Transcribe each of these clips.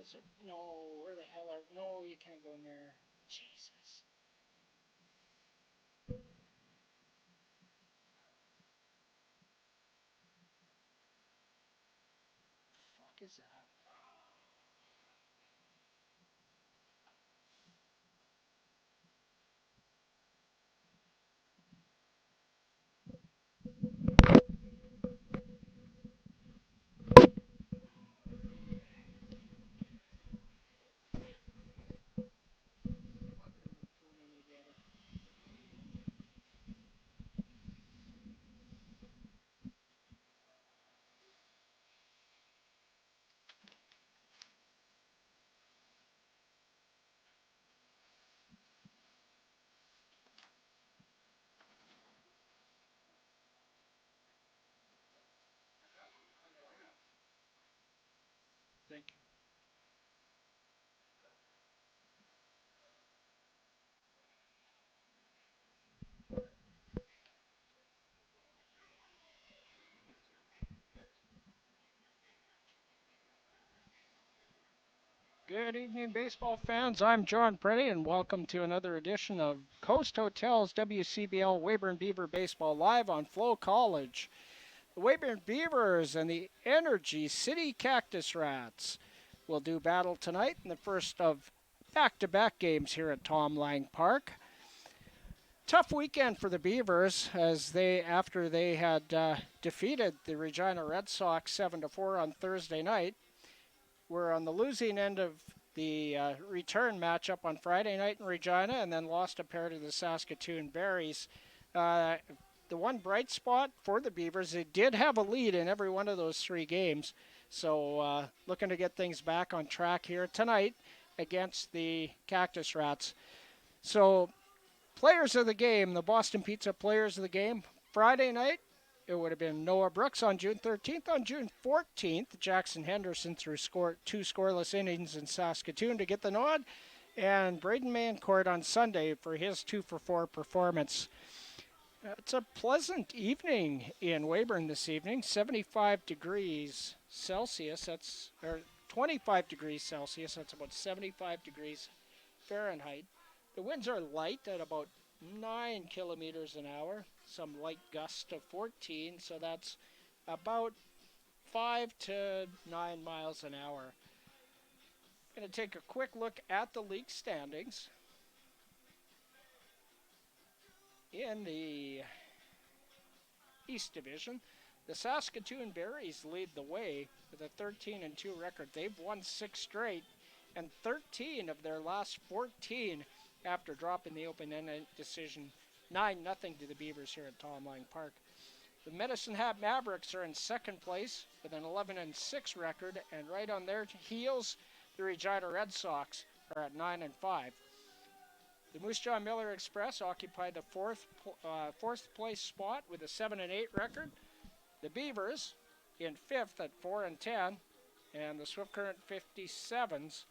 is it? No, where the hell are... No, you can't go in there. Jesus. Fuck is that? Thank you. Good evening, baseball fans. I'm John Preddy, and welcome to another edition of Coast Hotel's WCBL Weyburn Beaver Baseball live on FloCollege. The Weyburn Beavers and the Energy City Cactus Rats will do battle tonight in the first of back-to-back games here at Tom Lang Park. Tough weekend for the Beavers as after they had defeated the Regina Red Sox 7-4 on Thursday night, were on the losing end of the return matchup on Friday night in Regina and then lost a pair to the Saskatchewan Berries. The one bright spot for the Beavers, they did have a lead in every one of those three games. So looking to get things back on track here tonight against the Cactus Rats. So players of the game, the Boston Pizza players of the game, Friday night, it would have been Noah Brooks on June 13th. On June 14th, Jackson Henderson threw two scoreless innings in Saskatoon to get the nod. And Braden Mancourt on Sunday for his 2-for-4 performance. It's a pleasant evening in Weyburn this evening. 75 degrees Celsius. Or 25 degrees Celsius. That's about 75 degrees Fahrenheit. The winds are light at about 9 kilometers an hour. Some light gust of 14, so that's about 5 to 9 miles an hour. Going to take a quick look at the league standings. In the East Division, the Saskatoon Berries lead the way with a 13-2 record. They've won 6 straight and 13 of their last 14 after dropping the open-ended decision 9-0 to the Beavers here at Tom Lang Park. The Medicine Hat Mavericks are in second place with an 11-6 record, and right on their heels, the Regina Red Sox are at 9-5. The Moose Jaw Miller Express occupy the fourth place spot with a 7-8 record. The Beavers in fifth at 4-10, and the Swift Current 57s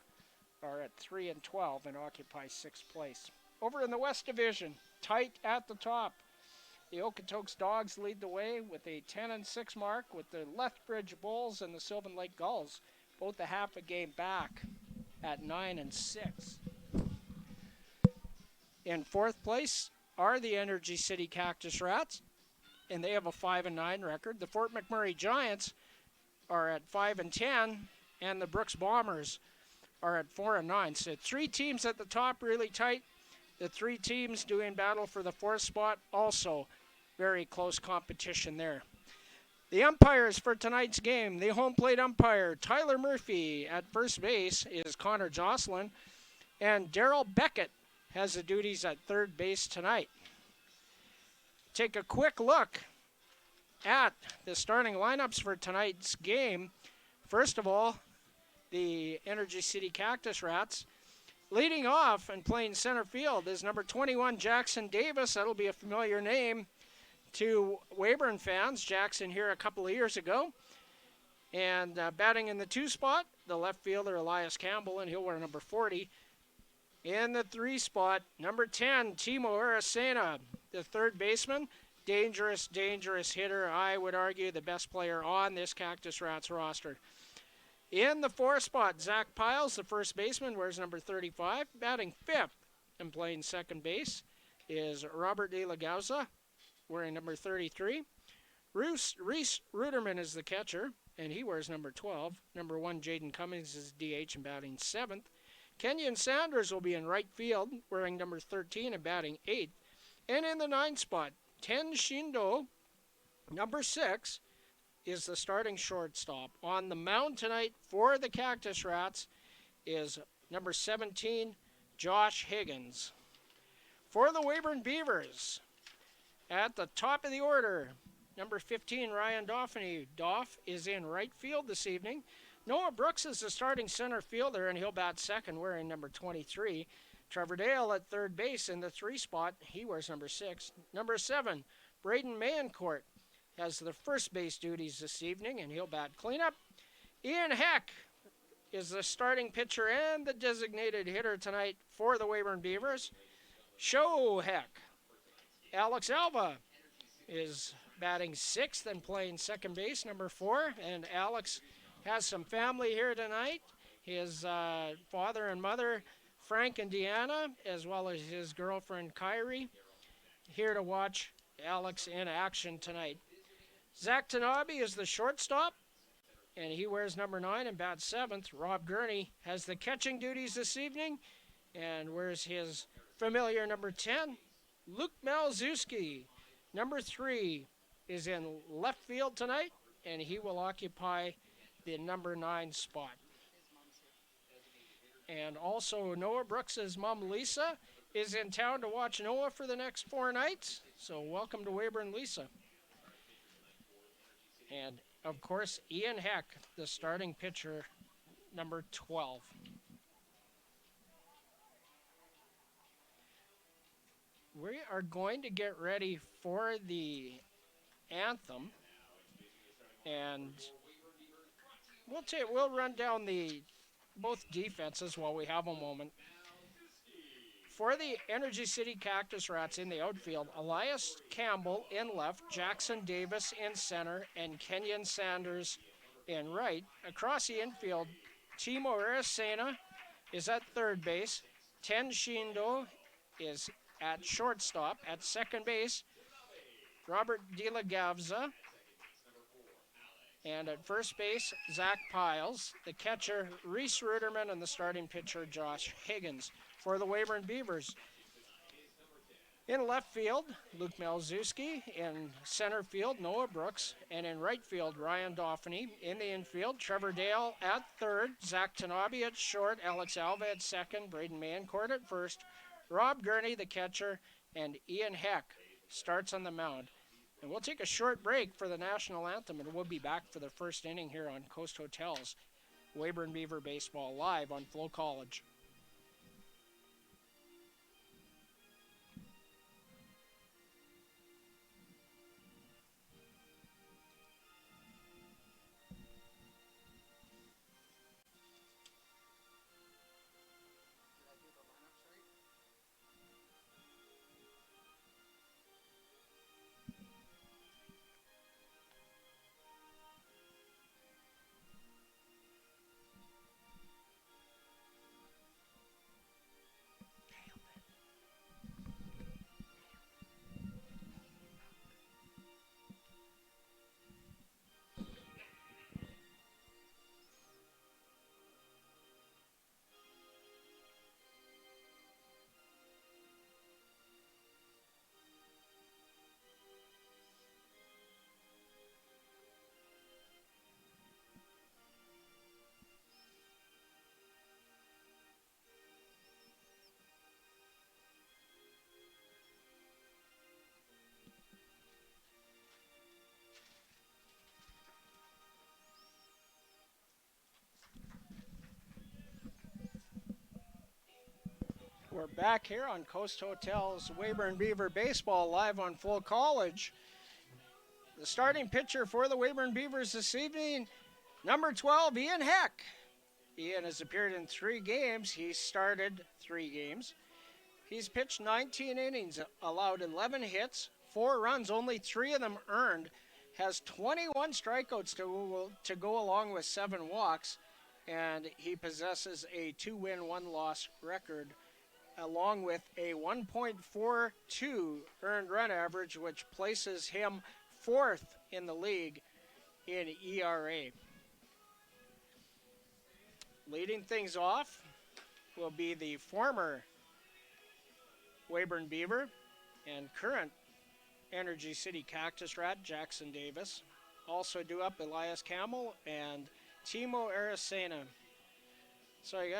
are at 3-12 and occupy sixth place. Over in the West Division, tight at the top, the Okotoks Dogs lead the way with a 10-6 mark, with the Lethbridge Bulls and the Sylvan Lake Gulls both a half a game back at 9-6. In fourth place are the Energy City Cactus Rats, and they have a 5-9 record. The Fort McMurray Giants are at 5-10, and the Brooks Bombers are at 4-9. So 3 teams at the top, really tight. The 3 teams doing battle for the fourth spot, also very close competition there. The umpires for tonight's game, the home plate umpire, Tyler Murphy. At first base is Connor Jocelyn, and Daryl Beckett has the duties at third base tonight. Take a quick look at the starting lineups for tonight's game. First of all, the Energy City Cactus Rats. Leading off and playing center field is number 21, Jackson Davis. That'll be a familiar name to Weyburn fans. Jackson here a couple of years ago. And batting in the 2 spot, the left fielder, Elias Campbell, and he'll wear number 40. In the 3 spot, number 10, Timo Aracena, the third baseman. Dangerous hitter. I would argue the best player on this Cactus Rats roster. In the 4 spot, Zach Piles, the first baseman, wears number 35. Batting 5th and playing second base is Robert De La Gauza, wearing number 33. Reese Ruderman is the catcher, and he wears number 12. Number 1, Jaden Cummings, is DH and batting 7th. Kenyon Sanders will be in right field, wearing number 13 and batting 8th. And in the 9 spot, Ten Shindo, number 6, is the starting shortstop. On the mound tonight for the Cactus Rats is number 17, Josh Higgins. For the Weyburn Beavers, at the top of the order, number 15, Ryan Dauphiny. Doff is in right field this evening. Noah Brooks is the starting center fielder, and he'll bat second, wearing number 23. Trevor Dale at third base in the 3 spot. He wears number 6. Number 7, Braden Mayencourt has the first base duties this evening, and he'll bat cleanup. Ian Heck is the starting pitcher and the designated hitter tonight for the Weyburn Beavers. Show Heck. Alex Alva is batting 6th and playing second base, number 4. And Alex has some family here tonight. His father and mother, Frank and Deanna, as well as his girlfriend, Kyrie, here to watch Alex in action tonight. Zach Tanabe is the shortstop, and he wears number 9 and bats 7th. Rob Gurney has the catching duties this evening and wears his familiar number 10. Luke Malzewski, number 3, is in left field tonight, and he will occupy the number 9 spot. And also Noah Brooks' mom, Lisa, is in town to watch Noah for the next 4 nights. So welcome to Weyburn, Lisa. And, of course, Ian Heck, the starting pitcher, number 12. We are going to get ready for the anthem. And we'll run down both defenses while we have a moment. For the Energy City Cactus Rats in the outfield, Elias Campbell in left, Jackson Davis in center, and Kenyon Sanders in right. Across the infield, Timo Aracena is at third base. Ten Shindo is at shortstop. At second base, Robert De La Gauza. And at first base, Zach Piles. The catcher, Reese Ruderman, and the starting pitcher, Josh Higgins. For the Weyburn Beavers, in left field, Luke Malzewski. In center field, Noah Brooks. And in right field, Ryan Dauphiny. In the infield, Trevor Dale at third, Zach Tanabe at short, Alex Alva at second, Braden Mayencourt at first, Rob Gurney, the catcher, and Ian Heck starts on the mound. And we'll take a short break for the national anthem, and we'll be back for the first inning here on Coast Hotels, Weyburn Beaver Baseball, live on FloCollege. We're back here on Coast Hotels, Weyburn Beaver Baseball, live on FloCollege. The starting pitcher for the Weyburn Beavers this evening, number 12, Ian Heck. Ian has appeared in 3 games. He started 3 games. He's pitched 19 innings, allowed 11 hits, 4 runs, only 3 of them earned, has 21 strikeouts to go along with 7 walks, and he possesses a 2-win, 1-loss record, along with a 1.42 earned run average, which places him fourth in the league in ERA. Leading things off will be the former Weyburn Beaver and current Energy City Cactus Rat, Jackson Davis. Also due up Elias Campbell and Timo Aracena. So I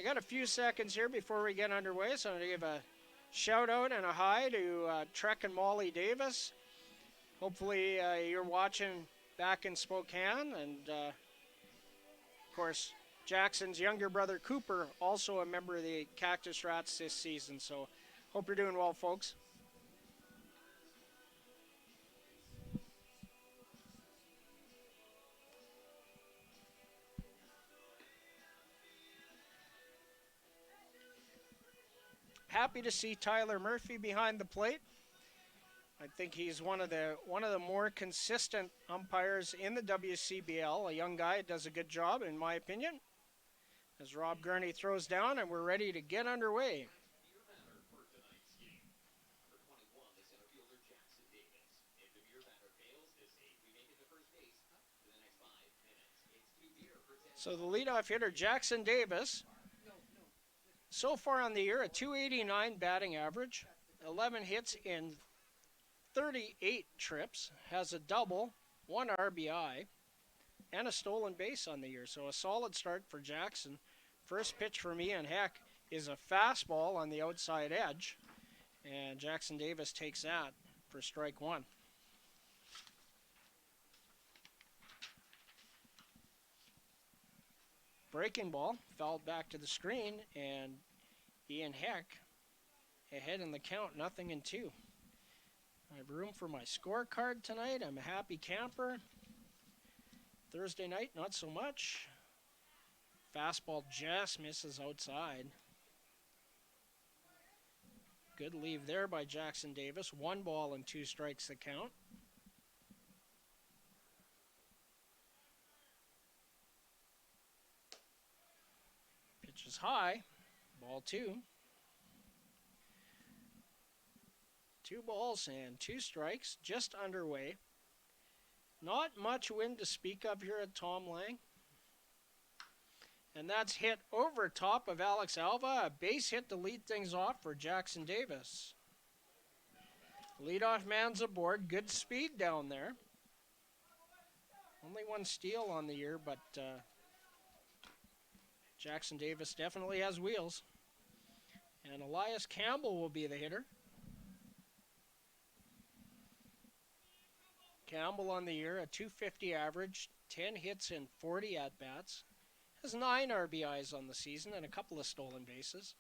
got a few seconds here before we get underway, so I'm going to give a shout out and a hi to Trek and Molly Davis. Hopefully you're watching back in Spokane, and of course Jackson's younger brother Cooper, also a member of the Cactus Rats this season. So hope you're doing well, folks. Happy to see Tyler Murphy behind the plate. I think he's one of the more consistent umpires in the WCBL. A young guy, does a good job in my opinion. As Rob Gurney throws down, and we're ready to get underway. So the leadoff hitter, Jackson Davis, so far on the year, a 289 batting average, 11 hits in 38 trips, has a double, 1 RBI, and a stolen base on the year. So a solid start for Jackson. First pitch from Ian Heck is a fastball on the outside edge, and Jackson Davis takes that for strike one. Breaking ball, fouled back to the screen, and Ian Heck ahead in the count, 0-2. I have room for my scorecard tonight. I'm a happy camper. Thursday night, not so much. Fastball just misses outside. Good leave there by Jackson Davis. 1 ball and 2 strikes the count. Pitch is high. Ball 2. 2 balls and 2 strikes, just underway. Not much wind to speak of here at Tom Lang. And that's hit over top of Alex Alva. A base hit to lead things off for Jackson Davis. Leadoff man's aboard. Good speed down there. Only 1 steal on the year, but Jackson Davis definitely has wheels. And Elias Campbell will be the hitter. Campbell on the year, a 250 average, 10 hits in 40 at-bats. Has 9 RBIs on the season and a couple of stolen bases.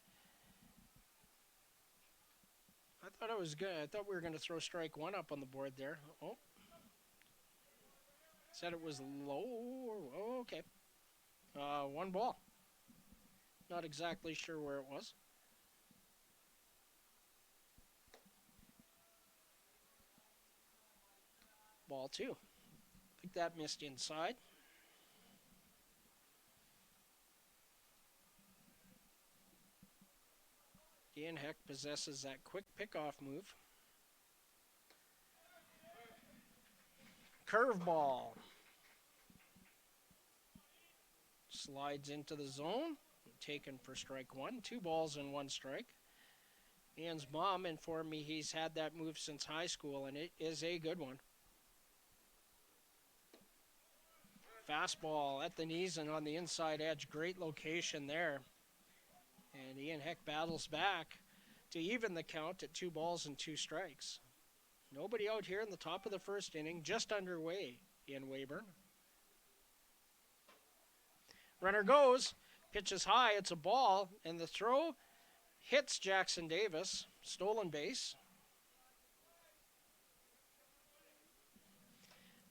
I thought it was good. I thought we were going to throw strike 1 up on the board there. Oh. Said it was low. Oh, okay. 1 ball. Not exactly sure where it was. Ball 2. I think that missed inside. Ian Heck possesses that quick pickoff move. Curveball. Slides into the zone. Taken for strike 1. 2 balls and 1 strike. Ian's mom informed me he's had that move since high school, and it is a good one. Fastball at the knees and on the inside edge. Great location there. And Ian Heck battles back to even the count at 2 balls and 2 strikes. Nobody out here in the top of the first inning, just underway in Weyburn. Runner goes, pitches high, it's a ball, and the throw hits Jackson Davis. Stolen base.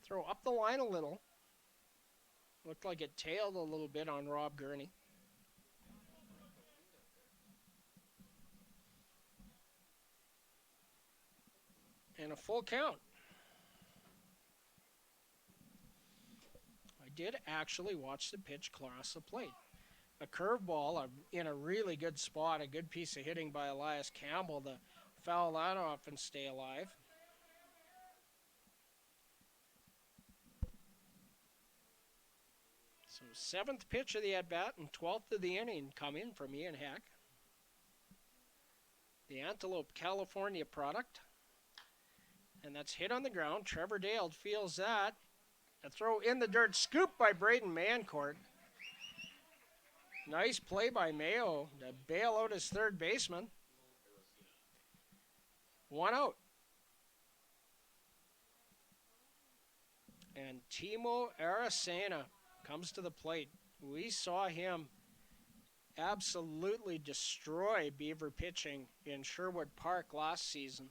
Throw up the line a little. Looked like it tailed a little bit on Rob Gurney. And a full count. I did actually watch the pitch cross the plate. A curveball in a really good spot, a good piece of hitting by Elias Campbell to foul that off and stay alive. So 7th pitch of the at-bat and 12th of the inning coming from Ian Heck. The Antelope, California product. And that's hit on the ground. Trevor Dale feels that. A throw in the dirt, scoop by Braden Mancourt. Nice play by Mayo to bail out his third baseman. 1 out. And Timo Aracena comes to the plate. We saw him absolutely destroy Beaver pitching in Sherwood Park last season.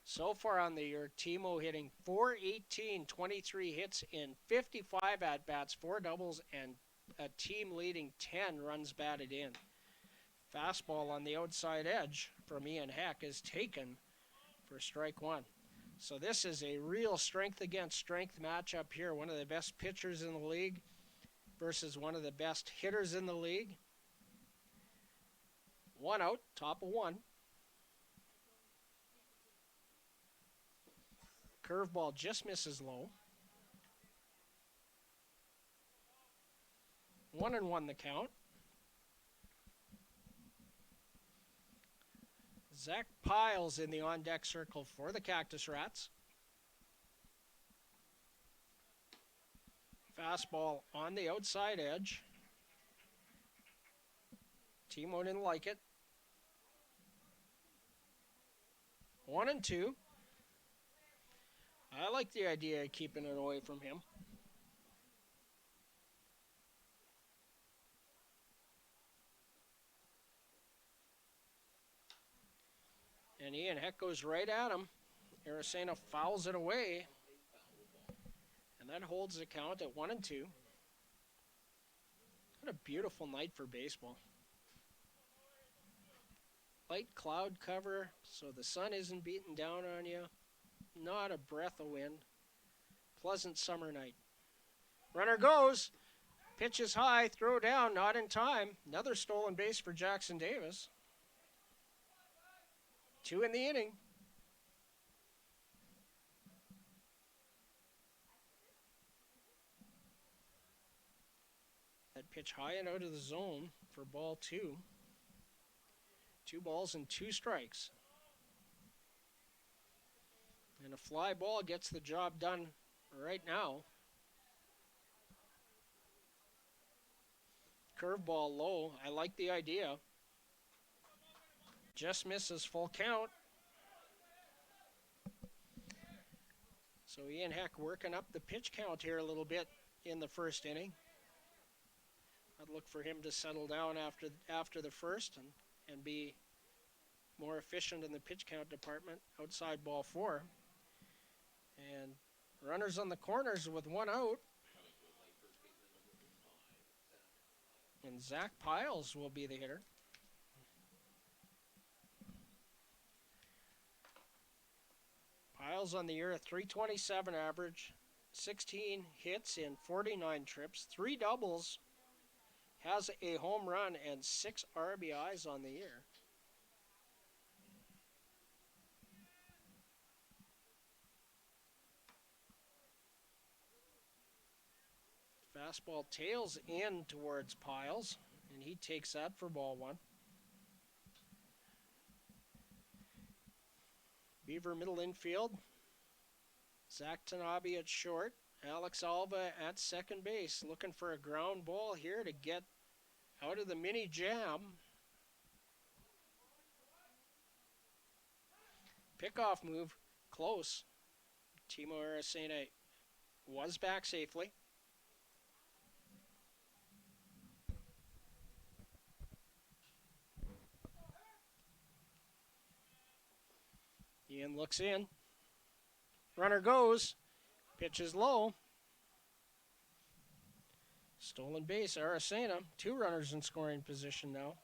So far on the year, Timo hitting .418, 23 hits in 55 at-bats, 4 doubles, and a team-leading 10 runs batted in. Fastball on the outside edge from Ian Heck is taken for strike 1. So this is a real strength against strength matchup here. One of the best pitchers in the league versus one of the best hitters in the league. 1 out, top of 1. Curveball just misses low. 1-1 the count. Zach Piles in the on-deck circle for the Cactus Rats. Fastball on the outside edge. Timo didn't like it. 1-2. I like the idea of keeping it away from him. And Ian Heck goes right at him. Aracena fouls it away. And that holds the count at 1-2. What a beautiful night for baseball. Light cloud cover, so the sun isn't beating down on you. Not a breath of wind. Pleasant summer night. Runner goes. Pitch is high. Throw down. Not in time. Another stolen base for Jackson Davis. 2 in the inning. That pitch high and out of the zone for ball 2. 2 balls and 2 strikes. And a fly ball gets the job done right now. Curveball low. I like the idea. Just misses, full count. So Ian Heck working up the pitch count here a little bit in the first inning. I'd look for him to settle down after the first and be more efficient in the pitch count department outside ball 4. And runners on the corners with 1 out. And Zach Piles will be the hitter. Piles on the year, a .327 average, 16 hits in 49 trips, 3 doubles, has a home run, and 6 RBIs on the year. Fastball tails in towards Piles, and he takes that for ball 1. Beaver middle infield. Zach Tanabe at short. Alex Alva at second base, looking for a ground ball here to get out of the mini jam. Pickoff move, close. Timo Aracena was back safely. Ian looks in. Runner goes. Pitch is low. Stolen base, Aracena. 2 runners in scoring position now.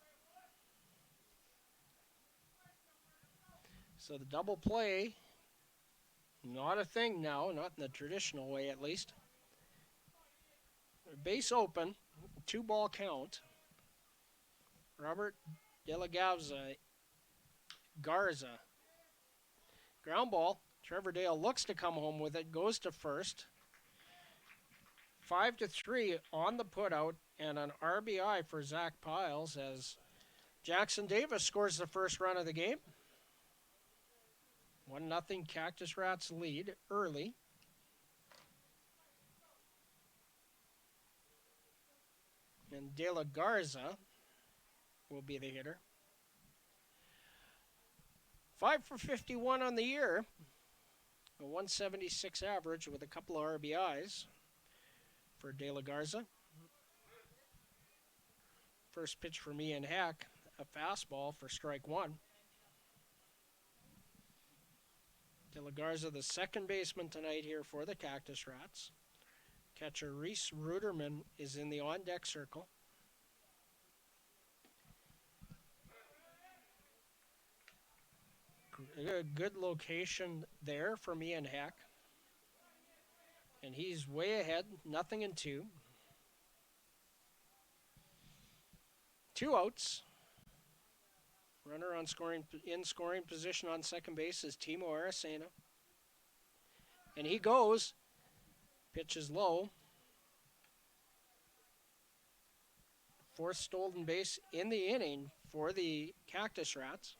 So the double play, not a thing now, not in the traditional way at least. Base open, 2-ball count. Robert De La Garza. Ground ball. Trevor Dale looks to come home with it, goes to first. 5-3 on the putout, and an RBI for Zach Piles as Jackson Davis scores the first run of the game. 1-0 Cactus Rats lead early. And De La Garza will be the hitter. 5 for 51 on the year. A 176 average with a couple of RBIs for De La Garza. First pitch from Ian Hack, a fastball for strike one. De La Garza, the second baseman tonight here for the Cactus Rats. Catcher Reese Ruderman is in the on-deck circle. A good location there from Ian Hack. And he's way ahead, 0-2. 2 outs. Runner on scoring position on second base is Timo Aracena. And he goes. Pitch is low. Fourth stolen base in the inning for the Cactus Rats.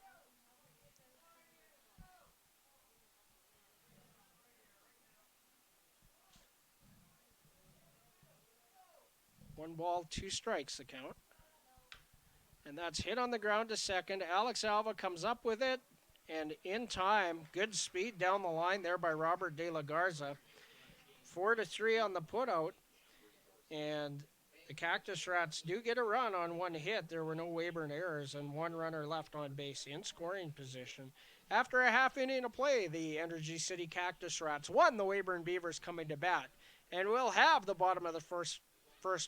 One ball, 2 strikes the count. And that's hit on the ground to second. Alex Alva comes up with it. And in time, good speed down the line there by Robert De La Garza. 4-3 on the putout. And the Cactus Rats do get a run on one hit. There were no Weyburn errors and one runner left on base in scoring position. After a half inning of play, the Energy City Cactus Rats won. The Weyburn Beavers coming to bat. And we'll have the bottom of the first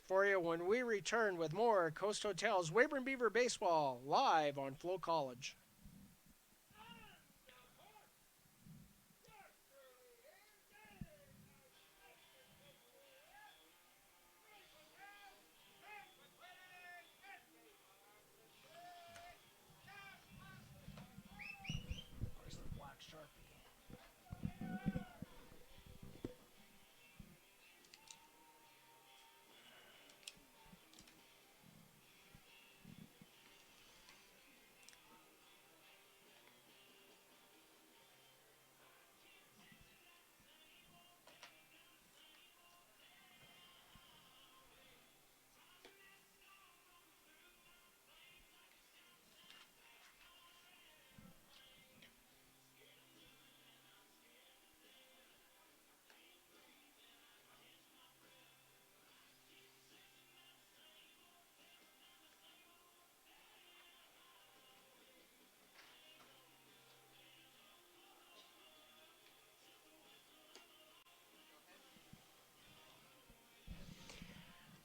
for you when we return with more Coast Hotels Weyburn Beaver Baseball live on FloCollege. Where's the black Sharpie?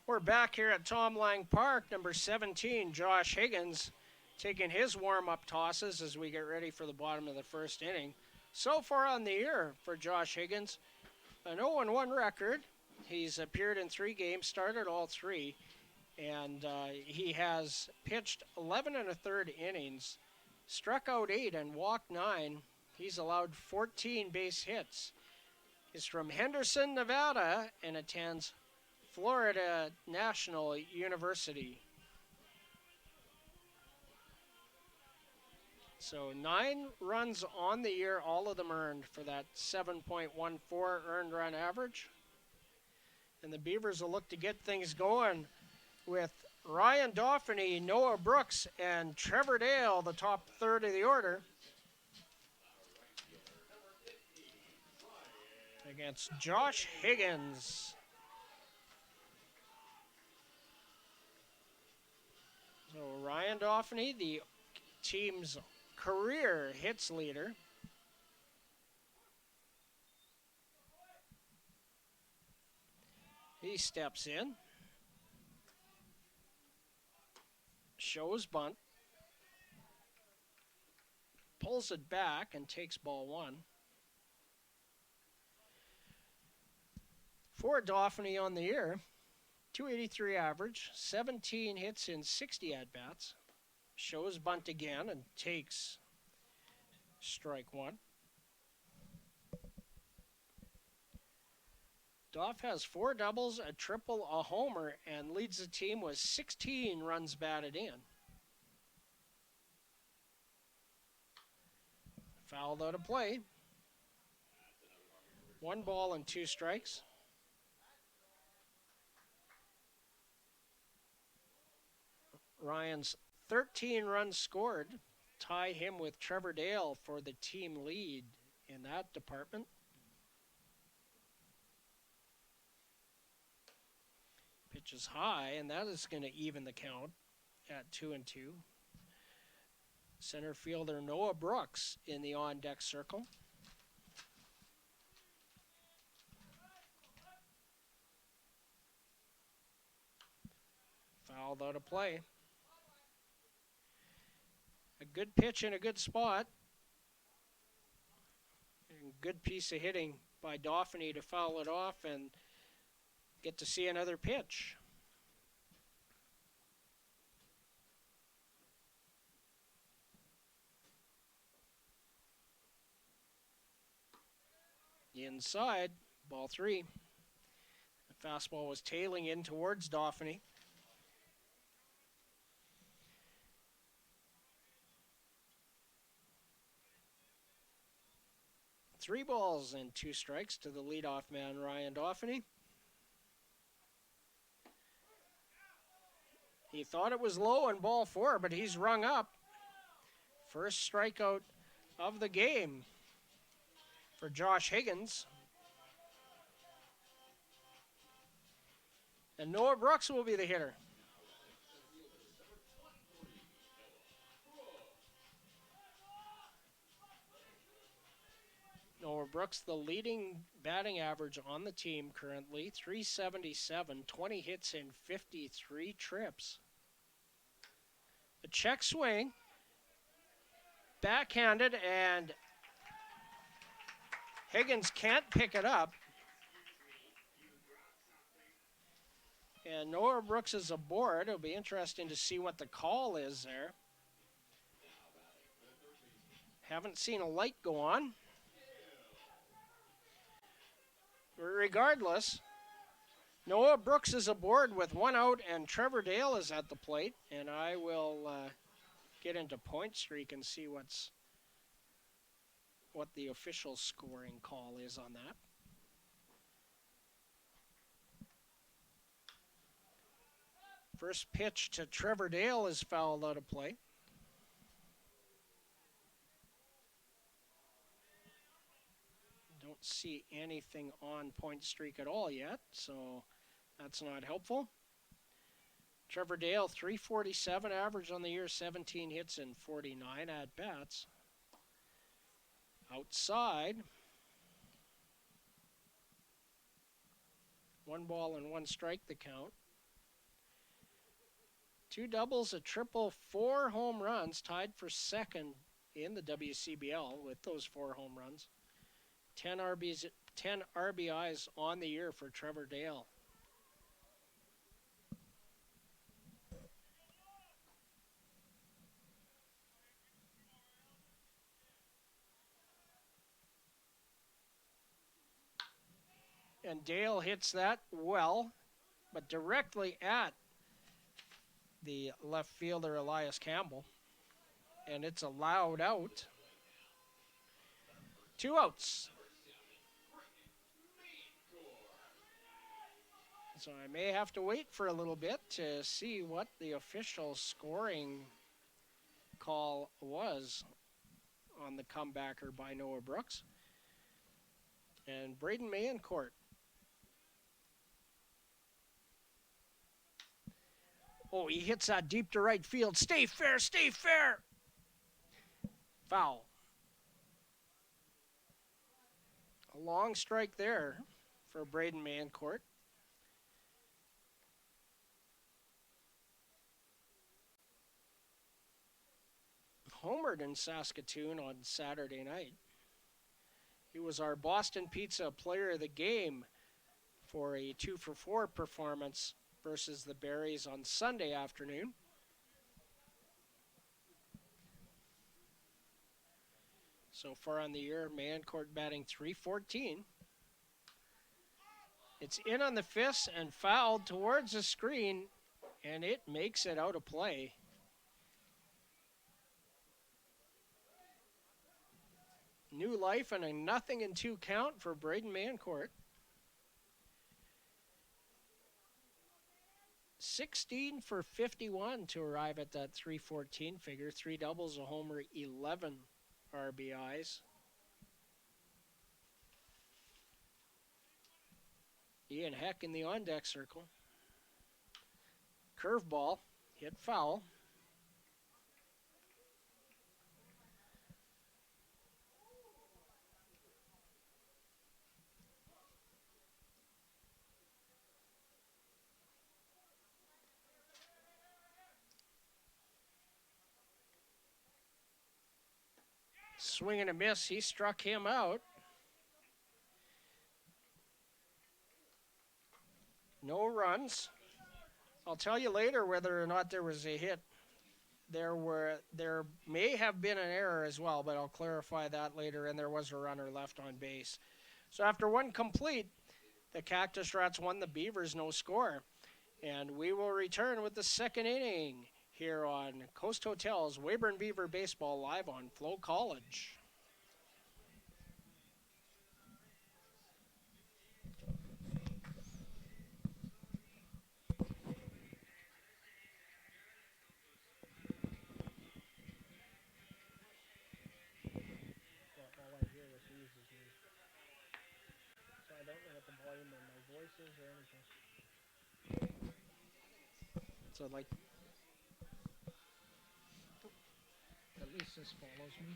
We're back here at Tom Lang Park. Number 17, Josh Higgins, taking his warm-up tosses as we get ready for the bottom of the first inning. So far on the year for Josh Higgins, an 0-1 record. He's appeared in 3 games, started all 3, and he has pitched 11 1/3 innings, struck out 8 and walked 9. He's allowed 14 base hits. He's from Henderson, Nevada, and attends Florida National University. So 9 runs on the year, all of them earned for that 7.14 earned run average. And the Beavers will look to get things going with Ryan Dauphiny, Noah Brooks, and Trevor Dale, the top third of the order, against Josh Higgins. So Ryan Dauphiny, the team's career hits leader. He steps in. Shows bunt. Pulls it back and takes ball 1. For Dauphiny on the year, .283 average, 17 hits in 60 at-bats. Shows bunt again and takes strike one. Doff has 4 doubles, a triple, a homer, and leads the team with 16 runs batted in. Fouled out of play. 1 ball and 2 strikes. Ryan's 13 runs scored tie him with Trevor Dale for the team lead in that department. Pitch is high, and that is going to even the count at 2-2. Center fielder Noah Brooks in the on-deck circle. Fouled out of play. A good pitch in a good spot. And good piece of hitting by Dauphiny to foul it off and get to see another pitch. Inside, ball 3. The fastball was tailing in towards Dauphiny. Three balls and 2 strikes to the leadoff man, Ryan Dauphiny. He thought it was low in ball 4, but he's rung up. First strikeout of the game for Josh Higgins. And Noah Brooks will be the hitter. Noah Brooks, the leading batting average on the team currently, .377, 20 hits in 53 trips. A check swing, backhanded, and Higgins can't pick it up. And Noah Brooks is aboard. It'll be interesting to see what the call is there. Haven't seen a light go on. Regardless, Noah Brooks is aboard with 1 out, and Trevor Dale is at the plate. And I will get into point streak and see what the official scoring call is on that. First pitch to Trevor Dale is fouled out of play. Don't see anything on point streak at all yet, so that's not helpful. Trevor Dale, .347 average on the year, 17 hits and 49 at-bats. Outside. 1 ball and 1 strike the count. 2 doubles, a triple, 4 home runs, tied for second in the WCBL with those 4 home runs. 10 RBIs on the year for Trevor Dale. And Dale hits that well, but directly at the left fielder, Elias Campbell. And it's a loud out. 2 outs. So I may have to wait for a little bit to see what the official scoring call was on the comebacker by Noah Brooks. And Braden Mayencourt. Oh, he hits that deep to right field. Stay fair, stay fair. Foul. A long strike there for Braden Mayencourt. Homered in Saskatoon on Saturday night. He was our Boston Pizza Player of the Game for a 2-for-4 performance versus the Berries on Sunday afternoon. So far on the year, Mancourt batting .314. It's in on the fist and fouled towards the screen, and it makes it out of play. New life and a 0-2 count for Braden Mancourt. 16 for 51 to arrive at that .314 figure. 3 doubles, a homer, 11 RBIs. Ian Heck in the on-deck circle. Curveball, hit foul. Swing and a miss, he struck him out. No runs. I'll tell you later whether or not there was a hit. There may have been an error as well, but I'll clarify that later, and there was a runner left on base. So after one complete, the Cactus Rats won the Beavers no score. And we will return with the second inning here on Coast Hotel's Weyburn Beaver Baseball live on FloCollege. So like, at least this follows me.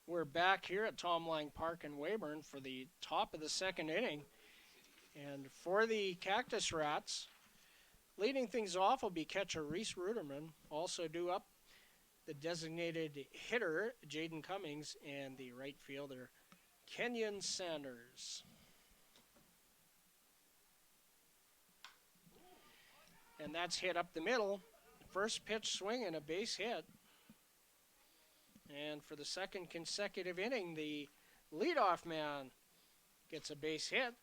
We're back here at Tom Lang Park in Weyburn for the top of the second inning. And for the Cactus Rats, leading things off will be catcher Reese Ruderman. Also due up the designated hitter, Jaden Cummings, and the right fielder, Kenyon Sanders. And that's hit up the middle. First pitch swing and a base hit. And for the second consecutive inning, the leadoff man gets a base hit.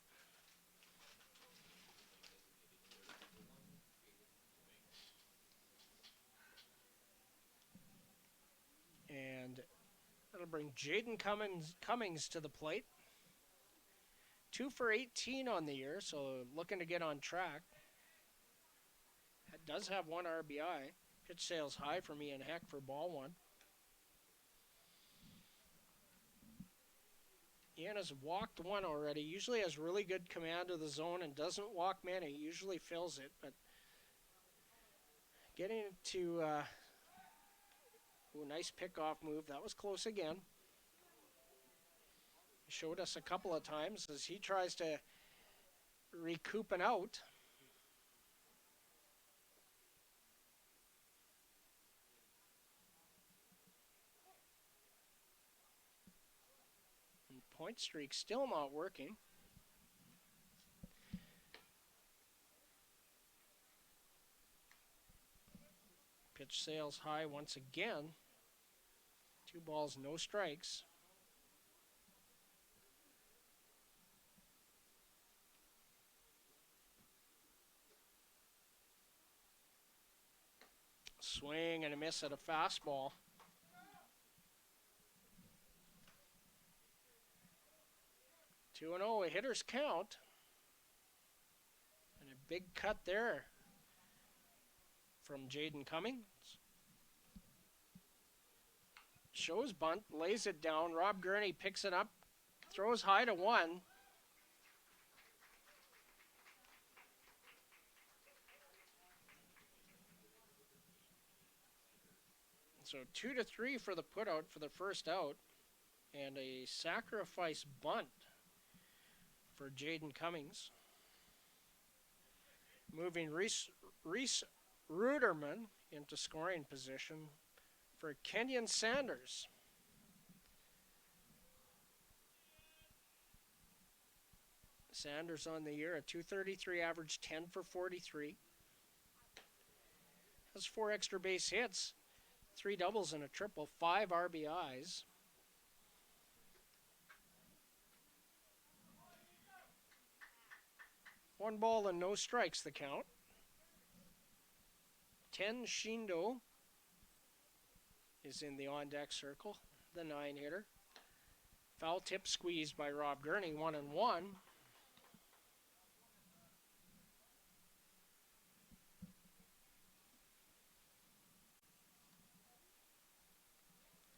And that'll bring Jaden Cummings to the plate. 2 for 18 on the year, so looking to get on track. It does have 1 RBI. Pitch sales high from Ian Heck for ball 1. Ian has walked 1 already. Usually has really good command of the zone and doesn't walk many. Usually fills it, but getting to nice pickoff move. That was close again. He showed us a couple of times as he tries to recoup an out. Point streak still not working. Pitch sales high once again. 2 balls, no strikes. Swing and a miss at a fastball. Two and 0, a hitter's count. And a big cut there from Jaden Cummings. Shows bunt, lays it down. Rob Gurney picks it up, throws high to 1. So 2-3 for the putout for the first out, and a sacrifice bunt for Jaden Cummings. Moving Reese Ruderman into scoring position for Kenyon Sanders. Sanders on the year, a .233 average, 10 for 43. Has 4 extra base hits, 3 doubles and a triple, 5 RBIs. One ball and no strikes the count. 10 Shindo is in the on-deck circle, the 9-hitter. Foul tip squeezed by Rob Gurney, 1-1.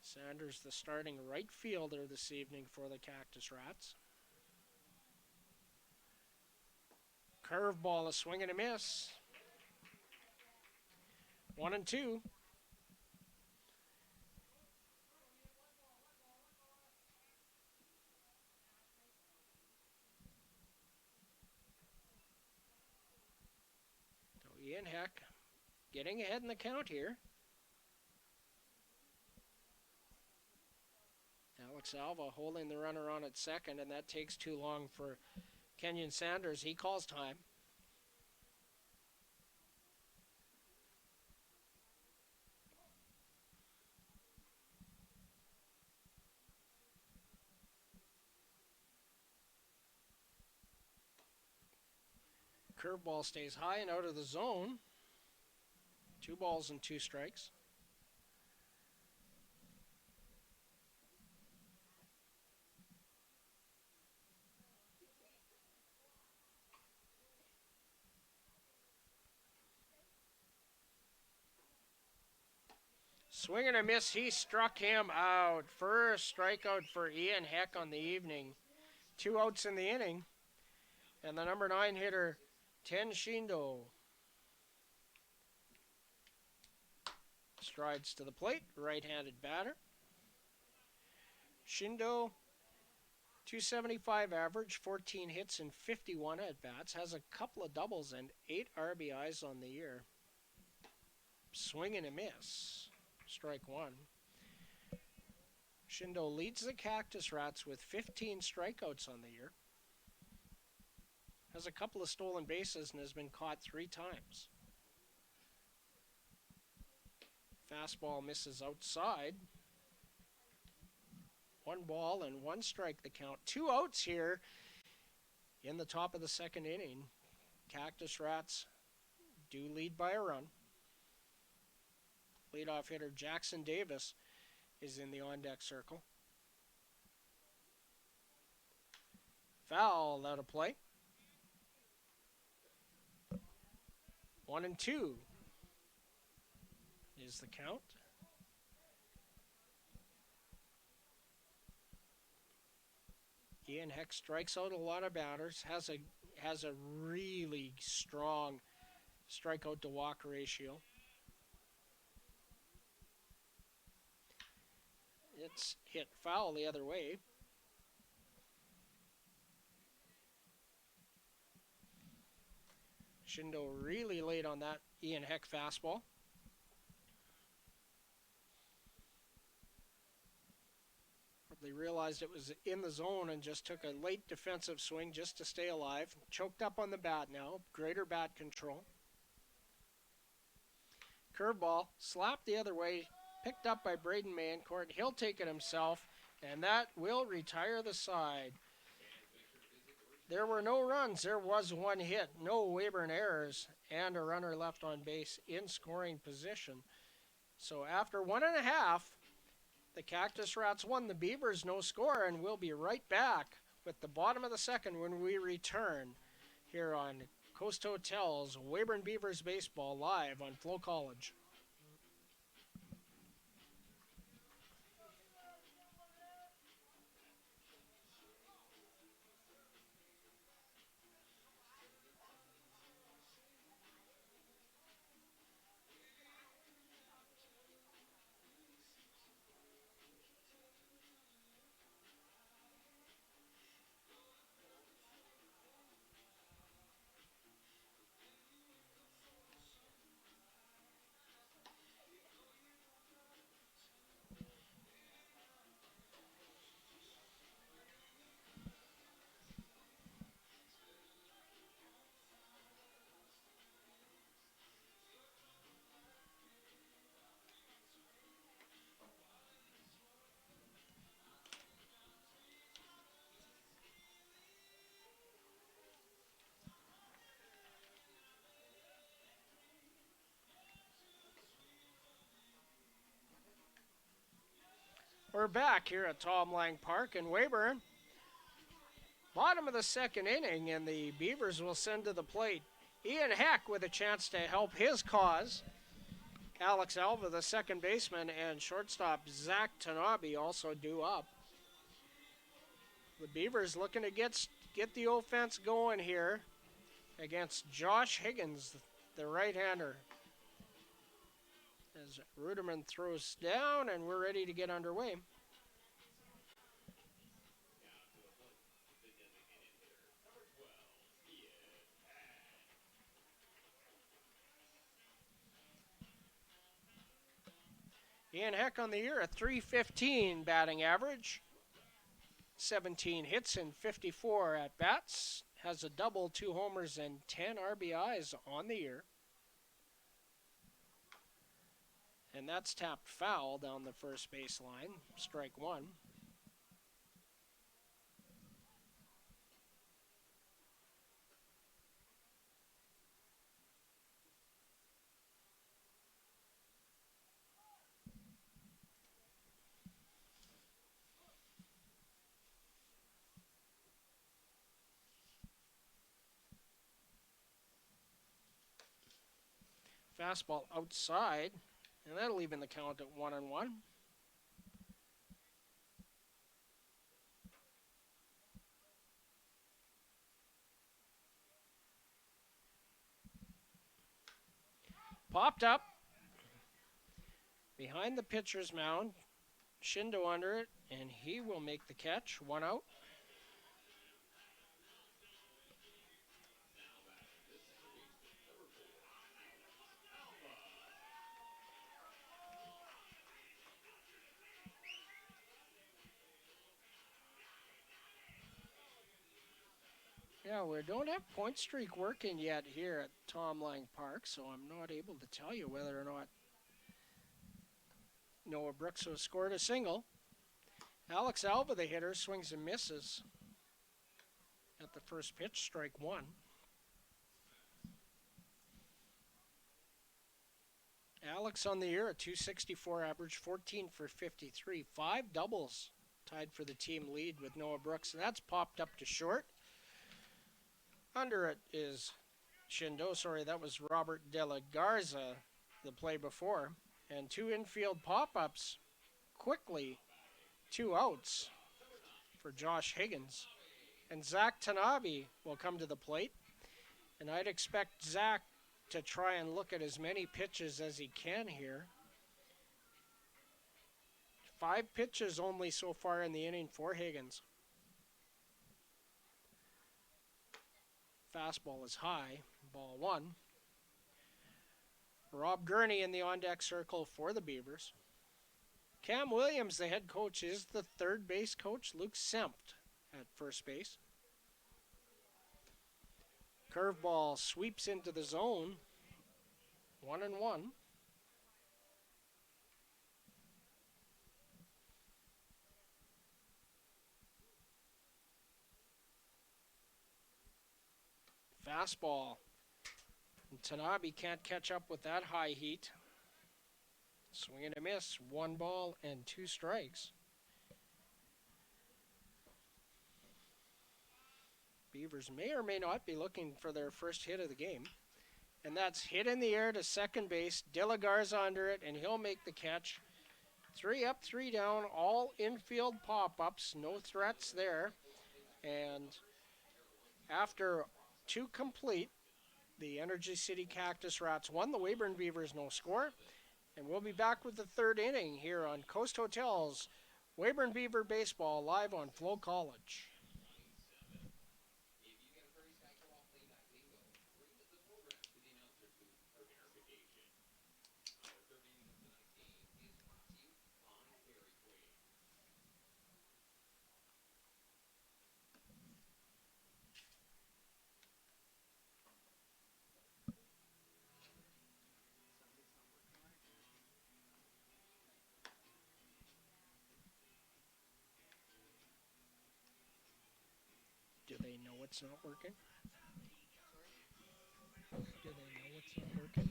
Sanders, the starting right fielder this evening for the Cactus Rats. Curveball, a swing and a miss. 1-2. So Ian Heck getting ahead in the count here. Alex Alva holding the runner on at second, and that takes too long for Kenyon Sanders. He calls time. Curveball stays high and out of the zone. 2 balls and 2 strikes. Swing and a miss. He struck him out. First strikeout for Ian Heck on the evening. 2 outs in the inning. And the number 9 hitter, Ten Shindo, strides to the plate. Right-handed batter. Shindo, .275 average, 14 hits and 51 at-bats. Has a couple of doubles and 8 RBIs on the year. Swing and a miss. Strike 1. Shindo leads the Cactus Rats with 15 strikeouts on the year. Has a couple of stolen bases and has been caught 3 times. Fastball misses outside. 1 ball and 1 strike the count. 2 outs here in the top of the second inning. Cactus Rats do lead by a run. Leadoff hitter Jackson Davis is in the on-deck circle. Foul out of play. 1-2 is the count. Ian Heck strikes out a lot of batters. Has a really strong strikeout to walk ratio. It's hit foul the other way. Shindo really late on that Ian Heck fastball. Probably realized it was in the zone and just took a late defensive swing just to stay alive. Choked up on the bat now. Greater bat control. Curveball slapped the other way. Picked up by Braden Mancourt. He'll take it himself, and that will retire the side. There were no runs. There was 1 hit, no Weyburn errors, and a runner left on base in scoring position. So after 1.5, the Cactus Rats won. The Beavers no score, and we'll be right back with the bottom of the second when we return here on Coast Hotel's Weyburn Beavers Baseball live on FloCollege. We're back here at Tom Lang Park in Weyburn. Bottom of the second inning, and the Beavers will send to the plate Ian Heck with a chance to help his cause. Alex Alva, the second baseman, and shortstop Zach Tanabe also due up. The Beavers looking to get the offense going here against Josh Higgins, the right-hander. As Ruderman throws down, and we're ready to get underway. Ian Heck on the year, a .315 batting average. 17 hits and 54 at-bats. Has a double, 2 homers, and 10 RBIs on the year. And that's tapped foul down the first baseline. Strike one. Fastball outside, and that'll even the count at 1-1. Popped up behind the pitcher's mound. Shindo under it, and he will make the catch. 1 out. Yeah, we don't have point streak working yet here at Tom Lang Park, so I'm not able to tell you whether or not Noah Brooks has scored a single. Alex Alva, the hitter, swings and misses at the first pitch, strike one. Alex on the year, a .264 average, 14 for 53, 5 doubles, tied for the team lead with Noah Brooks. And that's popped up to short. Under it is Shindo, sorry, that was Robert De La Garza, the play before. And 2 infield pop-ups, quickly 2 outs for Josh Higgins. And Zach Tanabe will come to the plate. And I'd expect Zach to try and look at as many pitches as he can here. 5 pitches only so far in the inning for Higgins. Fastball is high, ball 1. Rob Gurney in the on-deck circle for the Beavers. Cam Williams, the head coach, is the third base coach. Luke Sempt at first base. Curveball sweeps into the zone. 1-1. Fastball. And Tanabe can't catch up with that high heat. Swing and a miss. 1 ball and 2 strikes. Beavers may or may not be looking for their first hit of the game. And that's hit in the air to second base. De La Garza under it, and he'll make the catch. 3 up, 3 down, all infield pop-ups. No threats there. And after 2 complete, the Energy City Cactus Rats won. The Weyburn Beavers no score. And we'll be back with the third inning here on Coast Hotel's Weyburn Beaver Baseball live on FloCollege. Do they know it's not working? Do they know it's not working?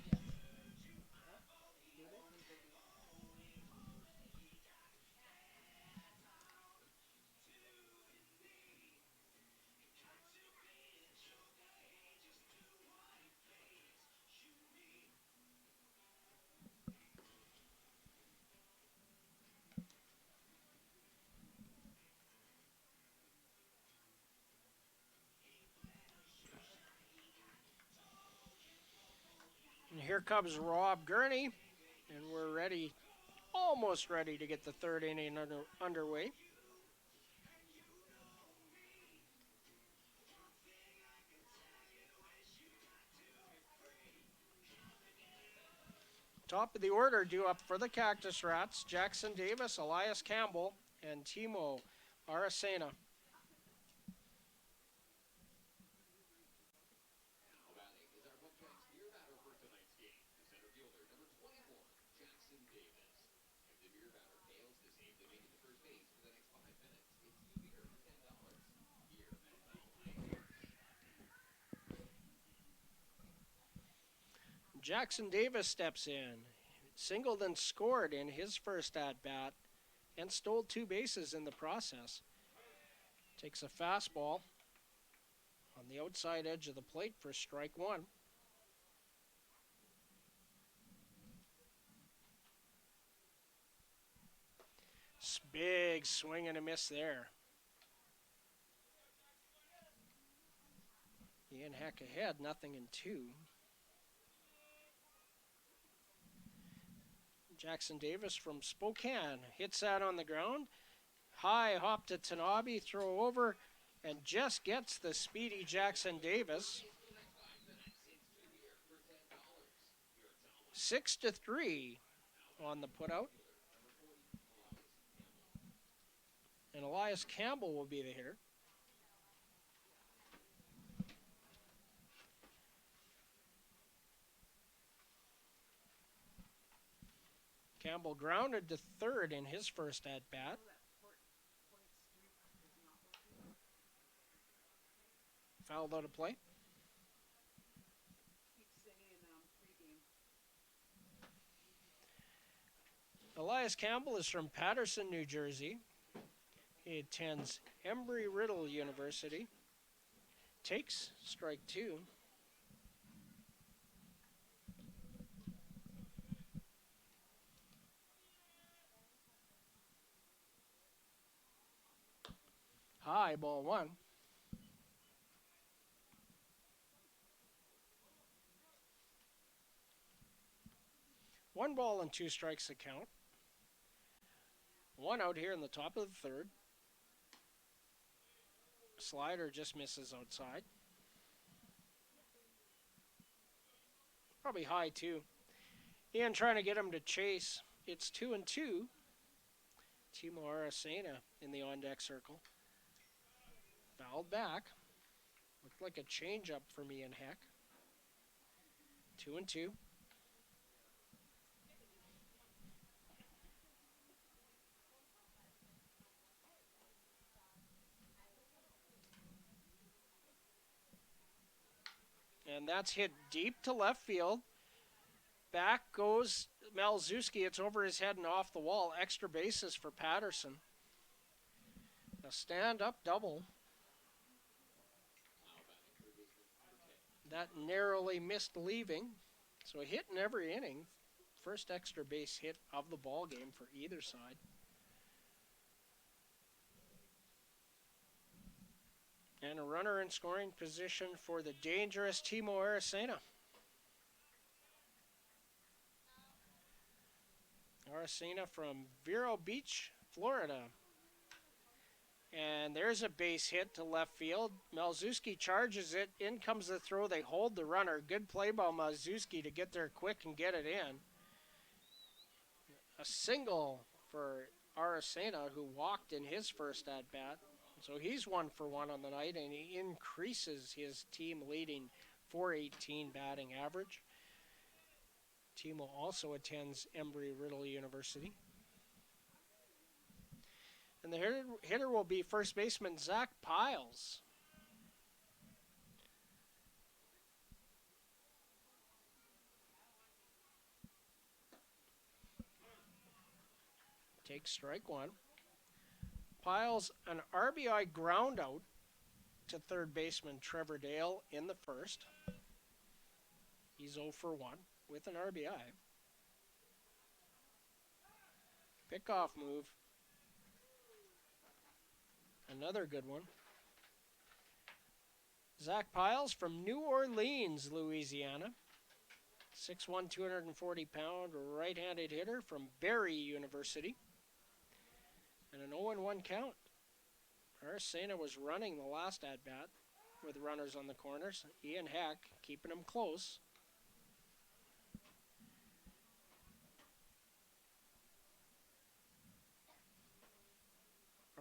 here comes Rob Gurney, and we're ready, almost ready to get the third inning underway. Top of the order due up for the Cactus Rats, Jackson Davis, Elias Campbell, and Timo Aracena. Jackson Davis steps in, singled and scored in his first at-bat, and stole 2 bases in the process. Takes a fastball on the outside edge of the plate for strike 1. Big swing and a miss there. Ian Heck ahead, 0-2. Jackson Davis from Spokane hits that on the ground. High hop to Tanabe, throw over, and just gets the speedy Jackson Davis. 6-3 on the putout. And Elias Campbell will be the hitter. Campbell grounded to third in his first at-bat. Fouled out of play. Elias Campbell is from Patterson, New Jersey. He attends Embry-Riddle University. Takes strike 2. High, ball 1. One ball and 2 strikes to count. 1 out here in the top of the third. Slider just misses outside. Probably high too. Ian trying to get him to chase. It's 2-2. Timo Aracena in the on-deck circle. Fouled back. Looked like a changeup for me and Heck. 2-2. And that's hit deep to left field. Back goes Malzewski. It's over his head and off the wall. Extra bases for Patterson. A stand-up double. That narrowly missed leaving. So a hit in every inning. First extra base hit of the ball game for either side. And a runner in scoring position for the dangerous Timo Aracena. Aracena from Vero Beach, Florida. And there's a base hit to left field. Malzewski charges it. In comes the throw. They hold the runner. Good play by Malzewski to get there quick and get it in. A single for Aracena, who walked in his first at-bat. So he's 1 for 1 on the night, and he increases his team leading .418 batting average. Timo also attends Embry-Riddle University. And the hitter will be first baseman Zach Piles. Takes strike 1. Piles an RBI ground out to third baseman Trevor Dale in the first. He's 0 for 1 with an RBI. Pickoff move. Another good one. Zach Piles from New Orleans, Louisiana. 6'1", 240-pound right-handed hitter from Barrie University. And an 0-1 count. Arcena was running the last at-bat with runners on the corners. Ian Heck keeping him close.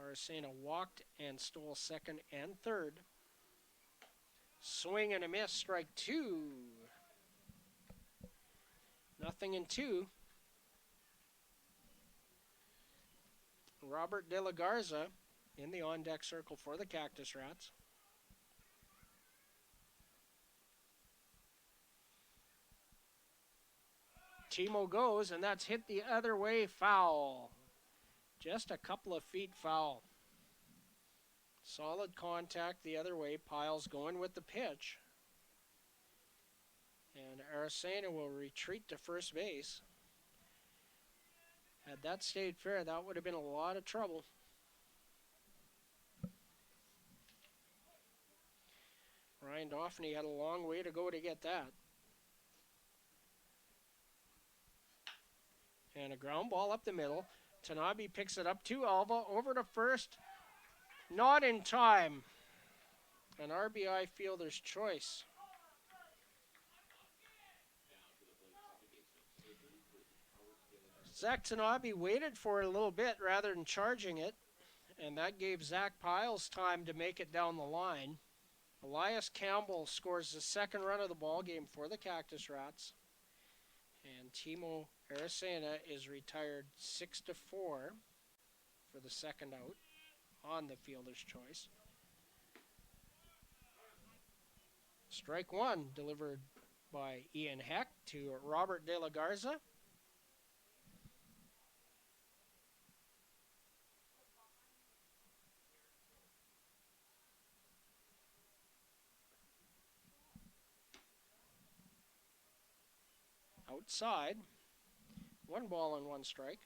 Arcena walked and stole second and third. Swing and a miss, strike two. 0-2. Robert De La Garza in the on-deck circle for the Cactus Rats. Timo goes, and that's hit the other way, foul. Just a couple of feet foul. Solid contact the other way. Piles going with the pitch. And Arcena will retreat to first base. Had that stayed fair, that would have been a lot of trouble. Ryan Dauphiney had a long way to go to get that. And a ground ball up the middle. Tanabe picks it up to Alva, over to first. Not in time. An RBI fielder's choice. Zach Tanabe waited for it a little bit rather than charging it, and that gave Zach Piles time to make it down the line. Elias Campbell scores the second run of the ball game for the Cactus Rats, and Timo Arcena is retired 6-4 for the second out on the fielder's choice. Strike one delivered by Ian Heck to Robert De La Garza. Outside, 1 ball and 1 strike.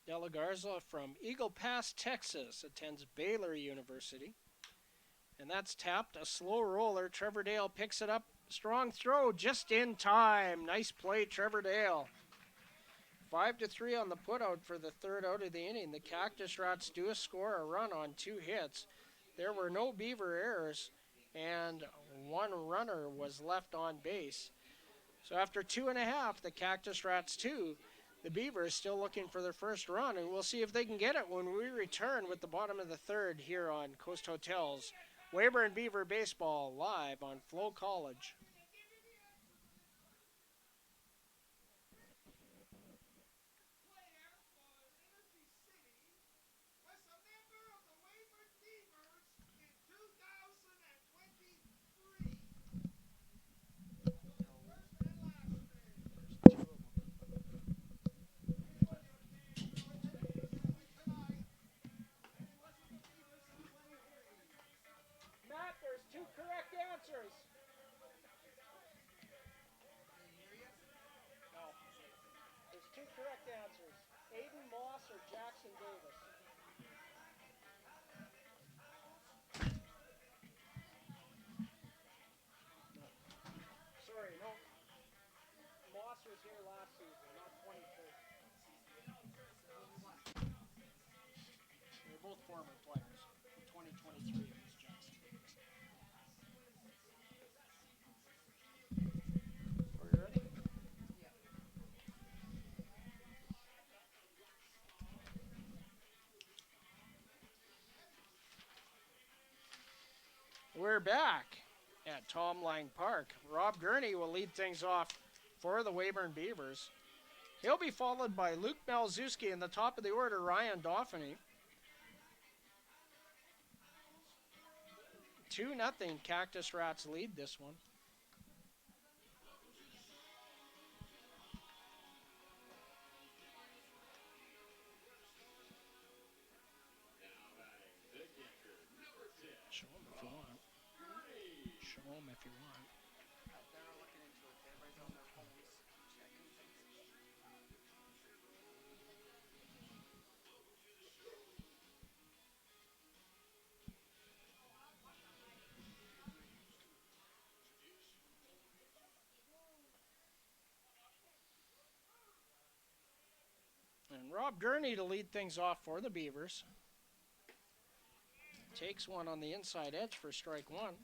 De La Garza from Eagle Pass, Texas, attends Baylor University. And that's tapped, a slow roller. Trevor Dale picks it up. Strong throw just in time. Nice play, Trevor Dale. 5-3 on the putout for the third out of the inning. The Cactus Rats do score a run on 2 hits. There were no Beaver errors, and 1 runner was left on base. So after 2.5, the Cactus Rats 2, the Beavers still looking for their first run, and we'll see if they can get it when we return with the bottom of the third here on Coast Hotels. Weyburn Beaver Baseball live on FloCollege. Correct answers. Aiden Moss or Jackson Davis? No. Sorry, no. Moss was here last season, not 23. They're both former players. In 2023, it was Jackson Davis. Are you ready? We're back at Tom Lang Park. Rob Gurney will lead things off for the Weyburn Beavers. He'll be followed by Luke Malzewski in the top of the order, Ryan Dauphiney. 2-0 Cactus Rats lead this one. Show him if you want. Show him if you want. They're looking into it. Everybody's on their phones checking things. Rob Gurney to lead things off for the Beavers. Takes one on the inside edge for strike one.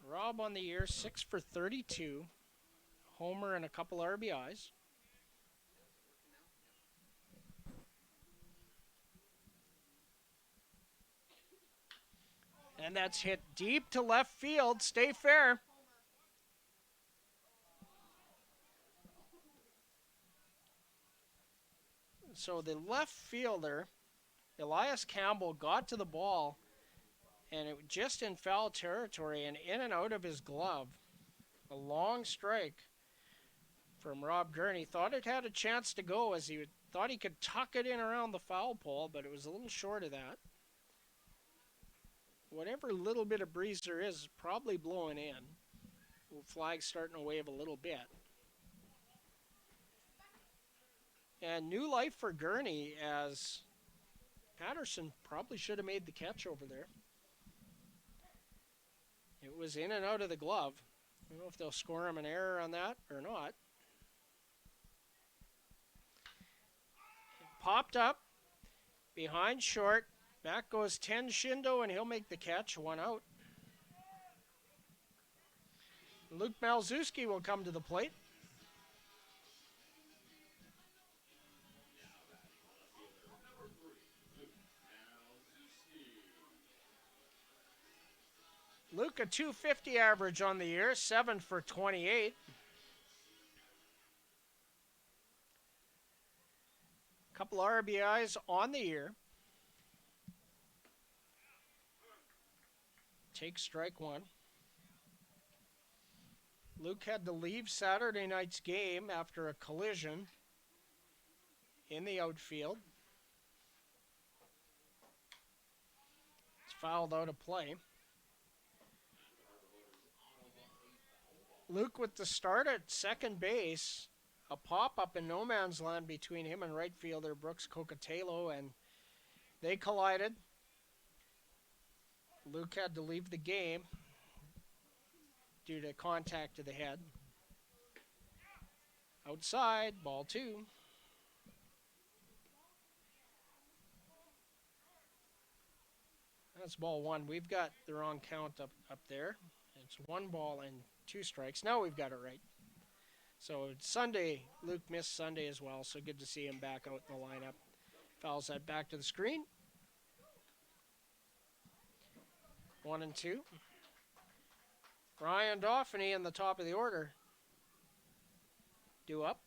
Rob on the year, 6 for 32. Homer and a couple RBIs. And that's hit deep to left field. Stay fair. So the left fielder, Elias Campbell, got to the ball, and it was just in foul territory and in and out of his glove. A long strike from Rob Gurney. Thought it had a chance to go, as he thought he could tuck it in around the foul pole, but it was a little short of that. Whatever little bit of breeze there is probably blowing in. Flag's starting to wave a little bit. And new life for Gurney, as Patterson probably should have made the catch over there. It was in and out of the glove. I don't know if they'll score him an error on that or not. It popped up behind short. Back goes Ten Shindo, and he'll make the catch. One out. Luke Malzewski will come to the plate. Luke, a .250 average on the year, 7 for 28. Couple RBIs on the year. Take strike one. Luke had to leave Saturday night's game after a collision in the outfield. It's fouled out of play. Luke with the start at second base. A pop-up in no man's land between him and right fielder Brooks Cocatello, and they collided. Luke had to leave the game due to contact to the head. Outside, ball two. That's ball one. We've got the wrong count up there. It's 1 ball and 2 strikes. Now we've got it right. So Sunday, Luke missed Sunday as well, so good to see him back out in the lineup. Fouls that back to the screen. 1 and 2. Ryan Dauphiny in the top of the order. Due up.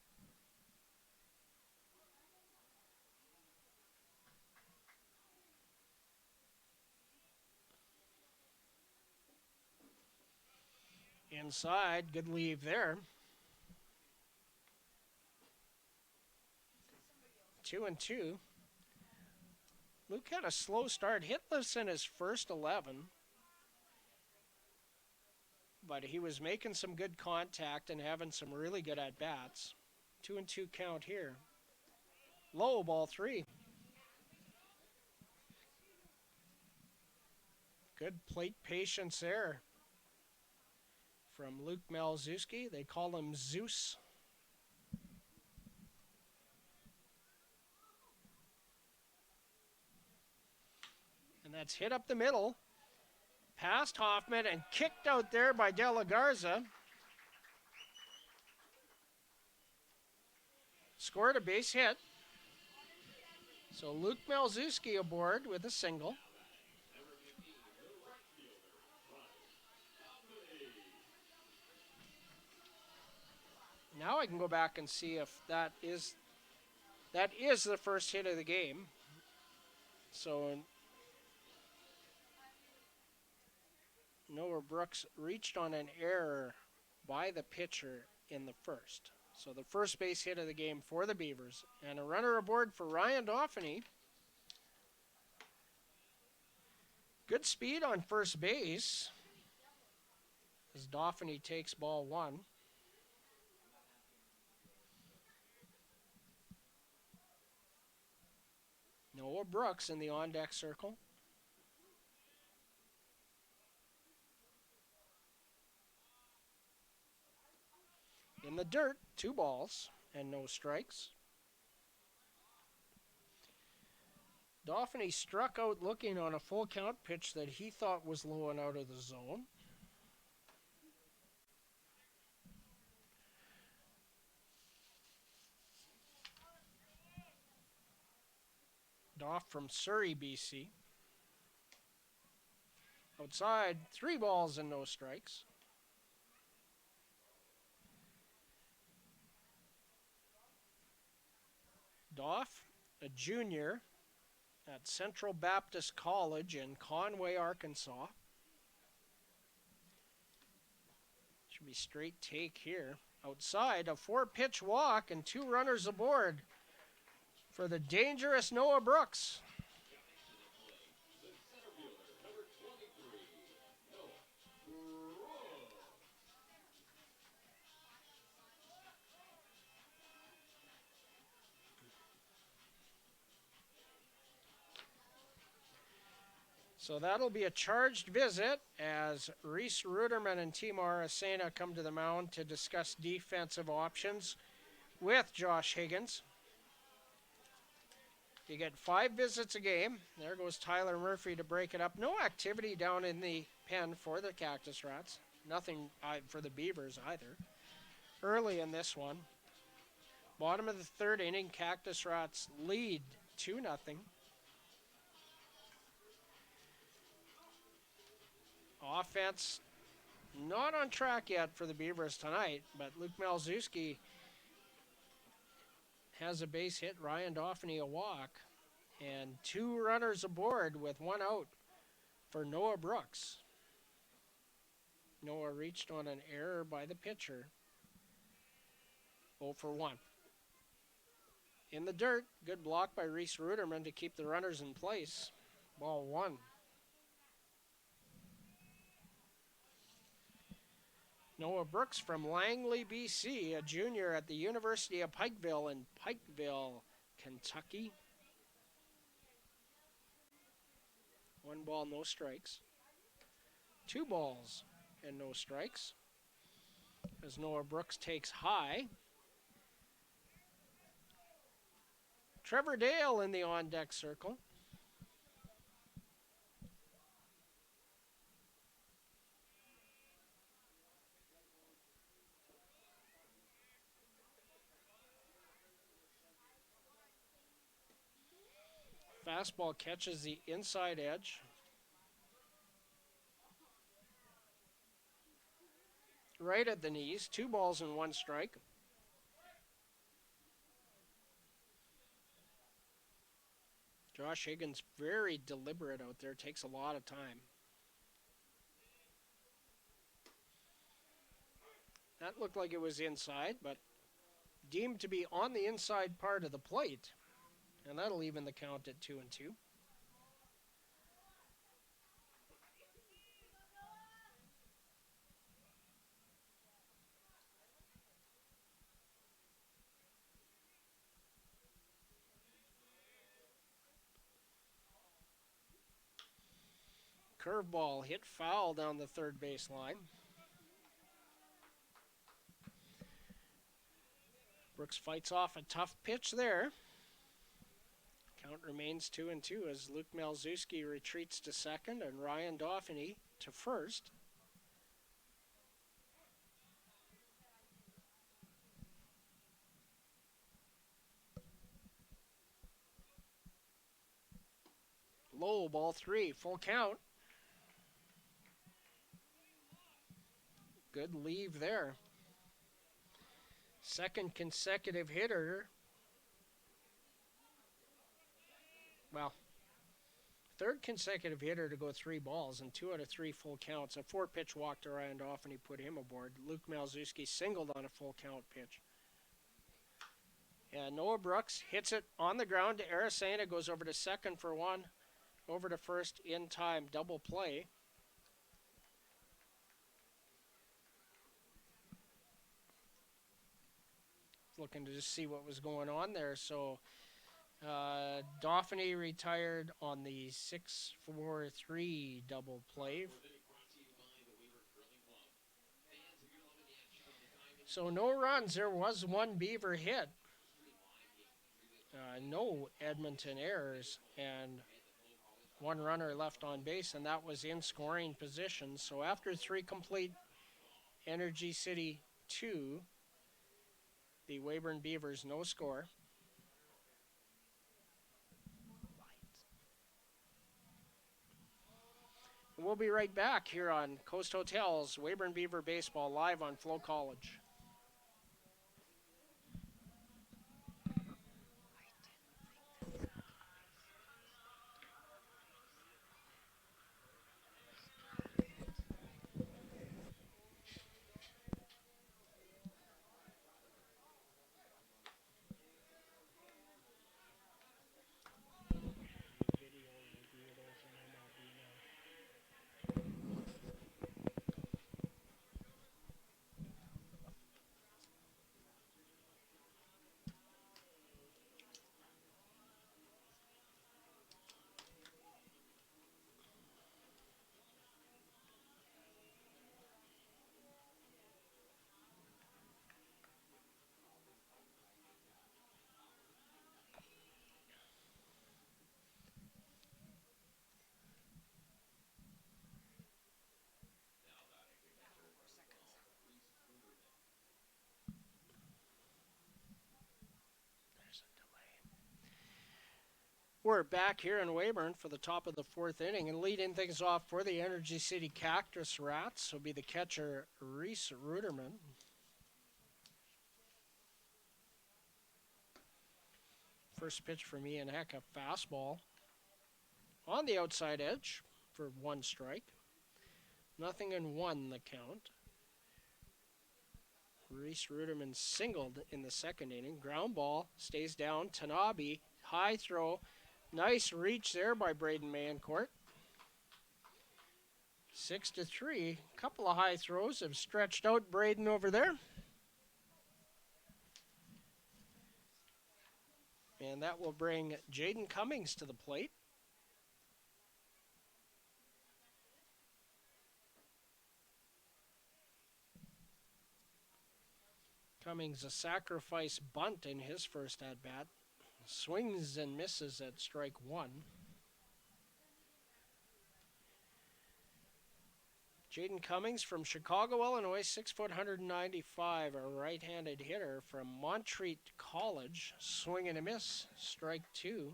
Inside, good leave there. 2 and 2. Luke had a slow start, hitless in his first 11. But he was making some good contact and having some really good at-bats. 2 and 2 count here. Low, ball 3. Good plate patience there from Luke Malzewski. They call him Zeus. And that's hit up the middle. Past Hoffman and kicked out there by De La Garza. Scored a base hit. So Luke Malzewski aboard with a single. Now I can go back and see if that is the first hit of the game. So Noah Brooks reached on an error by the pitcher in the first. So the first base hit of the game for the Beavers. And a runner aboard for Ryan Dauphiny. Good speed on first base as Dauphiny takes ball 1. Noah Brooks in the on-deck circle. In the dirt, 2 balls. and no strikes. Dauphiny struck out looking on a full count pitch that he thought was low and out of the zone. Doff from Surrey, BC. Outside, 3 balls and no strikes. Doff, a junior at Central Baptist College in Conway, Arkansas. Should be straight take here. Outside, a 4-pitch walk and 2 runners aboard for the dangerous Noah Brooks. So that'll be a charged visit as Reese Ruderman and Timar Asena come to the mound to discuss defensive options with Josh Higgins. You get 5 visits a game. There goes Tyler Murphy to break it up. No activity down in the pen for the Cactus Rats. Nothing for the Beavers either. Early in this one. Bottom of the 3rd inning, Cactus Rats lead 2-0. Offense not on track yet for the Beavers tonight, but Luke Malzewski has a base hit, Ryan Dauphiny a walk, and 2 runners aboard with 1 out for Noah Brooks. Noah reached on an error by the pitcher. 0 for 1. In the dirt, good block by Reese Ruderman to keep the runners in place. Ball 1. Noah Brooks from Langley, BC, a junior at the University of Pikeville in Pikeville, Kentucky. 1 ball, no strikes. 2 balls and no strikes as Noah Brooks takes high. Trevor Dale in the on-deck circle. Fastball catches the inside edge. Right at the knees, 2 balls and 1 strike. Josh Higgins very deliberate out there, takes a lot of time. That looked like it was inside, but deemed to be on the inside part of the plate. And that'll even the count at 2-2. Curveball hit foul down the 3rd base line. Brooks fights off a tough pitch there. Count remains 2-2 as Luke Malzewski retreats to second and Ryan Dauphiny to first. Low, ball 3, full count. Good leave there. 2nd consecutive hitter. Well, 3rd consecutive hitter to go 3 balls and 2 out of 3 full counts. A 4-pitch walk to Ryan Dauphiny put him aboard. Luke Malzewski singled on a full count pitch. And Noah Brooks hits it on the ground to Arasena, goes over to second for 1, over to first in time, double play. Looking to just see what was going on there. So Dauphiny retired on the 6-4-3 double play. So no runs. There was one Beaver hit. No Edmonton errors. And one runner left on base, and that was in scoring position. So after 3 complete, Energy City 2, the Weyburn Beavers no score. We'll be right back here on Coast Hotels, Weyburn Beaver Baseball, live on FloCollege. We're back here in Weyburn for the top of the 4th inning, and leading things off for the Energy City Cactus Rats will be the catcher, Reese Ruderman. First pitch from Ian Heck, a fastball on the outside edge for 1 strike. 0-1 the count. Reese Ruderman singled in the 2nd inning. Ground ball stays down. Tanabe, high throw. Nice reach there by Braden Mancourt. 6-3. Couple of high throws have stretched out Braden over there. And that will bring Jaden Cummings to the plate. Cummings a sacrifice bunt in his first at-bat. Swings and misses at strike 1. Jaden Cummings from Chicago, Illinois, 6 foot 195, a right-handed hitter from Montreat College. Swing and a miss, strike 2.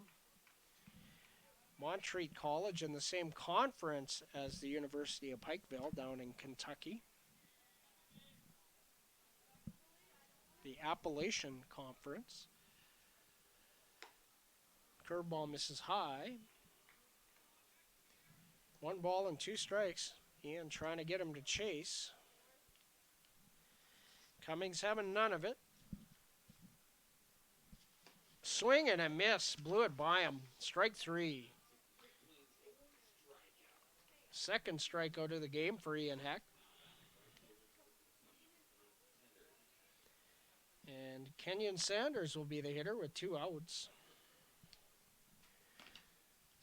Montreat College in the same conference as the University of Pikeville down in Kentucky. The Appalachian Conference. Curveball misses high. 1 ball and 2 strikes. Ian trying to get him to chase. Cummings having none of it. Swing and a miss. Blew it by him. Strike 3. Second strikeout of the game for Ian Heck. And Kenyon Sanders will be the hitter with 2 outs.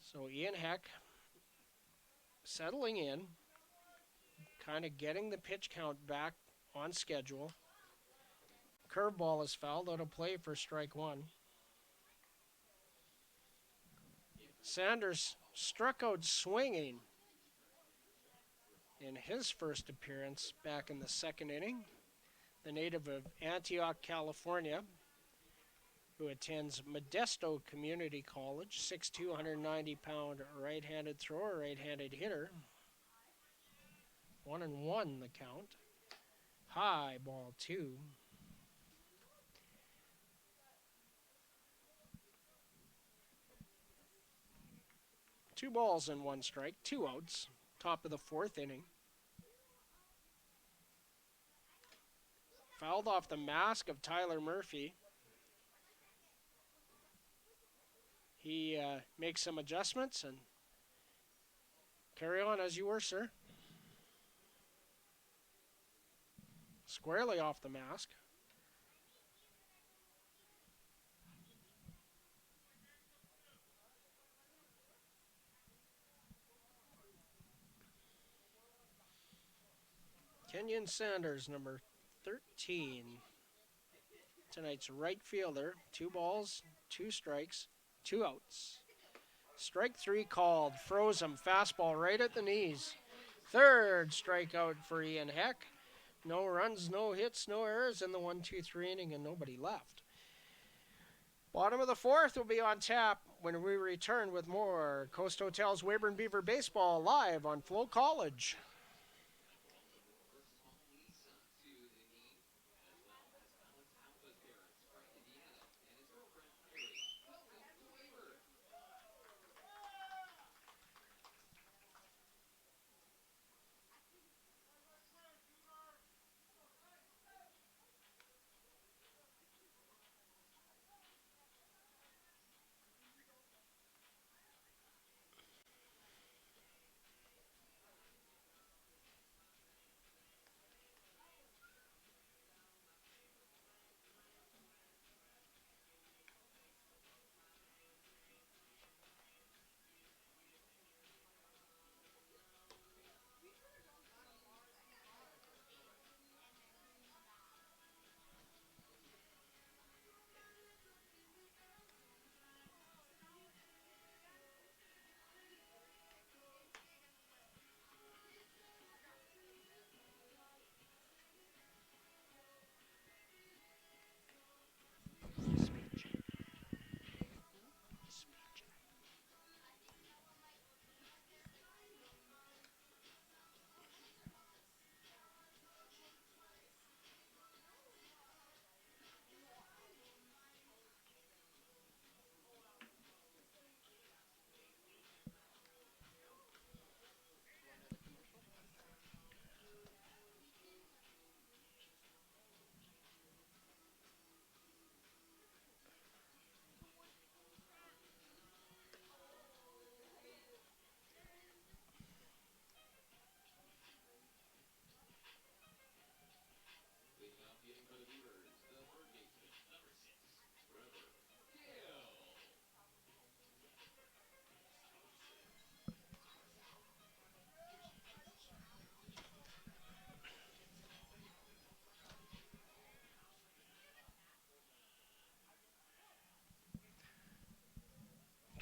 So Ian Heck settling in, kind of getting the pitch count back on schedule. Curveball is fouled out of play for strike 1. Sanders struck out swinging in his first appearance back in the 2nd inning. The native of Antioch, California, who attends Modesto Community College, 6'2", 190-pound right-handed thrower, right-handed hitter. 1-1 the count. High ball 2. Two balls and 1 strike, 2 outs, top of the 4th inning. Fouled off the mask of Tyler Murphy. He makes some adjustments and carry on as you were, sir. Squarely off the mask. Kenyon Sanders, number 13. Tonight's right fielder. 2 balls, 2 strikes, 2 outs. Strike 3 called. Froze him. Fastball right at the knees. Third strikeout for Ian Heck. No runs, no hits, no errors in the 1-2-3 inning, and nobody left. Bottom of the 4th will be on tap when we return with more Coast Hotels Weyburn Beaver Baseball live on FloCollege.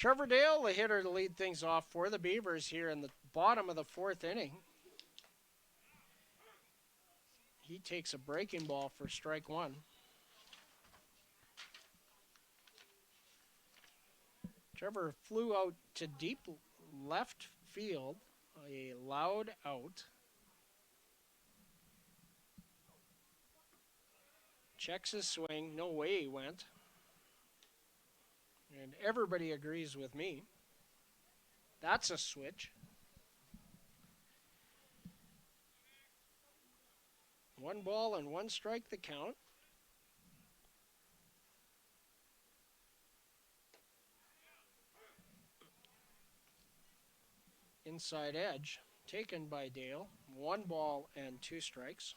Trevor Dale, the hitter, to lead things off for the Beavers here in the bottom of the 4th inning. He takes a breaking ball for strike 1. Trevor flew out to deep left field, a loud out. Checks his swing, no way he went. And everybody agrees with me. That's a switch. 1 ball and 1 strike the count. Inside edge, taken by Dale. 1 ball and 2 strikes.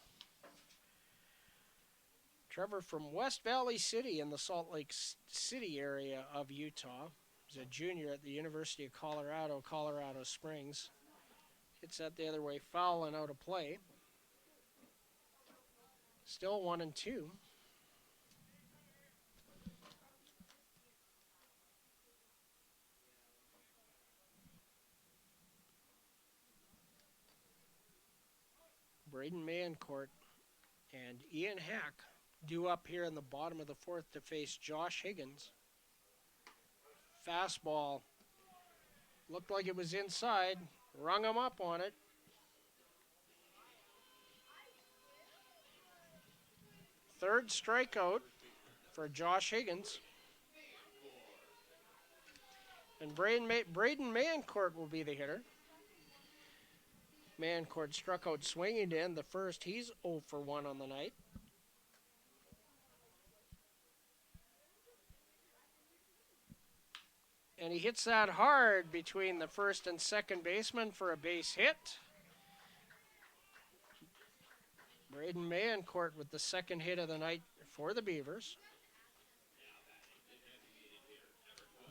Trevor from West Valley City in the Salt Lake City area of Utah. He's a junior at the University of Colorado, Colorado Springs. Hits that the other way, foul and out of play. Still 1-2. Braden Mancourt and Ian Hack due up here in the bottom of the 4th to face Josh Higgins. Fastball looked like it was inside, rung him up on it. Third strikeout for Josh Higgins. And Braden Mancourt will be the hitter. Mancourt struck out swinging to end the first. He's 0 for 1 on the night. And he hits that hard between the first and second baseman for a base hit. Braden Mancourt with the second hit of the night for the Beavers.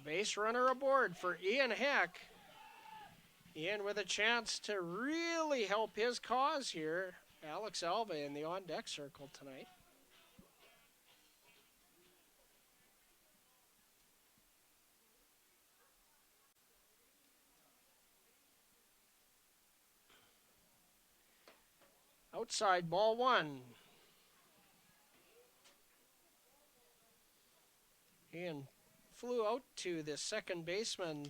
Base runner aboard for Ian Heck. Ian with a chance to really help his cause here Alex Alva in the on-deck circle tonight. Outside, ball one. And flew out to the second baseman,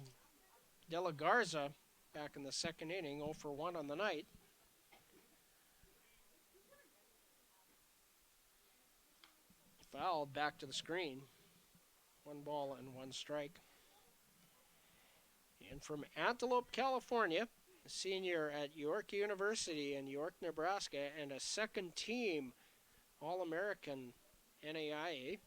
De La Garza, back in the second inning, 0 for 1 on the night. Fouled back to the screen. 1 ball and 1 strike. And from Antelope, California, a senior at York University in York, Nebraska, and a second team All-American NAIA.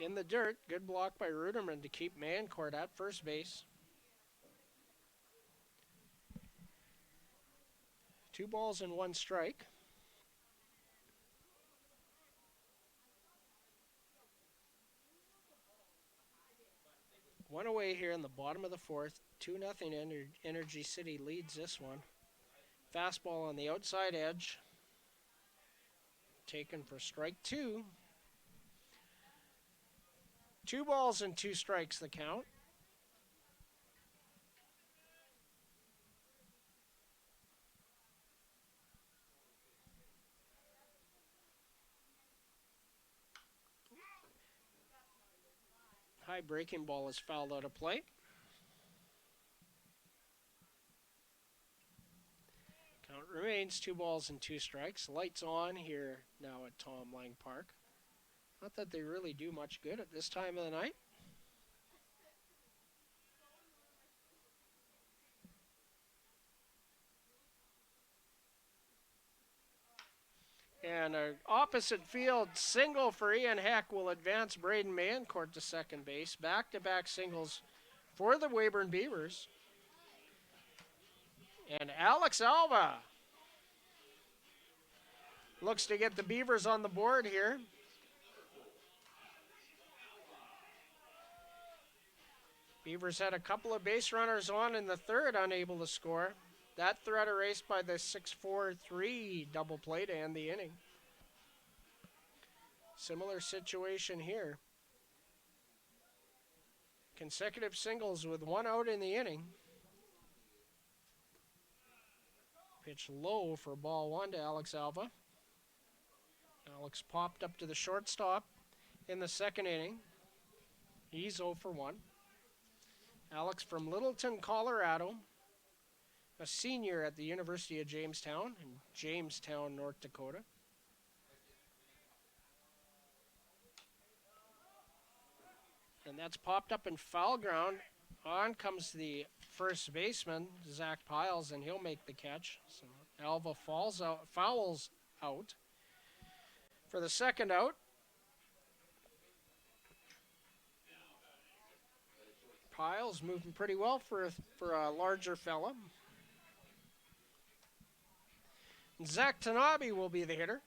In the dirt, good block by Ruderman to keep Mancourt at first base. 2 balls and 1 strike. One away here in the bottom of the fourth. 2-0 Energy City leads this one. Fastball on the outside edge. Taken for strike 2. 2 balls and 2 strikes the count. High breaking ball is fouled out of play. Count remains 2 balls and 2 strikes. Lights on here now at Tom Lang Park. Not that they really do much good at this time of the night. And an opposite field single for Ian Heck will advance Braden Mancourt to second base. Back-to-back singles for the Weyburn Beavers. And Alex Alva looks to get the Beavers on the board here. Beavers had a couple of base runners on in the third, unable to score. That threat erased by the 6-4-3 double play to end the inning. Similar situation here. Consecutive singles with 1 out in the inning. Pitch low for ball 1 to Alex Alva. Alex popped up to the shortstop in the second inning. He's 0 for 1. Alex from Littleton, Colorado, a senior at the University of Jamestown in Jamestown, North Dakota. And that's popped up in foul ground. On comes the first baseman, Zach Piles, and he'll make the catch. So Alva fouls out for the second out. Piles moving pretty well for a larger fella. Zach Tanabe will be the hitter.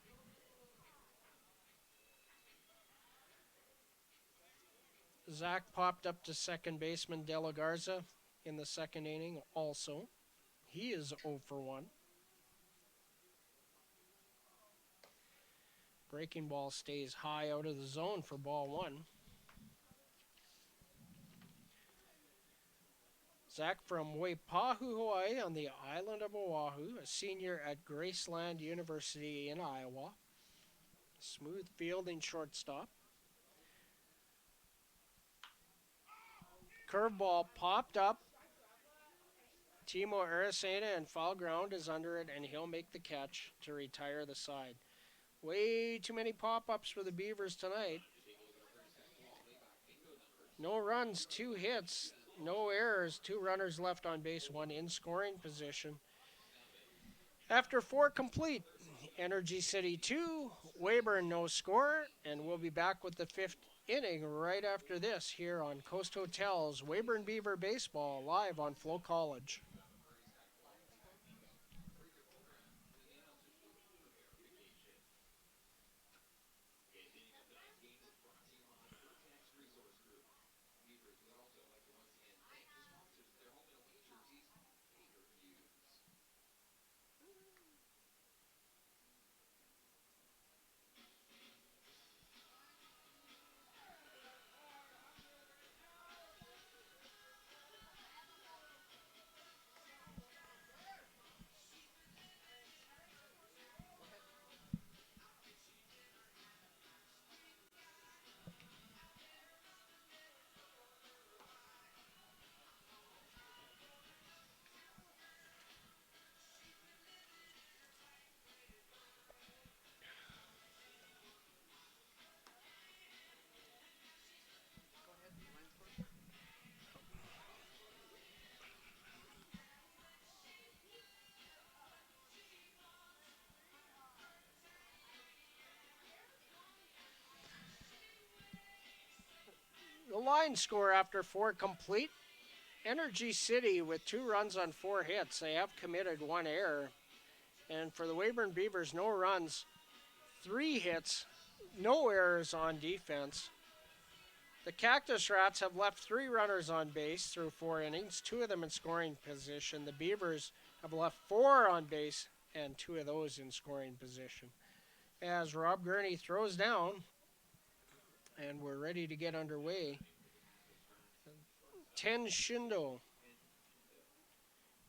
Zach popped up to second baseman De La Garza in the second inning also. He is 0 for 1. Breaking ball stays high out of the zone for ball 1. Zach from Waipahu, Hawaii on the island of Oahu, a senior at Graceland University in Iowa. Smooth fielding shortstop. Curveball popped up. Timo Aracena and foul ground is under it, and he'll make the catch to retire the side. Way too many pop-ups for the Beavers tonight. No runs, 2 hits, no errors, 2 runners left on base, 1 in scoring position. After 4 complete, Energy City 2, Weyburn no score, and we'll be back with the 5th inning right after this here on Coast Hotel's Weyburn Beaver Baseball live on FloCollege. The line score after 4 complete. Energy City with 2 runs on 4 hits. They have committed 1 error. And for the Weyburn Beavers, no runs, 3 hits, no errors on defense. The Cactus Rats have left 3 runners on base through 4 innings, 2 of them in scoring position. The Beavers have left 4 on base and 2 of those in scoring position. As Rob Gurney throws down, and we're ready to get underway. 10 Shindo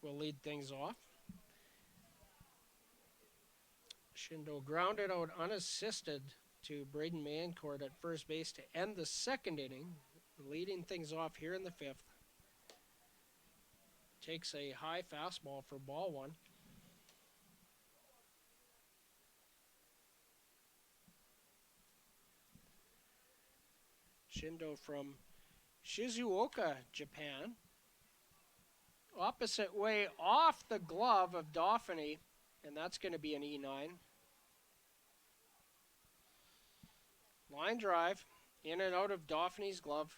will lead things off. Shindo grounded out unassisted to Braden Mancourt at first base to end the 2nd inning, leading things off here in the 5th. Takes a high fastball for ball 1. Shindo from Shizuoka, Japan. Opposite way off the glove of Dauphiny, and that's going to be an E9. Line drive, in and out of Dauphiny's glove.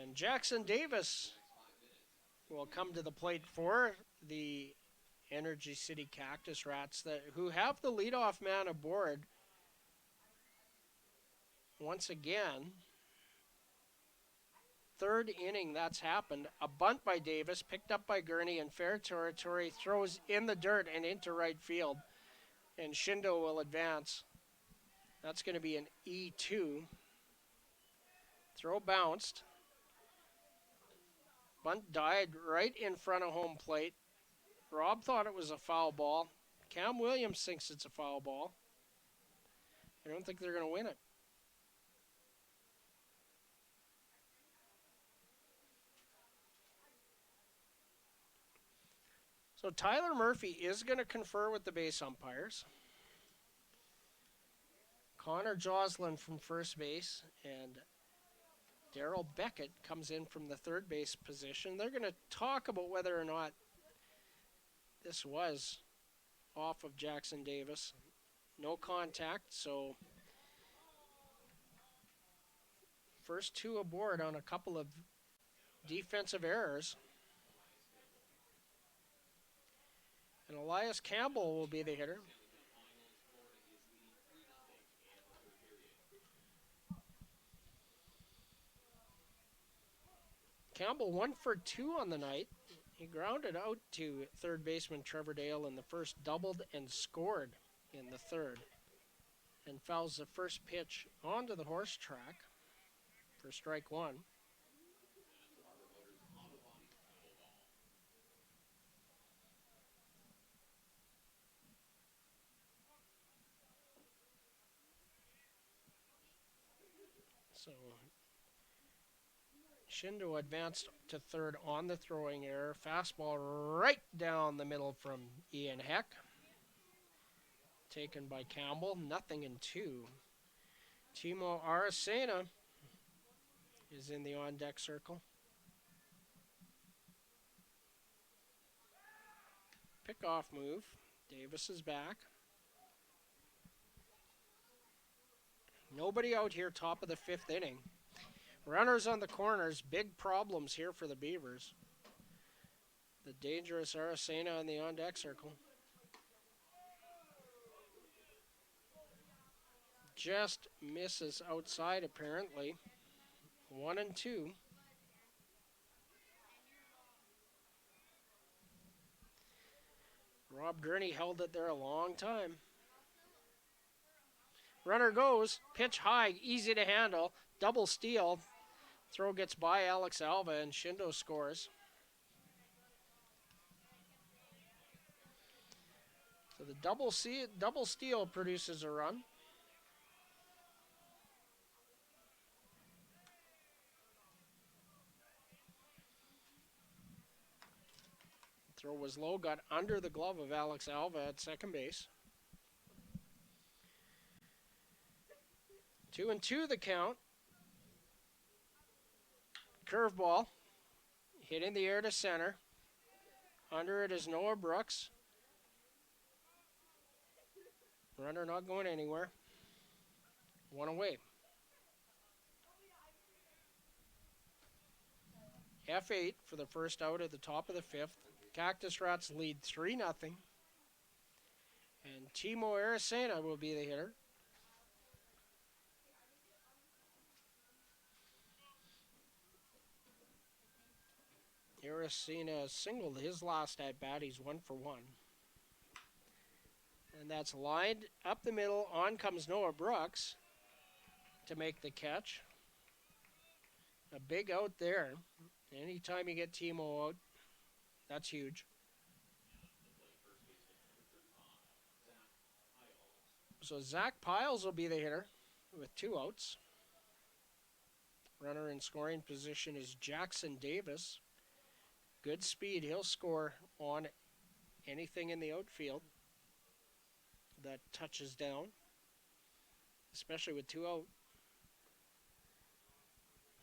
And Jackson Davis will come to the plate for the Energy City Cactus Rats who have the leadoff man aboard. Once again, 3rd inning that's happened. A bunt by Davis, picked up by Gurney in fair territory, throws in the dirt and into right field. And Shindo will advance. That's going to be an E2. Throw bounced. Bunt died right in front of home plate. Rob thought it was a foul ball. Cam Williams thinks it's a foul ball. I don't think they're going to win it. So Tyler Murphy is going to confer with the base umpires. Connor Joslin from first base and Daryl Beckett comes in from the 3rd base position. They're going to talk about whether or not this was off of Jackson Davis. No contact, so first 2 aboard on a couple of defensive errors. And Elias Campbell will be the hitter. Campbell 1 for 2 on the night. He grounded out to 3rd baseman Trevor Dale in the first, doubled and scored in the 3rd. And fouls the first pitch onto the horse track for strike 1. So Shindo advanced to 3rd on the throwing error. Fastball right down the middle from Ian Heck. Taken by Campbell. 0-2. Timo Aracena is in the on-deck circle. Pickoff move. Davis is back. Nobody out here, top of the 5th inning. Runners on the corners, big problems here for the Beavers. The dangerous Aracena on the on-deck circle. Just misses outside apparently. 1-2. Rob Gurney held it there a long time. Runner goes, pitch high, easy to handle, double steal. Throw gets by Alex Alva and Shindo scores. So the double steal produces a run. Throw was low, got under the glove of Alex Alva at second base. 2-2 the count. Curveball, hit in the air to center. Under it is Noah Brooks. Runner not going anywhere. One away. F8 for the first out at the top of the fifth. Cactus Rats lead 3-0. And Timo Aracena will be the hitter. Aracena singled his last at bat. He's 1 for 1. And that's lined up the middle. On comes Noah Brooks to make the catch. A big out there. Anytime you get Timo out, that's huge. So Zach Piles will be the hitter with 2 outs. Runner in scoring position is Jackson Davis. Good speed. He'll score on anything in the outfield that touches down, especially with 2 out.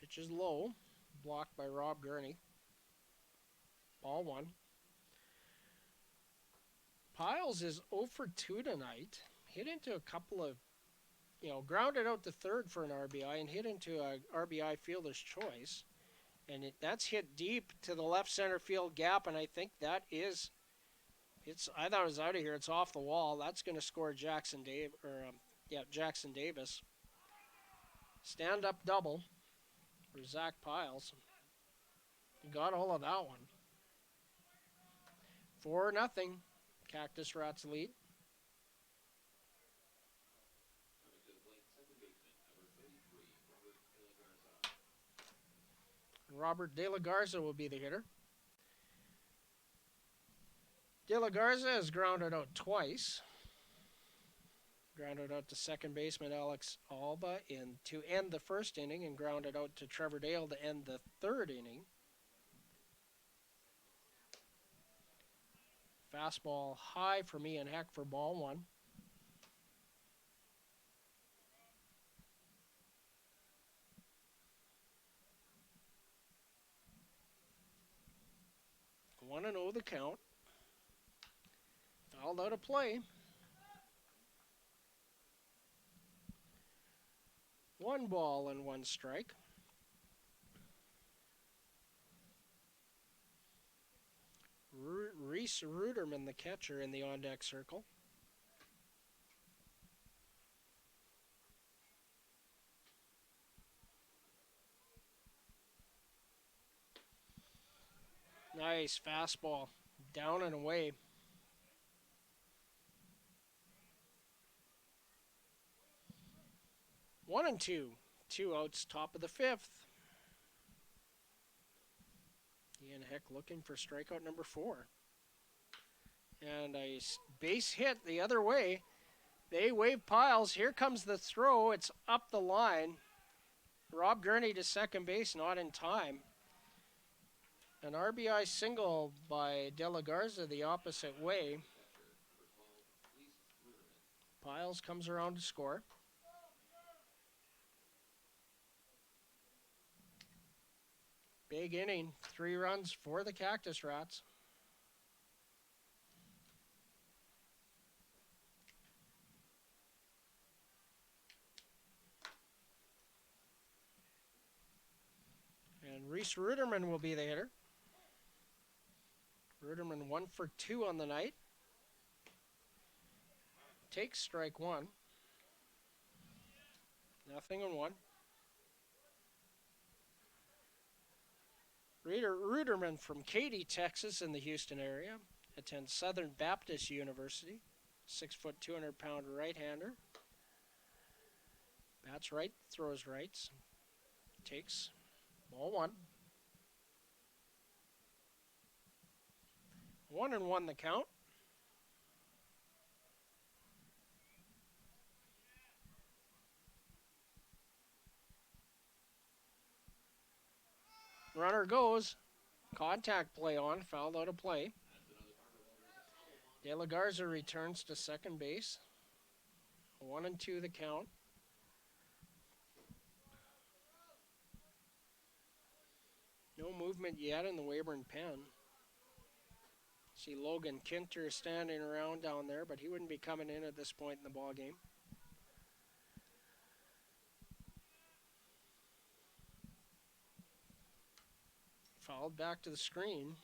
Pitch is low, blocked by Rob Gurney. Ball 1. Piles is 0 for 2 tonight. Hit into a couple of, grounded out to third for an RBI and hit into a RBI fielder's choice. And that's hit deep to the left center field gap, and I think that is, I thought it was out of here. It's off the wall. That's going to score Jackson Davis. Stand-up double for Zach Piles. He got all of that one. 4-0. Cactus Rats lead. Robert De La Garza will be the hitter. De La Garza has grounded out twice. Grounded out to second baseman Alex Alba to end the first inning, and grounded out to Trevor Dale to end the third inning. Fastball high for Ian Heck for ball 1. One and 0 the count. Fouled out of play. 1 ball and 1 strike. Reese Ruderman, the catcher, in the on-deck circle. Nice fastball. Down and away. One and 2. 2 outs, top of the fifth. Ian Heck looking for strikeout number 4. And a base hit the other way. They wave Piles. Here comes the throw. It's up the line. Rob Gurney to second base, not in time. An RBI single by De La Garza the opposite way. Piles comes around to score. Big inning, 3 runs for the Cactus Rats. And Reese Ruderman will be the hitter. Ruderman 1 for 2 on the night. Takes strike 1. 0-1. Ruderman from Katy, Texas, in the Houston area. Attends Southern Baptist University. 6 foot, 200-pound right-hander. Bats right, throws rights. Takes ball 1. 1-1 the count. Runner goes. Contact play on. Fouled out of play. De La Garza returns to second base. 1-2 the count. No movement yet in the Weyburn pen. See Logan Kinter standing around down there, but he wouldn't be coming in at this point in the ball game. Fouled back to the screen.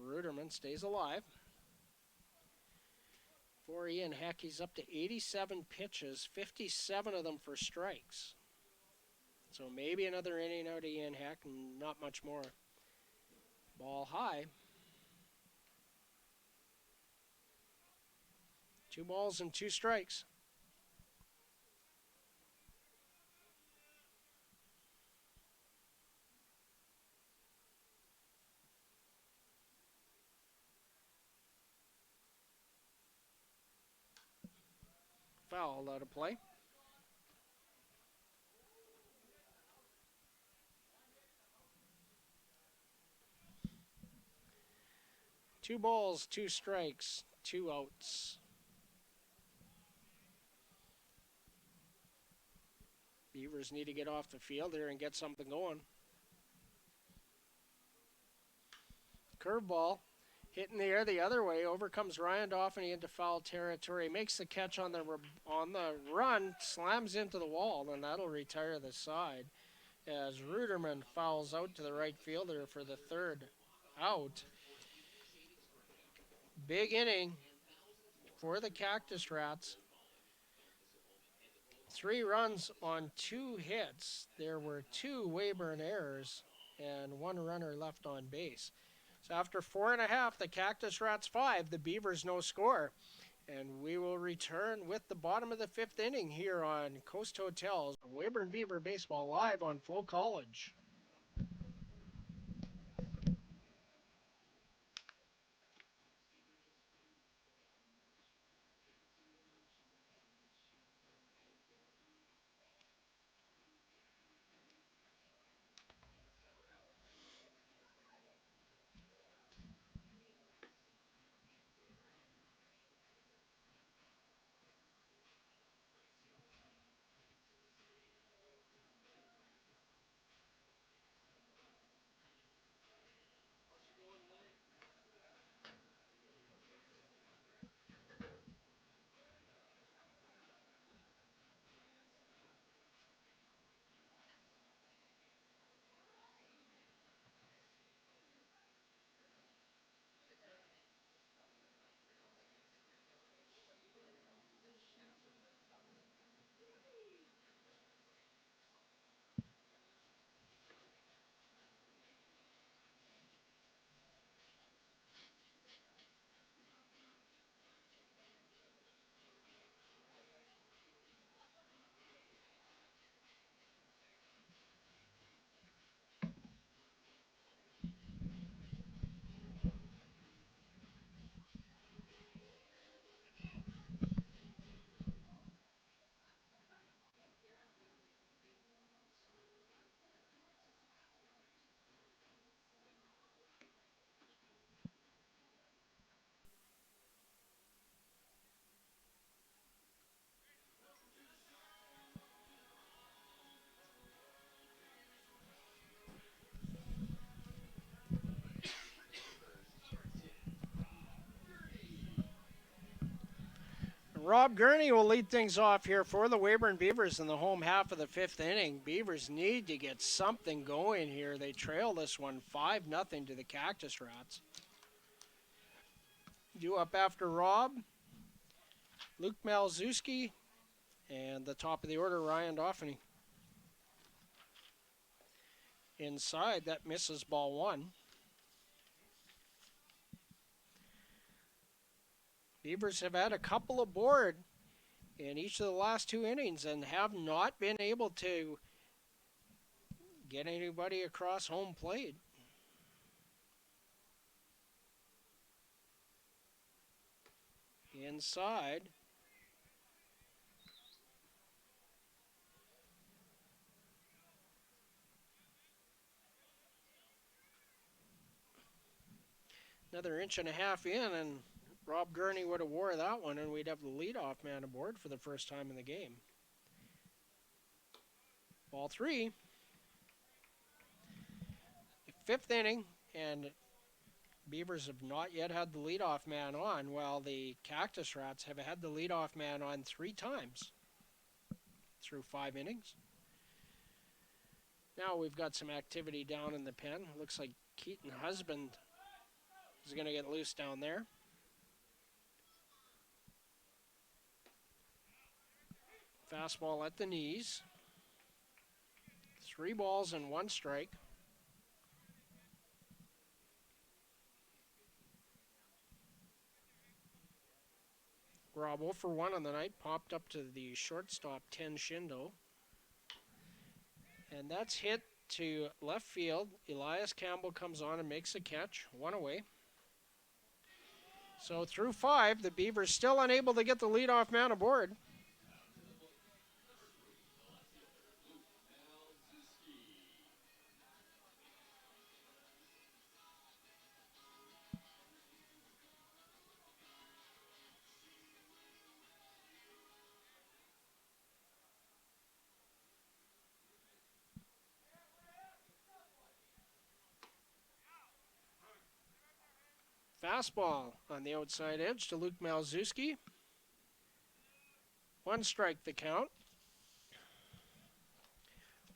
Ruderman stays alive. For Ian Heck, he's up to 87 pitches, 57 of them for strikes. So maybe another inning out of Ian Heck and not much more. Ball high. 2 balls and 2 strikes. Foul out of play. Two balls, 2 strikes, 2 outs. Beavers need to get off the field here and get something going. Curveball hit in the air the other way. Over comes Ryan Dauphiny into foul territory. Makes the catch on the run, slams into the wall, and that'll retire the side as Ruderman fouls out to the right fielder for the 3rd out. Big inning for the Cactus Rats. 3 runs on 2 hits. There were 2 Weyburn errors and 1 runner left on base. So after 4.5, the Cactus Rats 5, the Beavers no score. And we will return with the bottom of the 5th inning here on Coast Hotels. Weyburn Beaver Baseball live on FloCollege. Rob Gurney will lead things off here for the Weyburn Beavers in the home half of the 5th inning. Beavers need to get something going here. They trail this one 5-0 to the Cactus Rats. Due up after Rob, Luke Malzewski, and the top of the order, Ryan Dauphiny. Inside, that misses ball 1. Beavers have had a couple aboard in each of the last 2 innings and have not been able to get anybody across home plate. Inside. Another 1.5 inches in, and Rob Gurney would have wore that one, and we'd have the leadoff man aboard for the first time in the game. Ball 3. fifth inning, and Beavers have not yet had the leadoff man on, while the Cactus Rats have had the leadoff man on 3 times through 5 innings. Now we've got some activity down in the pen. Looks like Keaton Husband is going to get loose down there. Fastball at the knees. 3 balls and 1 strike. Rob 0 for 1 on the night, popped up to the shortstop, Ten Shindo. And that's hit to left field. Elias Campbell comes on and makes a catch, 1 away. So through 5, the Beavers still unable to get the leadoff man aboard. Fastball on the outside edge to Luke Malzewski. 1 strike the count.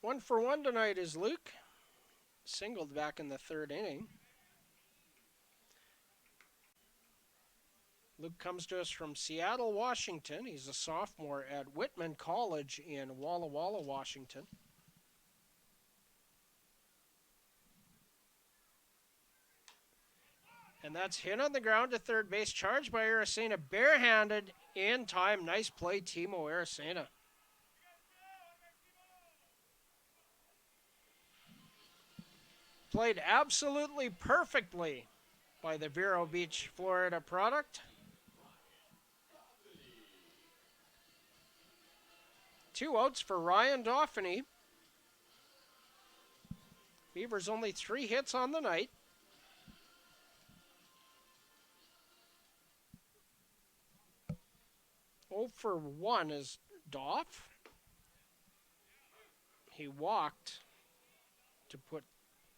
1 for 1 tonight is Luke. Singled back in the 3rd inning. Luke comes to us from Seattle, Washington. He's a sophomore at Whitman College in Walla Walla, Washington. And that's hit on the ground to third base, charged by Aracena, barehanded in time. Nice play, Timo Aracena. Played absolutely perfectly by the Vero Beach, Florida product. 2 outs for Ryan Dauphiny. Beavers only 3 hits on the night. Oh for 1 is Doff. He walked to put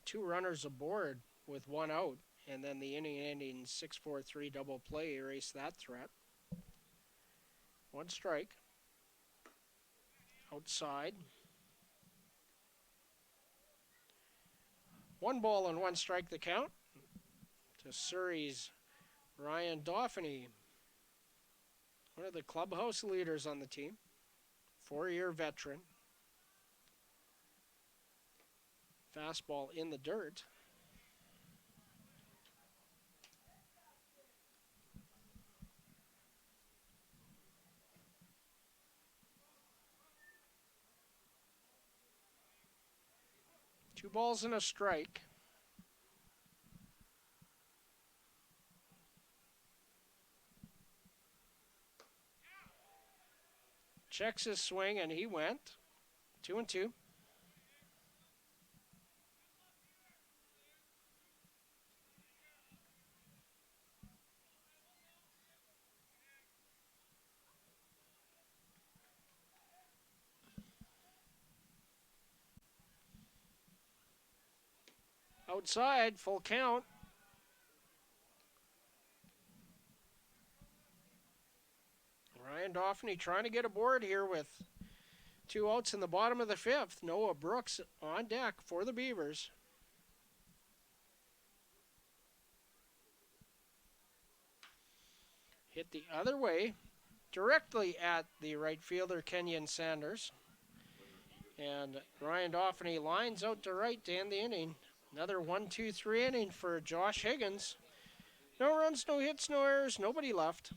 2 runners aboard with 1 out, and then the inning-ending 6-4-3 double play erased that threat. 1 strike. Outside. 1 ball and 1 strike the count to Surrey's Ryan Dauphiny. One of the clubhouse leaders on the team. 4-year veteran. Fastball in the dirt. Two balls and a strike. Checks his swing, and he went 2-2. Outside, full count. Ryan Dauphiny trying to get aboard here with 2 outs in the bottom of the 5th. Noah Brooks on deck for the Beavers. Hit the other way, directly at the right fielder, Kenyon Sanders. And Ryan Dauphiny lines out to right to end the inning. Another 1-2-3 inning for Josh Higgins. No runs, no hits, no errors, nobody left.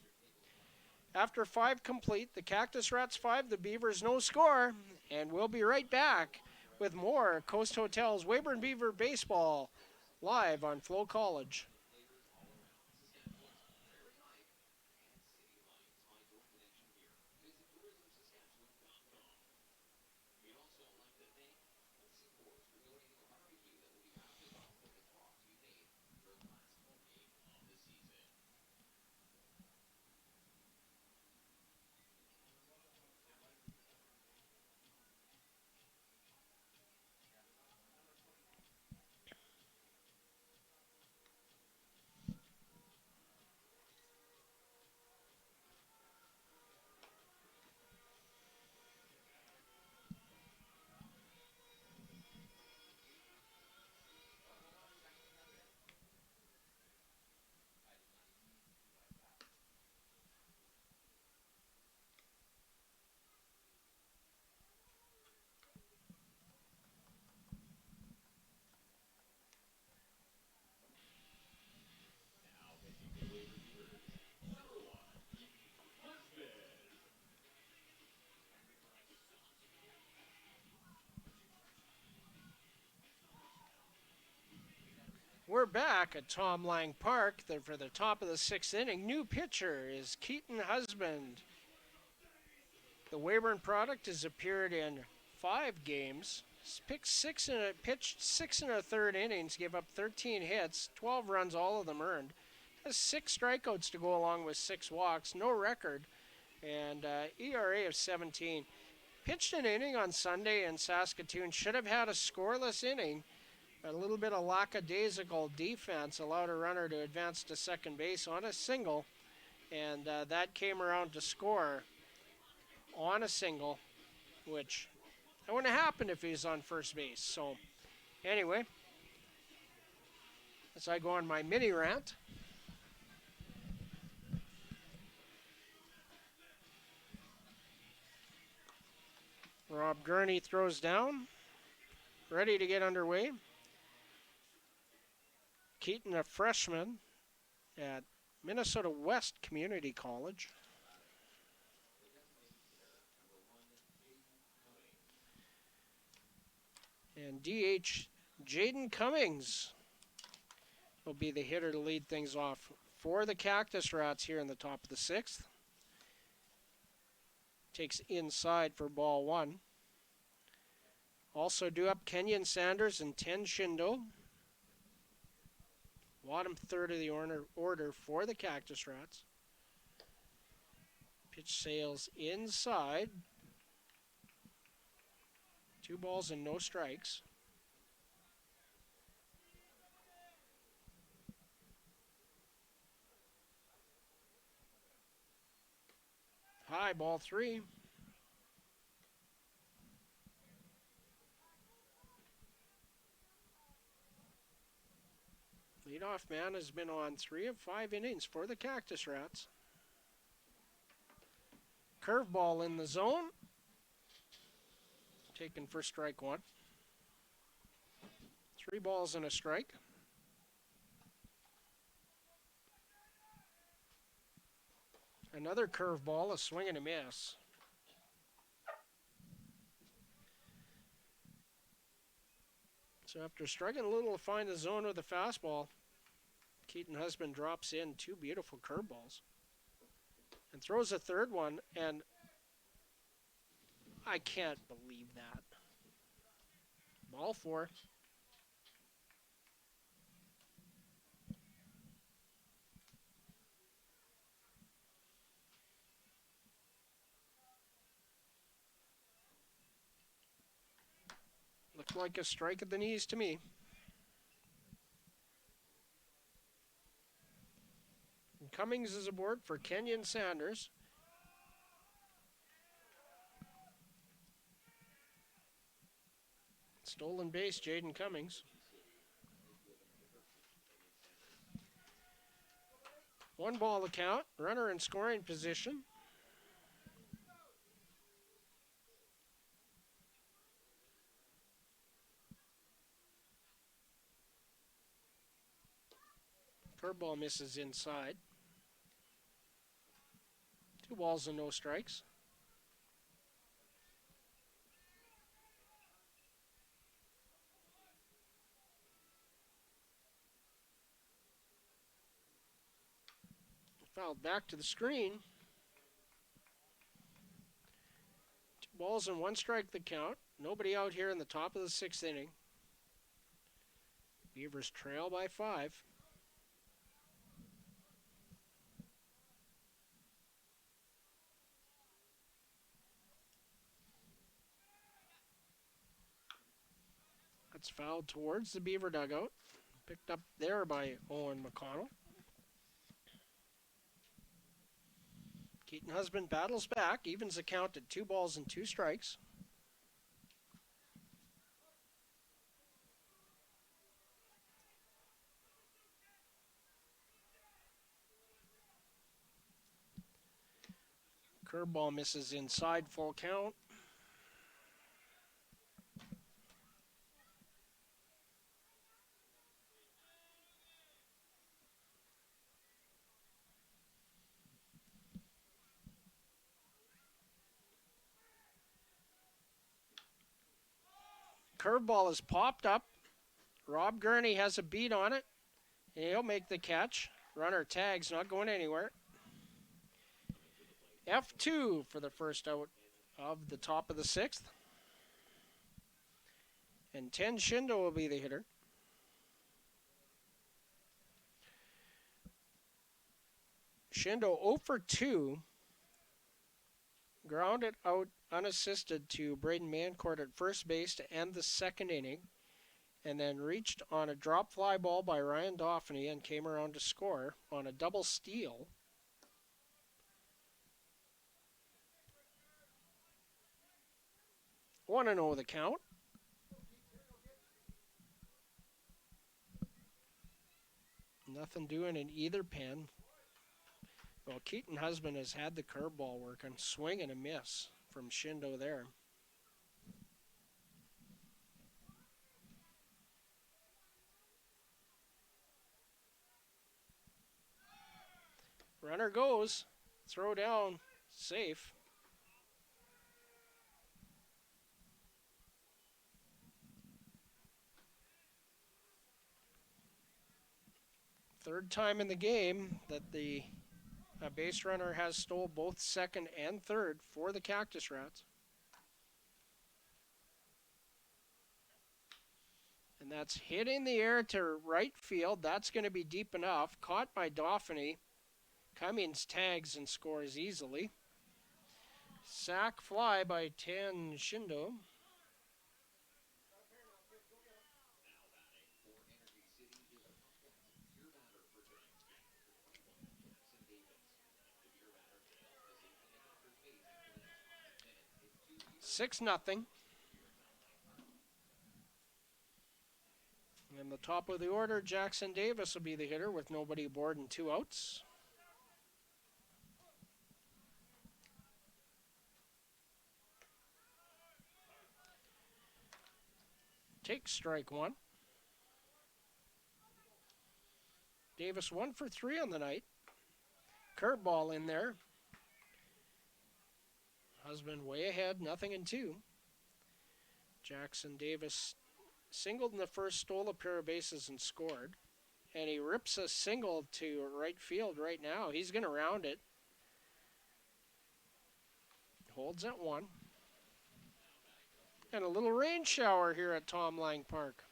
After 5 complete, the Cactus Rats 5, the Beavers no score. And we'll be right back with more Coast Hotels Weyburn Beaver Baseball live on FloCollege. we're back at Tom Lang Park for the top of the 6th inning. New pitcher is Keaton Husband. The Weyburn product has appeared in 5 games. Pitched 6 and a third innings, gave up 13 hits, 12 runs, all of them earned. Has 6 strikeouts to go along with 6 walks, no record, and ERA of 17. Pitched an inning on Sunday in Saskatchewan. Should have had a scoreless inning. A little bit of lackadaisical defense allowed a runner to advance to second base on a single, and that came around to score on a single, which that wouldn't have happened if he was on first base. So, anyway, as I go on my mini rant, Rob Gurney throws down, ready to get underway. Keaton, a freshman at Minnesota West Community College. And DH Jaden Cummings will be the hitter to lead things off for the Cactus Rats here in the top of the 6th. Takes inside for ball 1. Also due up Kenyon Sanders and Ten Shindo. Bottom third of the order for the Cactus Rats. Pitch sails inside. 2 balls and no strikes. High, ball 3. Leadoff man has been on 3 of 5 innings for the Cactus Rats. Curveball in the zone. Taken for strike 1. 3 balls and a strike. Another curveball, a swing and a miss. So after struggling a little to find the zone with the fastball, Keaton Husband drops in 2 beautiful curveballs and throws a third one, and I can't believe that. Ball 4. Looked like a strike at the knees to me. And Cummings is aboard for Kenyon Sanders. Stolen base, Jaden Cummings. 1 ball to count, runner in scoring position. Curveball misses inside. 2 balls and no strikes. Fouled back to the screen. 2 balls and 1 strike the count. Nobody out here in the top of the 6th inning. Beavers trail by 5. That's fouled towards the Beaver dugout. Picked up there by Owen McConnell. Keaton Husband battles back, evens the count at 2 balls and 2 strikes. Curveball misses inside, full count. Curveball is popped up. Rob Gurney has a beat on it. He'll make the catch. Runner tags, not going anywhere. F2 for the first out of the top of the sixth. And 10 Shindo will be the hitter. Shindo 0 for 2. Grounded out unassisted to Braden Mancourt at first base to end the second inning. And then reached on a drop fly ball by Ryan Dauphiny and came around to score on a double steal. Want to know the count? Nothing doing in either pen. Well, Keaton Husband has had the curveball working. Swing and a miss from Shindo there. Runner goes. Throw down. Safe. Third time in the game that the base runner has stole both second and third for the Cactus Rats. And that's hit in the air to right field. That's going to be deep enough. Caught by Dauphiny. Cummings tags and scores easily. Sack fly by 10 Shindo. Six nothing. And the top of the order, Jackson Davis will be the hitter with nobody aboard and 2 outs. Take strike one. Davis 1 for 3 on the night. Curveball in there. Husband way ahead, 0-2. Jackson Davis singled in the first, stole a pair of bases and scored. And he rips a single to right field right now. He's going to round it. Holds at 1. And a little rain shower here at Tom Lang Park.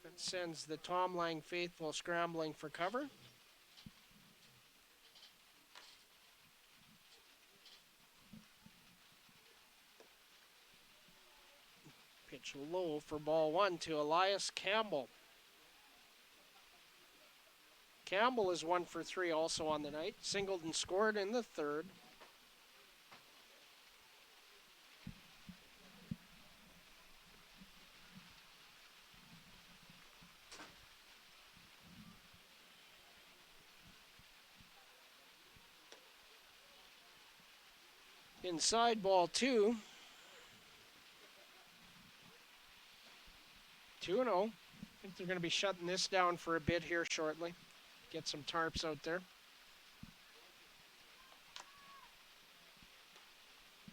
That sends the Tom Lang faithful scrambling for cover. Pitch low for ball 1 to Elias Campbell. Campbell is 1 for 3 also on the night. Singled and scored in the third. Inside ball 2. 2-0. I think they're going to be shutting this down for a bit here shortly. Get some tarps out there.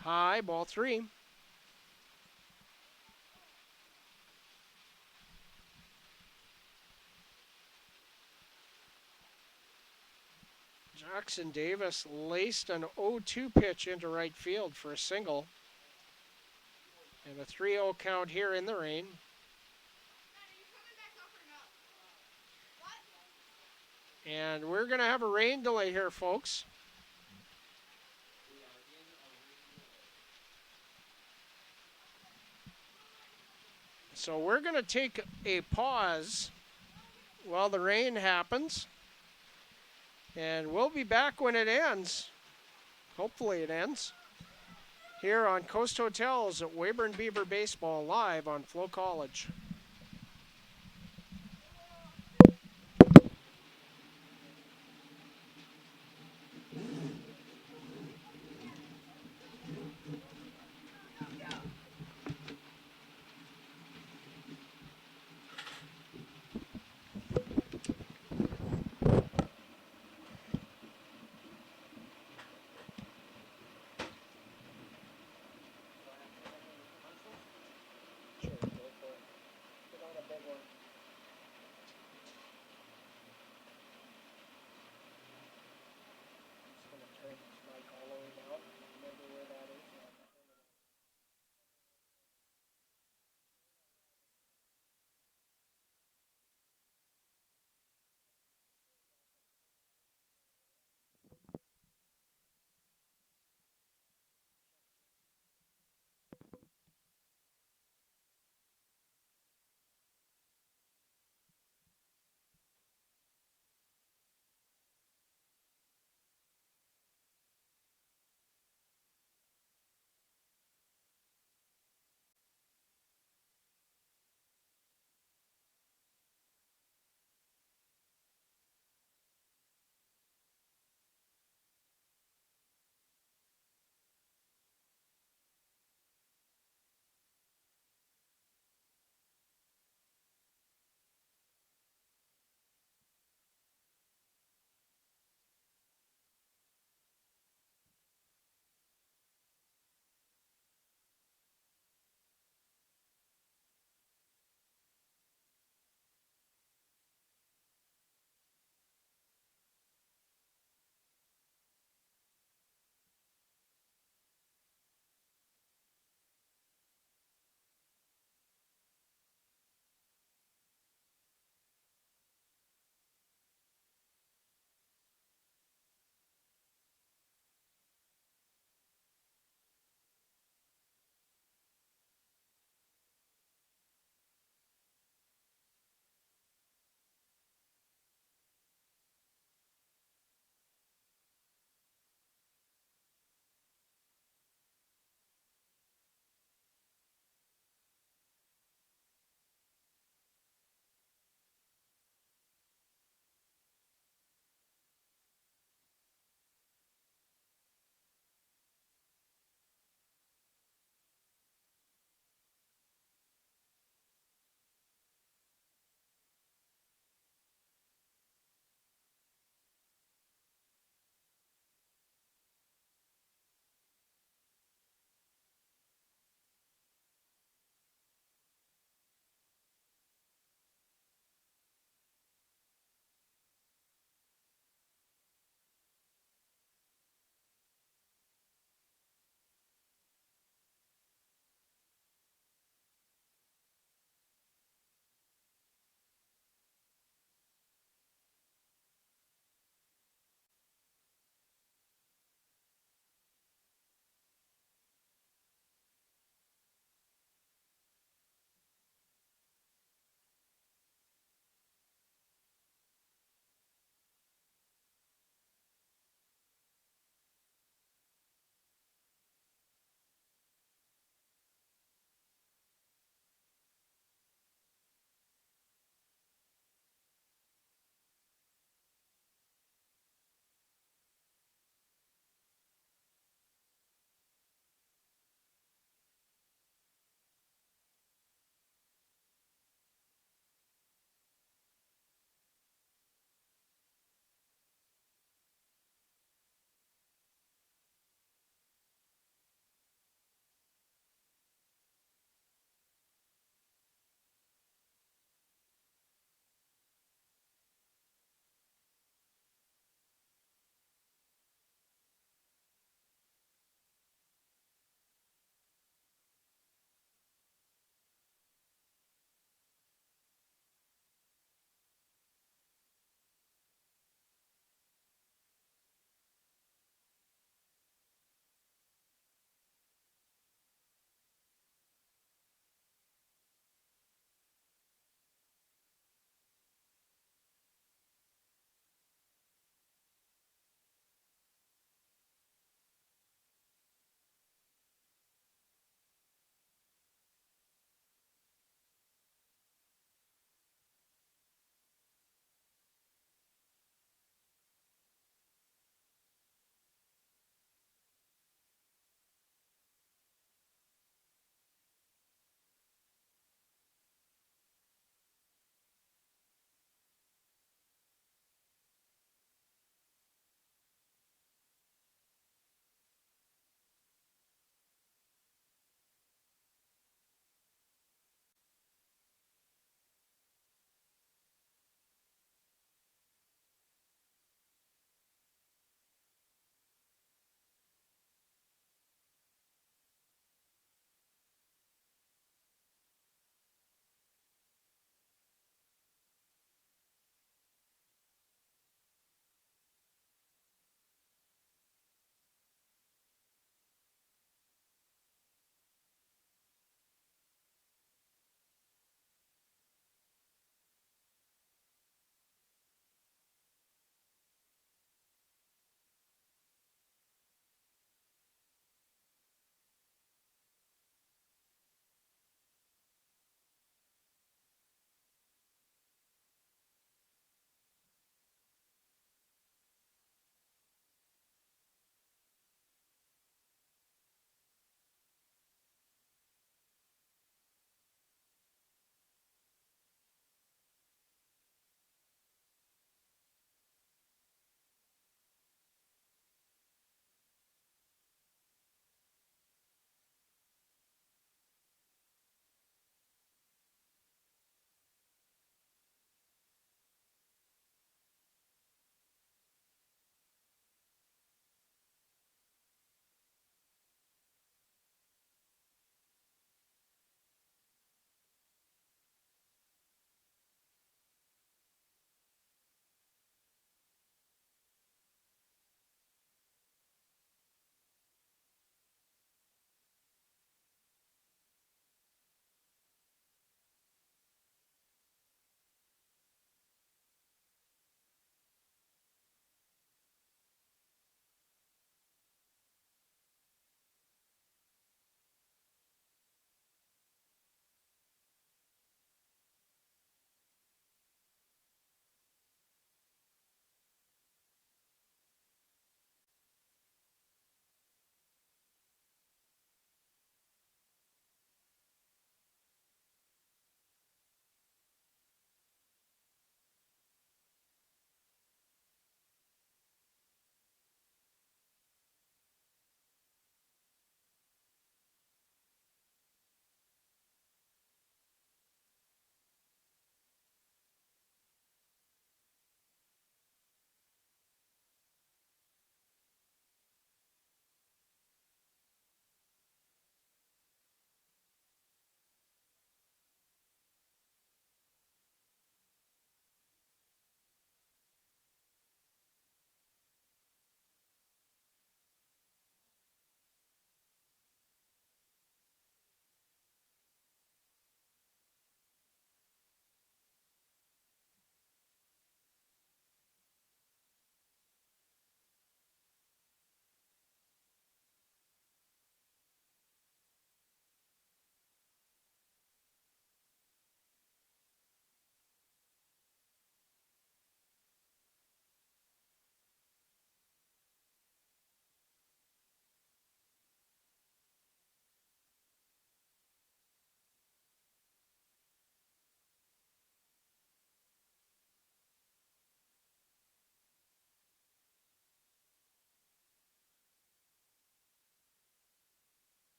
High, ball 3. Jackson Davis laced an 0-2 pitch into right field for a single. And a 3-0 count here in the rain. And we're going to have a rain delay here, folks. So we're going to take a pause while the rain happens. And we'll be back when it ends. Hopefully it ends. Here on Coast Hotels at Weyburn Beaver Baseball live on FloCollege. Weyburn. I'm just gonna turn this mic all the way down. Remember where that is.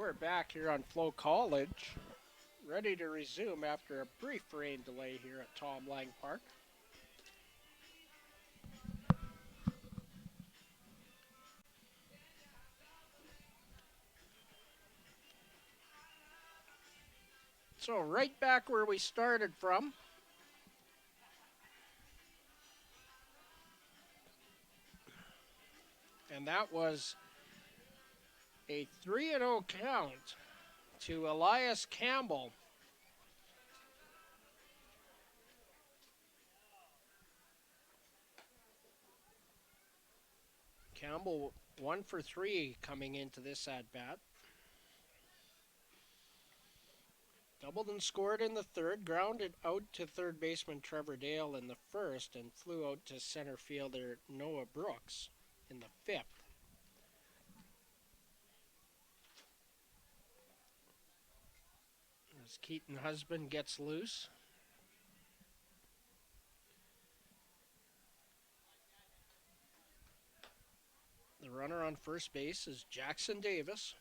We're back here on FloCollege, ready to resume after a brief rain delay here at Tom Lang Park. So right back where we started from. And that was a 3-0 count to Elias Campbell. Campbell 1 for 3 coming into this at-bat. Doubled and scored in the third, grounded out to third baseman Trevor Dale in the first, and flew out to center fielder Noah Brooks in the fifth. As Keaton Husband gets loose. The runner on first base is Jackson Davis.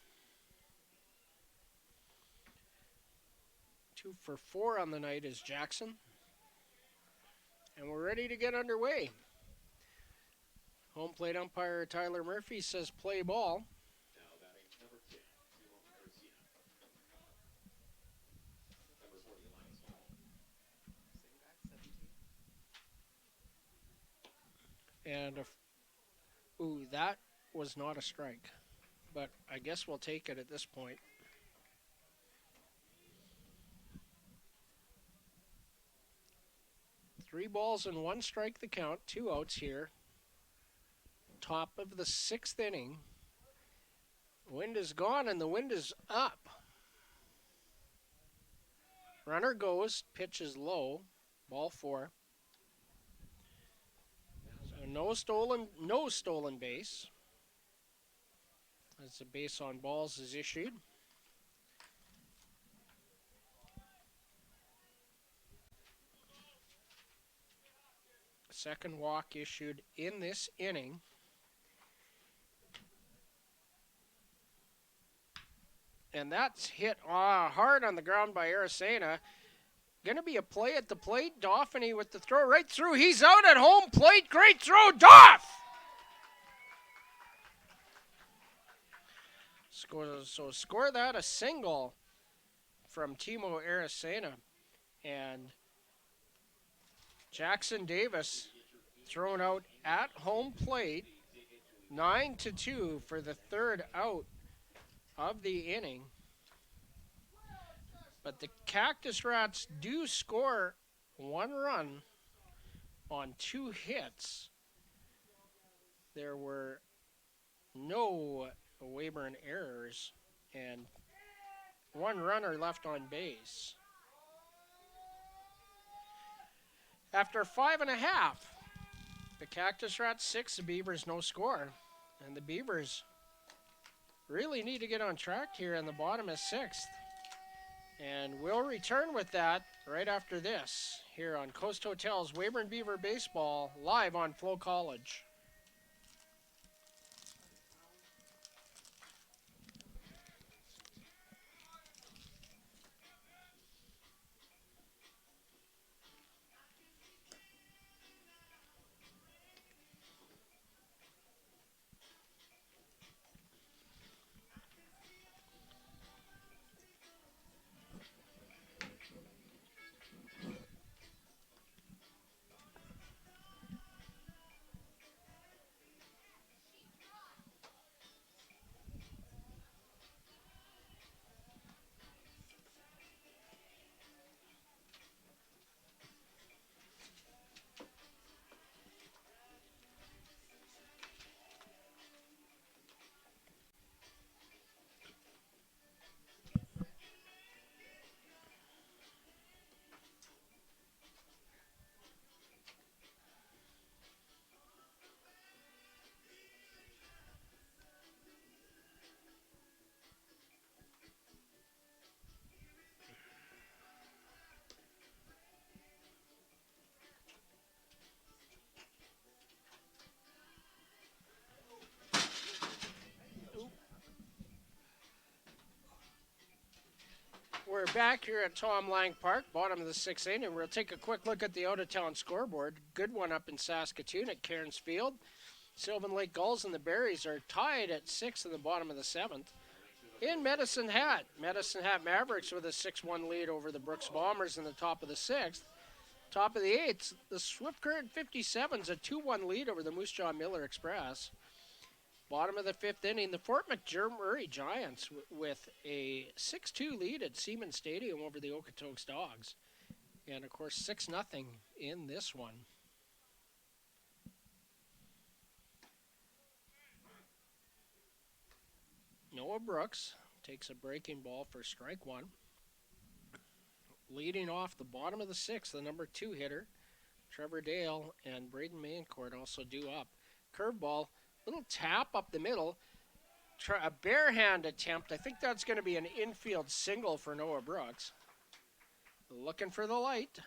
2 for 4 on the night is Jackson. And we're ready to get underway. Home plate umpire Tyler Murphy says play ball. And that was not a strike, but I guess we'll take it at this point. Three balls and one strike the count, 2 outs here. Top of the 6th inning. Wind is gone and the wind is up. Runner goes, pitch is low, ball 4. So no stolen base. As the base on balls is issued. Second walk issued in this inning. And that's hit hard on the ground by Aracena. Going to be a play at the plate. Dauphiny with the throw right through. He's out at home plate. Great throw, Doff! Score that, a single from Timo Aracena. And Jackson Davis thrown out at home plate. 9-2 for the third out of the inning. But the Cactus Rats do score 1 run on 2 hits. There were no Weyburn errors and 1 runner left on base. After 5.5, the Cactus Rats 6, the Beavers no score. And the Beavers really need to get on track here in the bottom of 6th. And we'll return with that right after this here on Coast Hotel's Weyburn Beaver Baseball live on FloCollege. We're back here at Tom Lang Park, bottom of the 6th inning. We'll take a quick look at the out-of-town scoreboard. Good one up in Saskatoon at Cairns Field. Sylvan Lake Gulls and the Berries are tied at 6 in the bottom of the 7th. In Medicine Hat Mavericks with a 6-1 lead over the Brooks Bombers in the top of the 6th. Top of the 8th, the Swift Current 57's a 2-1 lead over the Moose Jaw Miller Express. Bottom of the 5th inning, the Fort McMurray Giants with a 6-2 lead at Seaman Stadium over the Okotoks Dogs. And, of course, 6-0 in this one. Noah Brooks takes a breaking ball for strike one. Leading off the bottom of the 6th, the number 2 hitter, Trevor Dale, and Braden Mancourt also due up. Curveball. Little tap up the middle, a bare hand attempt. I think that's going to be an infield single for Noah Brooks. Looking for the light.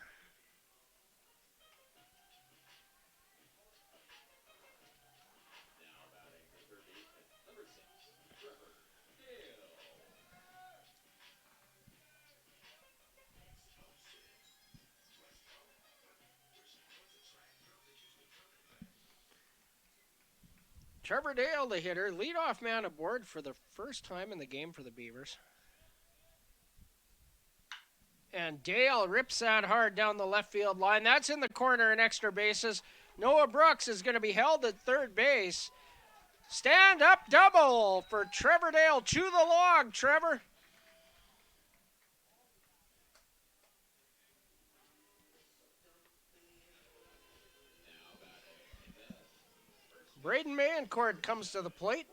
Trevor Dale, the hitter, leadoff man aboard for the first time in the game for the Beavers. And Dale rips that hard down the left field line. That's in the corner and extra bases. Noah Brooks is going to be held at third base. Stand up double for Trevor Dale. Chew the log, Trevor. Braden Mancourt comes to the plate.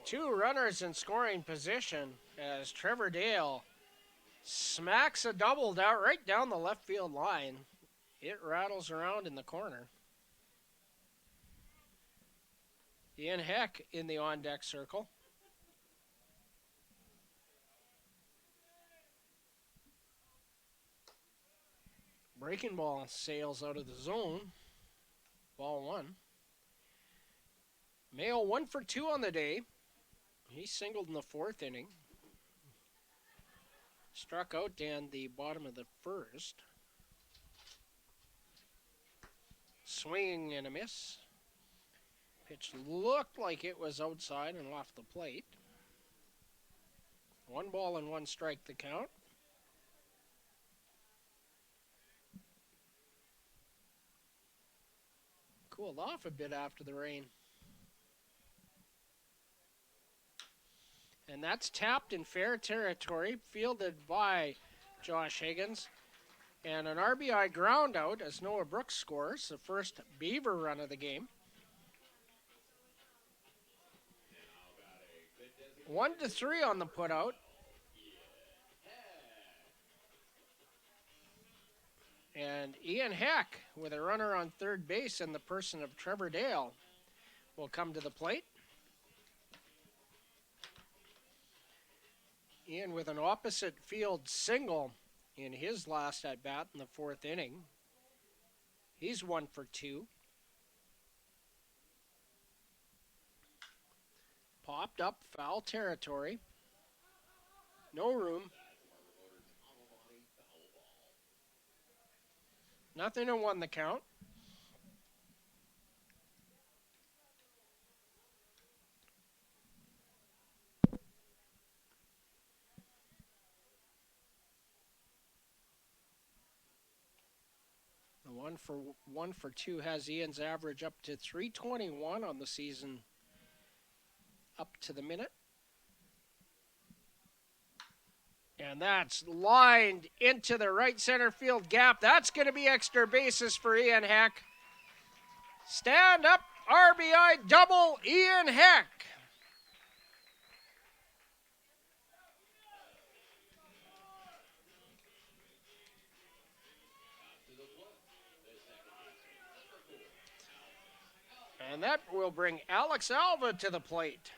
2 runners in scoring position as Trevor Dale smacks a double down right down the left field line. It rattles around in the corner. Ian Heck in the on-deck circle. Breaking ball sails out of the zone. Ball 1. Mayo 1 for 2 on the day. He singled in the 4th inning. Struck out in the bottom of the 1st. Swing and a miss. Pitch looked like it was outside and off the plate. 1 ball and 1 strike the count. Cooled off a bit after the rain. And that's tapped in fair territory, fielded by Josh Higgins. And an RBI ground out as Noah Brooks scores, the first Beaver run of the game. 1-3 on the putout. And Ian Heck, with a runner on third base in the person of Trevor Dale, will come to the plate. Ian with an opposite field single in his last at-bat in the 4th inning. He's 1 for 2. Popped up, foul territory. No room. 0-1 the count. The 1 for 2 has Ian's average up to .321 on the season up to the minute. And that's lined into the right center field gap. That's going to be extra bases for Ian Heck. Stand up RBI double Ian Heck. And that will bring Alex Alva to the plate.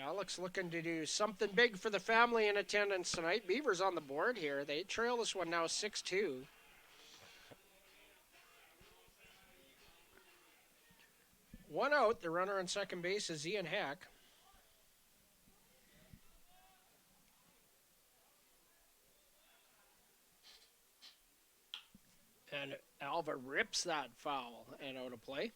Alex looking to do something big for the family in attendance tonight. Beavers on the board here. They trail this one now 6-2. One out. The runner on second base is Ian Heck. And Alva rips that foul and out of play.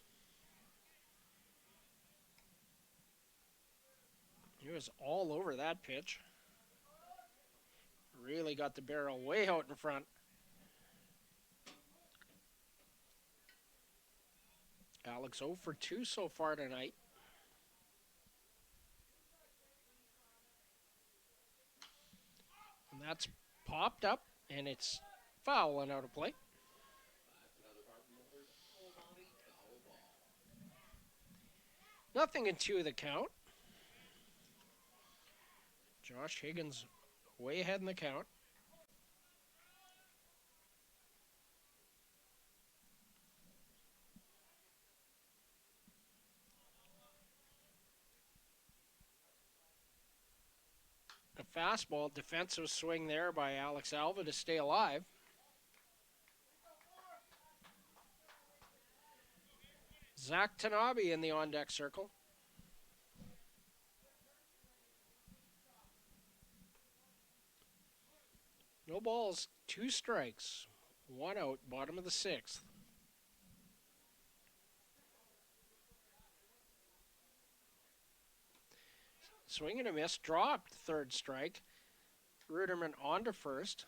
He was all over that pitch. Really got the barrel way out in front. Alex 0 for 2 so far tonight. And that's popped up, and it's foul and out of play. Nothing in 2 of the count. Josh Higgins way ahead in the count. A fastball, defensive swing there by Alex Alva to stay alive. Zach Tanabe in the on-deck circle. No balls, 2 strikes, 1 out, bottom of the 6th. Swing and a miss, dropped, 3rd strike. Ruderman on to first.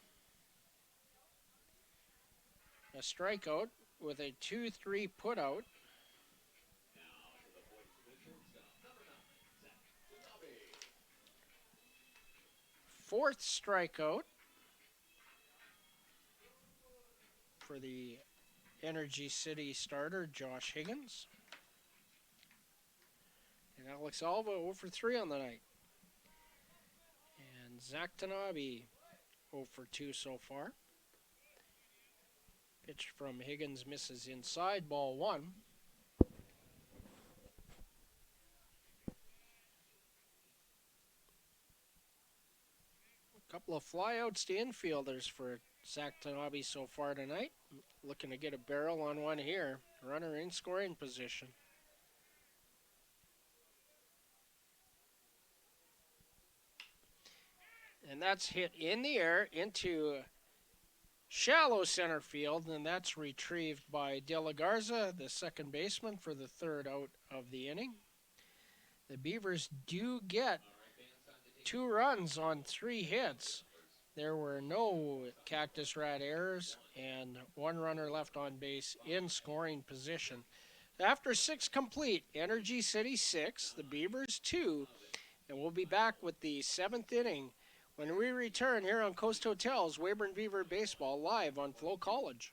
A strikeout with a 2-3 putout. Fourth strikeout for the Energy City starter, Josh Higgins. And Alex Alva 0 for 3 on the night. And Zach Tanabe 0 for 2 so far. Pitch from Higgins misses inside, ball 1. A couple of flyouts to infielders for Zach Tanabe so far tonight. Looking to get a barrel on one here. Runner in scoring position. And that's hit in the air into shallow center field, and that's retrieved by De La Garza, the second baseman, for the 3rd out of the inning. The Beavers do get 2 runs on 3 hits. There were no Cactus Rat errors and 1 runner left on base in scoring position. After 6 complete, Energy City 6, the Beavers 2, and we'll be back with the 7th inning when we return here on Coast Hotels Weyburn Beaver Baseball live on FloCollege.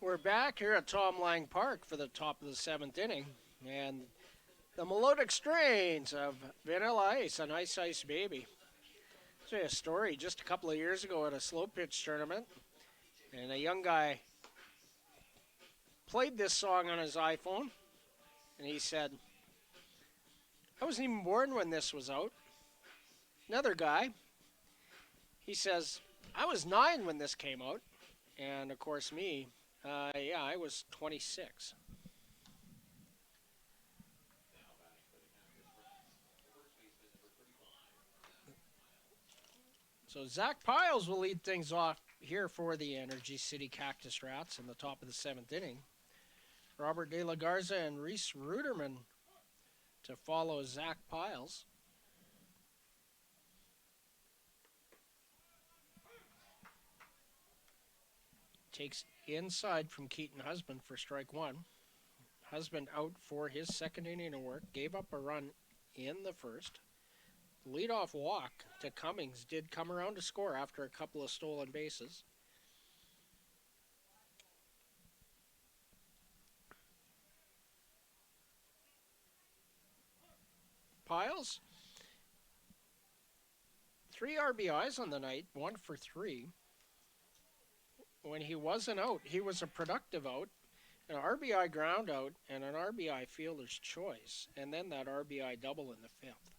We're back here at Tom Lang Park for the top of the 7th inning, and the melodic strains of Vanilla Ice, an Ice Ice Baby. There's a story just a couple of years ago at a slow pitch tournament, and a young guy played this song on his iPhone, and he said, I wasn't even born when this was out. Another guy, he says, I was 9 when this came out, and of course me, yeah, I was 26. So Zach Piles will lead things off here for the Energy City Cactus Rats in the top of the 7th inning. Robert De La Garza and Reese Ruderman to follow Zach Piles. Takes inside from Keaton Husband for strike one. Husband out for his second inning of work. Gave up a run in the first. Leadoff walk to Cummings did come around to score after a couple of stolen bases. Piles, 3 RBIs on the night, 1 for 3. When he wasn't out, he was a productive out, an RBI ground out, and an RBI fielder's choice, and then that RBI double in the fifth.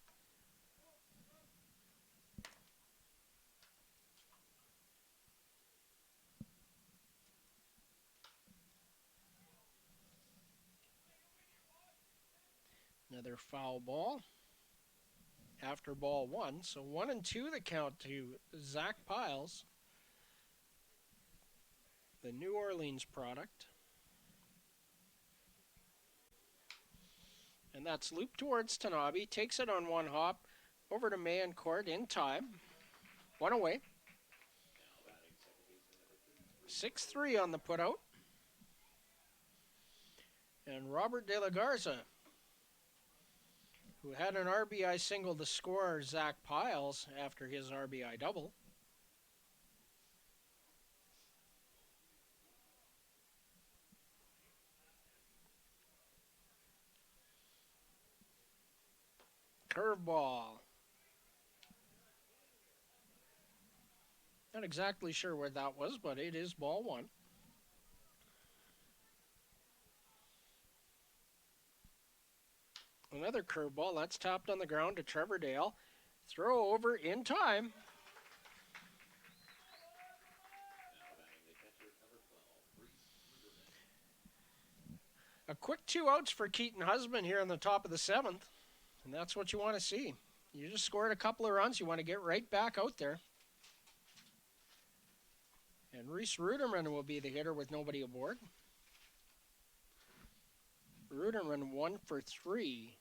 Another foul ball after ball 1. So 1 and 2 the count to Zach Piles, the New Orleans product. And that's looped towards Tanabe. Takes it on one hop over to Mancourt in time. 1 away. 6-3 on the putout. And Robert De La Garza, who had an RBI single to score Zach Piles after his RBI double. Curveball. Not exactly sure where that was, but it is ball 1. Another curveball. That's tapped on the ground to Trevor Dale. Throw over in time. A quick 2 outs for Keaton Husband here on the top of the 7th. And that's what you want to see. You just scored a couple of runs. You want to get right back out there. And Reese Ruderman will be the hitter with nobody aboard. Ruderman 1 for 3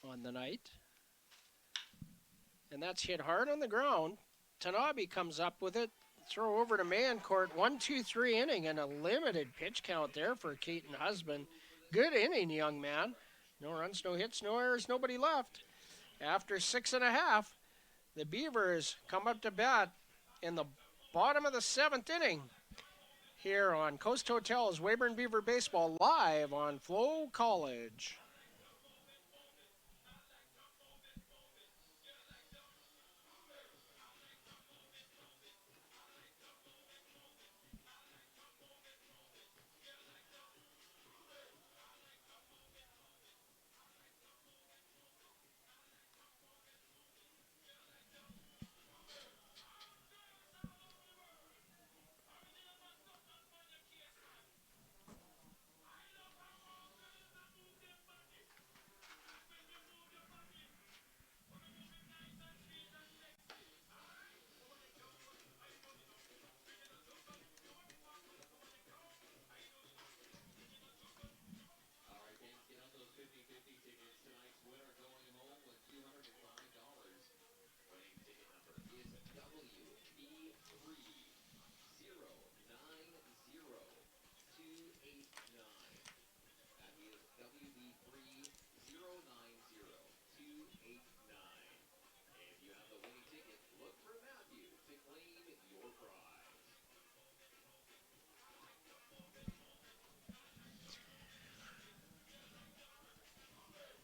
on the night. And that's hit hard on the ground. Tanabe comes up with it. Throw over to Mancourt. 1-2-3 inning and a limited pitch count there for Keaton Husband. Good inning, young man. No runs, no hits, no errors, nobody left. After 6.5, the Beavers come up to bat in the bottom of the 7th inning here on Coast Hotel's Weyburn Beaver Baseball live on FloCollege.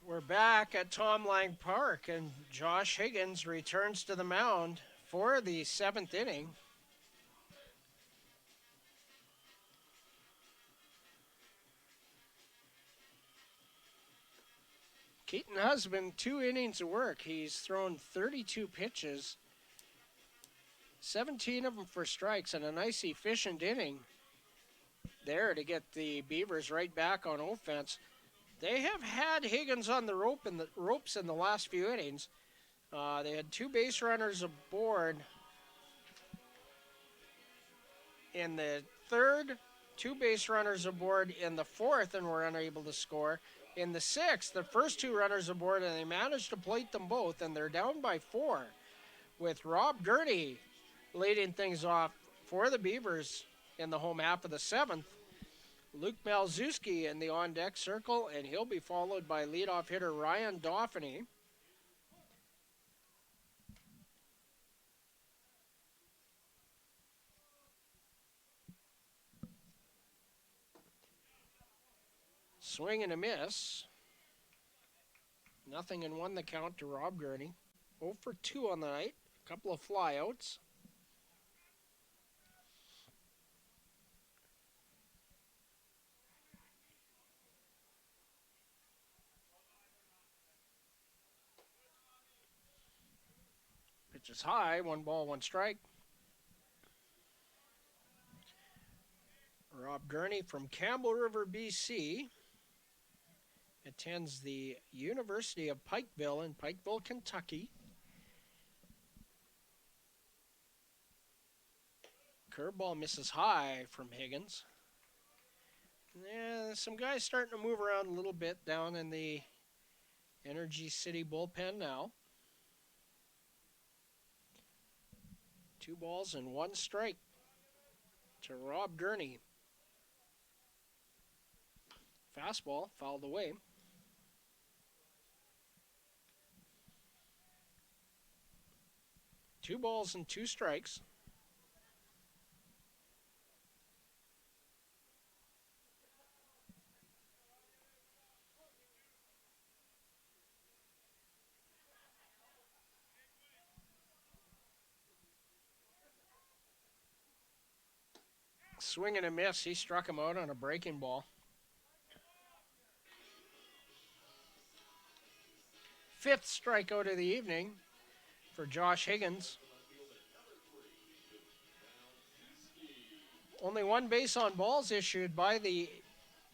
We're back at Tom Lang Park, and Josh Higgins returns to the mound for the 7th inning. Keaton Husband, 2 innings of work. He's thrown 32 pitches, 17 of them for strikes, and a nice efficient inning there to get the Beavers right back on offense. They have had Higgins on the ropes in the last few innings. They had 2 base runners aboard in the 3rd, 2 base runners aboard in the 4th, and were unable to score. In the 6th, the first 2 runners aboard, and they managed to plate them both, and they're down by 4, with Rob Gurney leading things off for the Beavers in the home half of the seventh. Luke Malzewski in the on-deck circle, and he'll be followed by leadoff hitter Ryan Dauphiny. Swing and a miss. Nothing and one the count to Rob Gurney. 0 for 2 on the night. A couple of flyouts. Pitch is high. 1 ball, 1 strike. Rob Gurney from Campbell River, BC. Attends the University of Pikeville in Pikeville, Kentucky. Curveball misses high from Higgins. Yeah, some guys starting to move around a little bit down in the Energy City bullpen now. 2 balls and 1 strike to Rob Gurney. Fastball fouled away. Two balls and 2 strikes. Swing and a miss. He struck him out on a breaking ball. 5th strikeout of the evening for Josh Higgins. Only 1 base on balls issued by the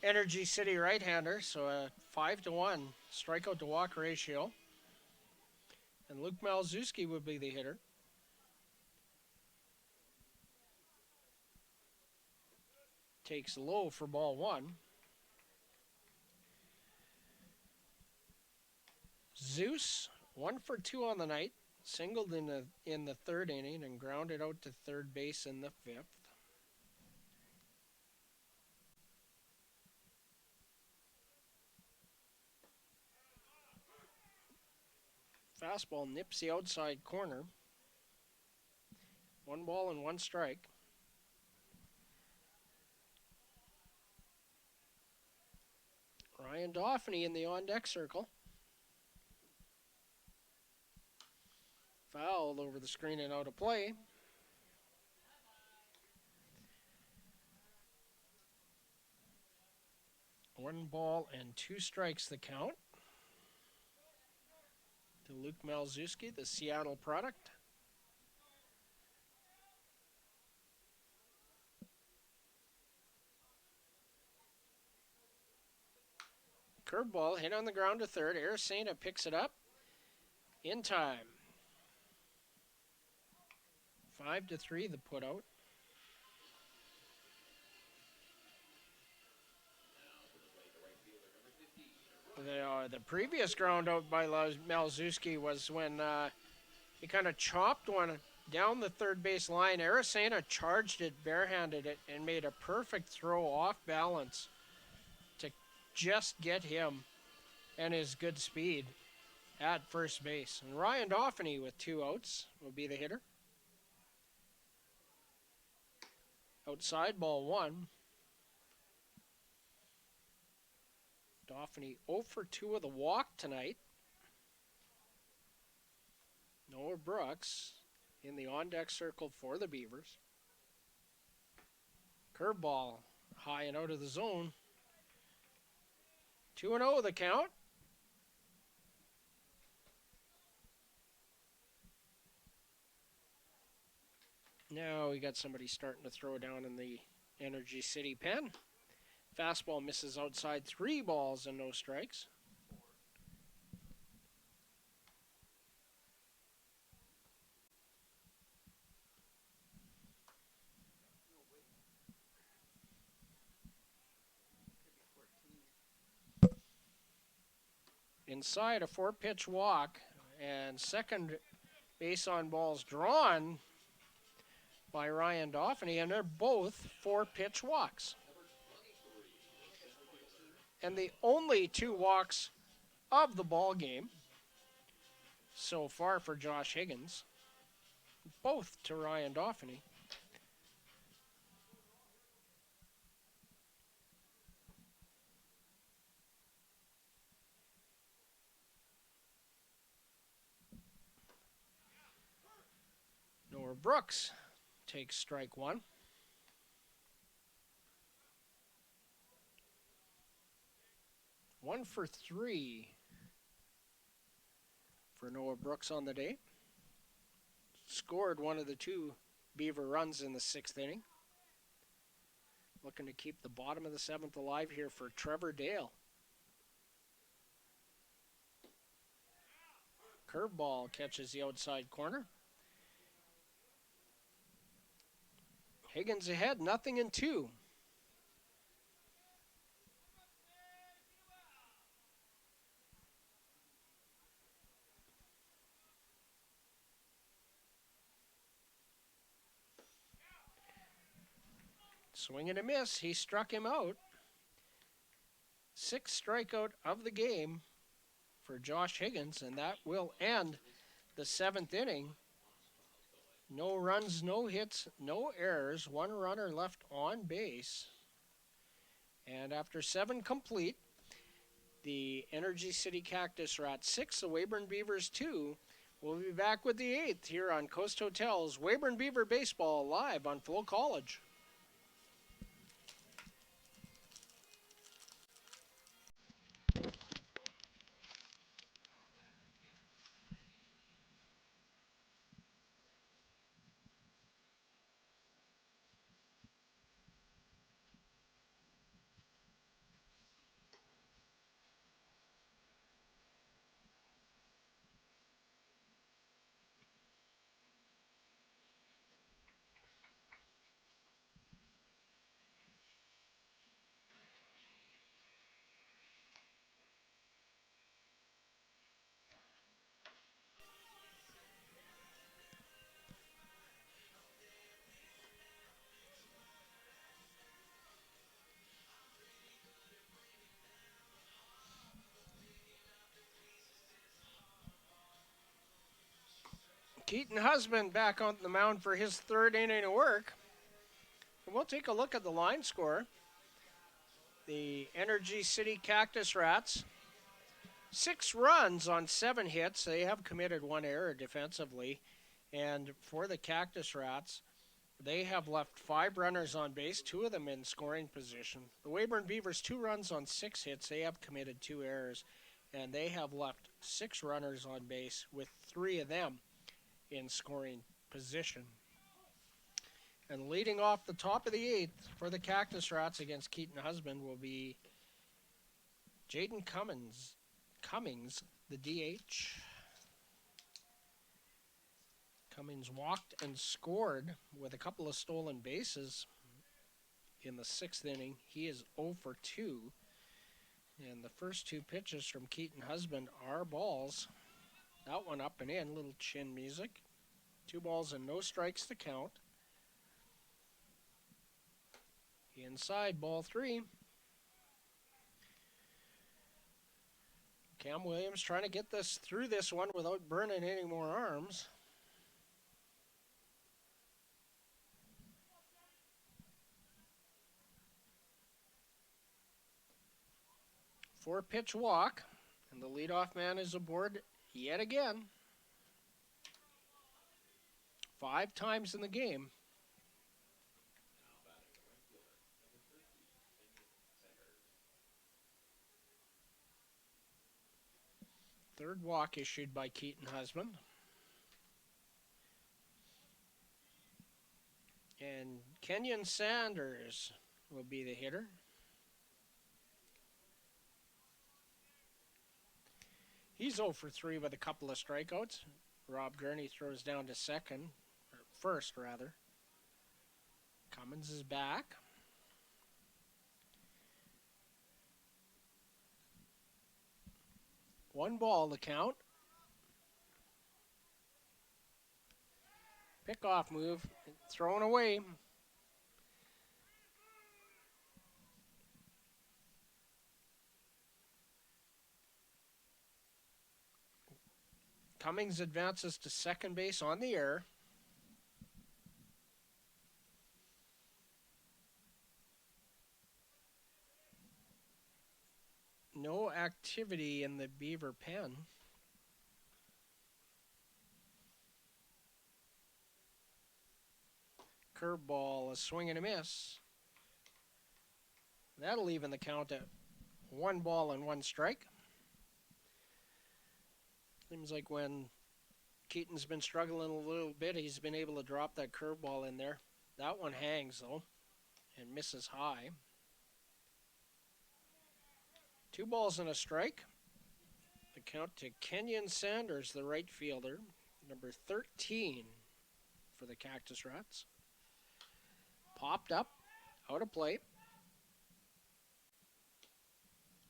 Energy City right-hander, so a 5-to-1 strikeout to walk ratio. And Luke Malzewski would be the hitter. Takes low for ball 1. Zeus, 1 for 2 on the night, singled in the 3rd inning and grounded out to 3rd base in the 5th. Fastball nips the outside corner. 1 ball and 1 strike. Ryan Dauphiny in the on-deck circle. Fouled over the screen and out of play. One ball and 2 strikes the count to Luke Malzewski, the Seattle product. Curveball hit on the ground to 3rd. Aracena picks it up in time. 5-3 the putout. The previous ground out by Malzewski was when he kind of chopped one down the 3rd base line. Aracena charged it, barehanded it, and made a perfect throw off balance to just get him and his good speed at first base. And Ryan Dauphiny with 2 outs will be the hitter. Outside ball 1. Dauphiny 0 for 2 with a walk tonight. Noah Brooks in the on-deck circle for the Beavers. Curveball high and out of the zone. 2-0 the count. Now we got somebody starting to throw down in the Energy City pen. Fastball misses outside. 3 balls and no strikes. Inside, a 4-pitch walk and second base on balls drawn by Ryan Dauphiny, and they're both 4-pitch walks. And the only 2 walks of the ball game so far for Josh Higgins, both to Ryan Dauphiny. Noah Brooks takes strike 1. One for 3 for Noah Brooks on the day. Scored one of the 2 Beaver runs in the 6th inning. Looking to keep the bottom of the 7th alive here for Trevor Dale. Curveball catches the outside corner. Higgins ahead, 0-2. Swing and a miss. He struck him out. 6th strikeout of the game for Josh Higgins, and that will end the 7th inning. No runs, no hits, no errors. 1 runner left on base. And after 7 complete, the Energy City Cactus are at 6, the Weyburn Beavers 2. We'll be back with the 8th here on Coast Hotel's Weyburn Beaver Baseball live on FloCollege. Keaton Husband back on the mound for his 3rd inning of work. And we'll take a look at the line score. The Energy City Cactus Rats, 6 runs on 7 hits. They have committed 1 error defensively. And for the Cactus Rats, they have left 5 runners on base, 2 of them in scoring position. The Weyburn Beavers, 2 runs on 6 hits. They have committed 2 errors. And they have left 6 runners on base, with 3 of them in scoring position. And leading off the top of the 8th for the Cactus Rats against Keaton Husband will be Jaden Cummings, the DH. Cummings walked and scored with a couple of stolen bases in the 6th inning. He is 0 for 2. And the first 2 pitches from Keaton Husband are balls. That one up and in, little chin music. 2 balls and no strikes to count. Inside, ball 3. Cam Williams trying to get this through this one without burning any more arms. Four-pitch walk, and the leadoff man is aboard yet again. 5 times in the game. Third walk issued by Keaton Husband. And Kenyon Sanders will be the hitter. He's 0 for 3 with a couple of strikeouts. Rob Gurney throws down to first rather. Cummins is back. One ball to count. Pickoff move. Thrown away. Cummings advances to second base on the air. No activity in the Beaver pen. Curveball, a swing and a miss. That'll even the count at 1-1 strike. Seems like when Keaton's been struggling a little bit, he's been able to drop that curveball in there. That one hangs though and misses high. 2-1 strike. The count to Kenyon Sanders, the right fielder, number 13 for the Cactus Rats. Popped up, out of play.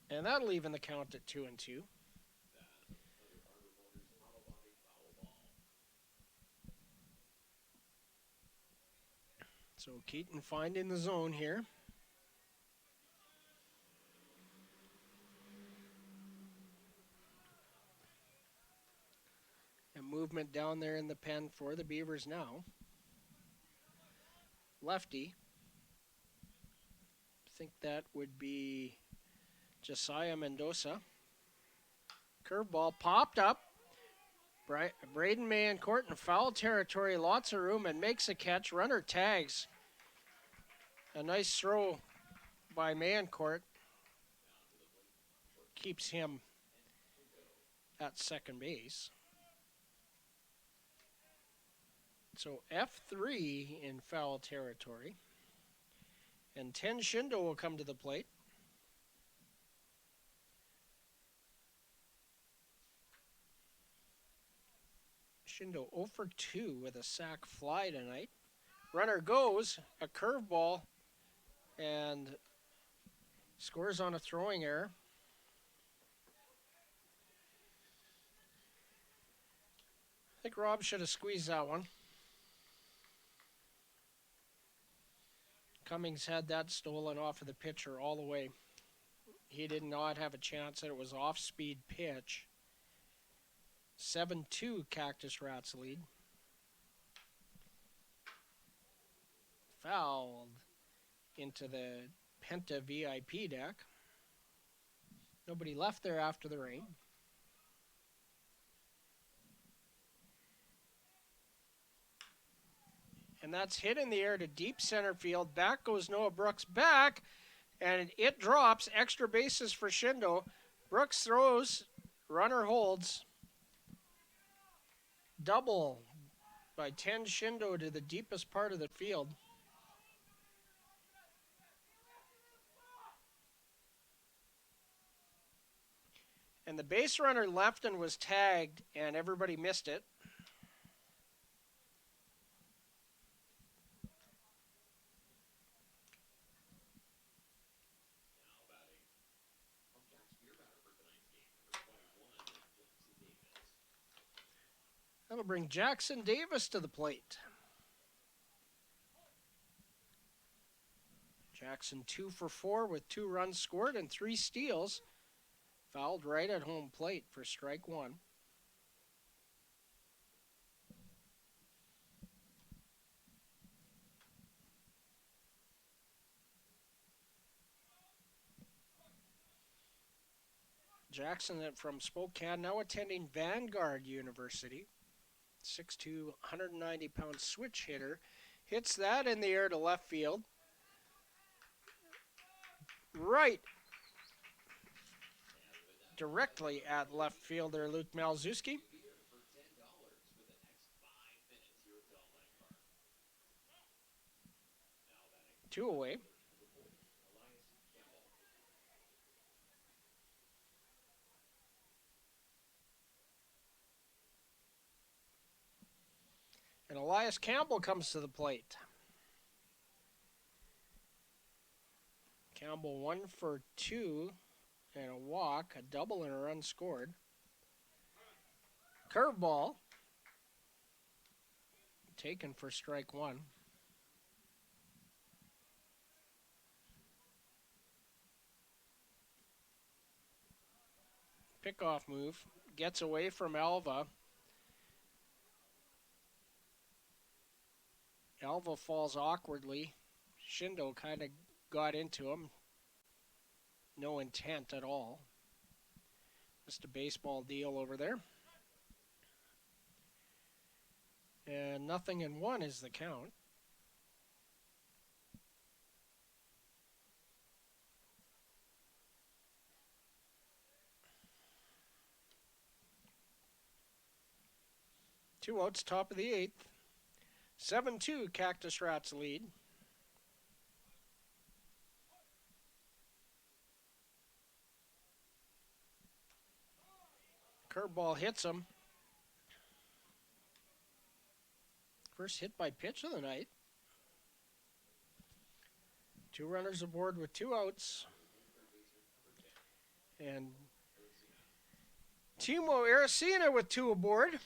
And that'll even the count at 2-2. So Keaton finding the zone here. And movement down there in the pen for the Beavers now. Lefty. I think that would be Josiah Mendoza. Curveball popped up. Braden Mayencourt in foul territory, lots of room, and makes a catch. Runner tags. A nice throw by Mayencourt. Keeps him at second base. So F3 in foul territory. And 10 Shindo will come to the plate. Shindo 0 for 2 with a sac fly tonight. Runner goes, a curveball, and scores on a throwing error. I think Rob should have squeezed that one. Cummings had that stolen off of the pitcher all the way. He did not have a chance, and it was off-speed pitch. 7-2 Cactus Rats lead. Fouled into the Penta VIP deck. Nobody left there after the rain. And that's hit in the air to deep center field. Back goes Noah Brooks back, and it drops. Extra bases for Shindo. Brooks throws, runner holds. Double by 10 Shindo to the deepest part of the field. And the base runner left and was tagged, and everybody missed it. That'll bring Jackson Davis to the plate. Jackson 2 for 4 with 2 runs scored and 3 steals. Fouled right at home plate for strike 1. Jackson from Spokane, now attending Vanguard University. 6'2", 190-pound switch hitter. Hits that in the air to left field. Right. Directly at left fielder Luke Malzewski. 2 away. And Elias Campbell comes to the plate. Campbell 1 for 2 and a walk, a double and a run scored. Curveball. taken for strike one. Pickoff move. Gets away from Alva. Alva falls awkwardly. Shindo kind of got into him. No intent at all. Just a baseball deal over there. And 0-1 is the count. Two outs, top of the eighth. 7-2, Cactus Rats lead. Curveball hits him. First hit by pitch of the night. 2 runners aboard with 2 outs. And Timo Aracena with 2 aboard.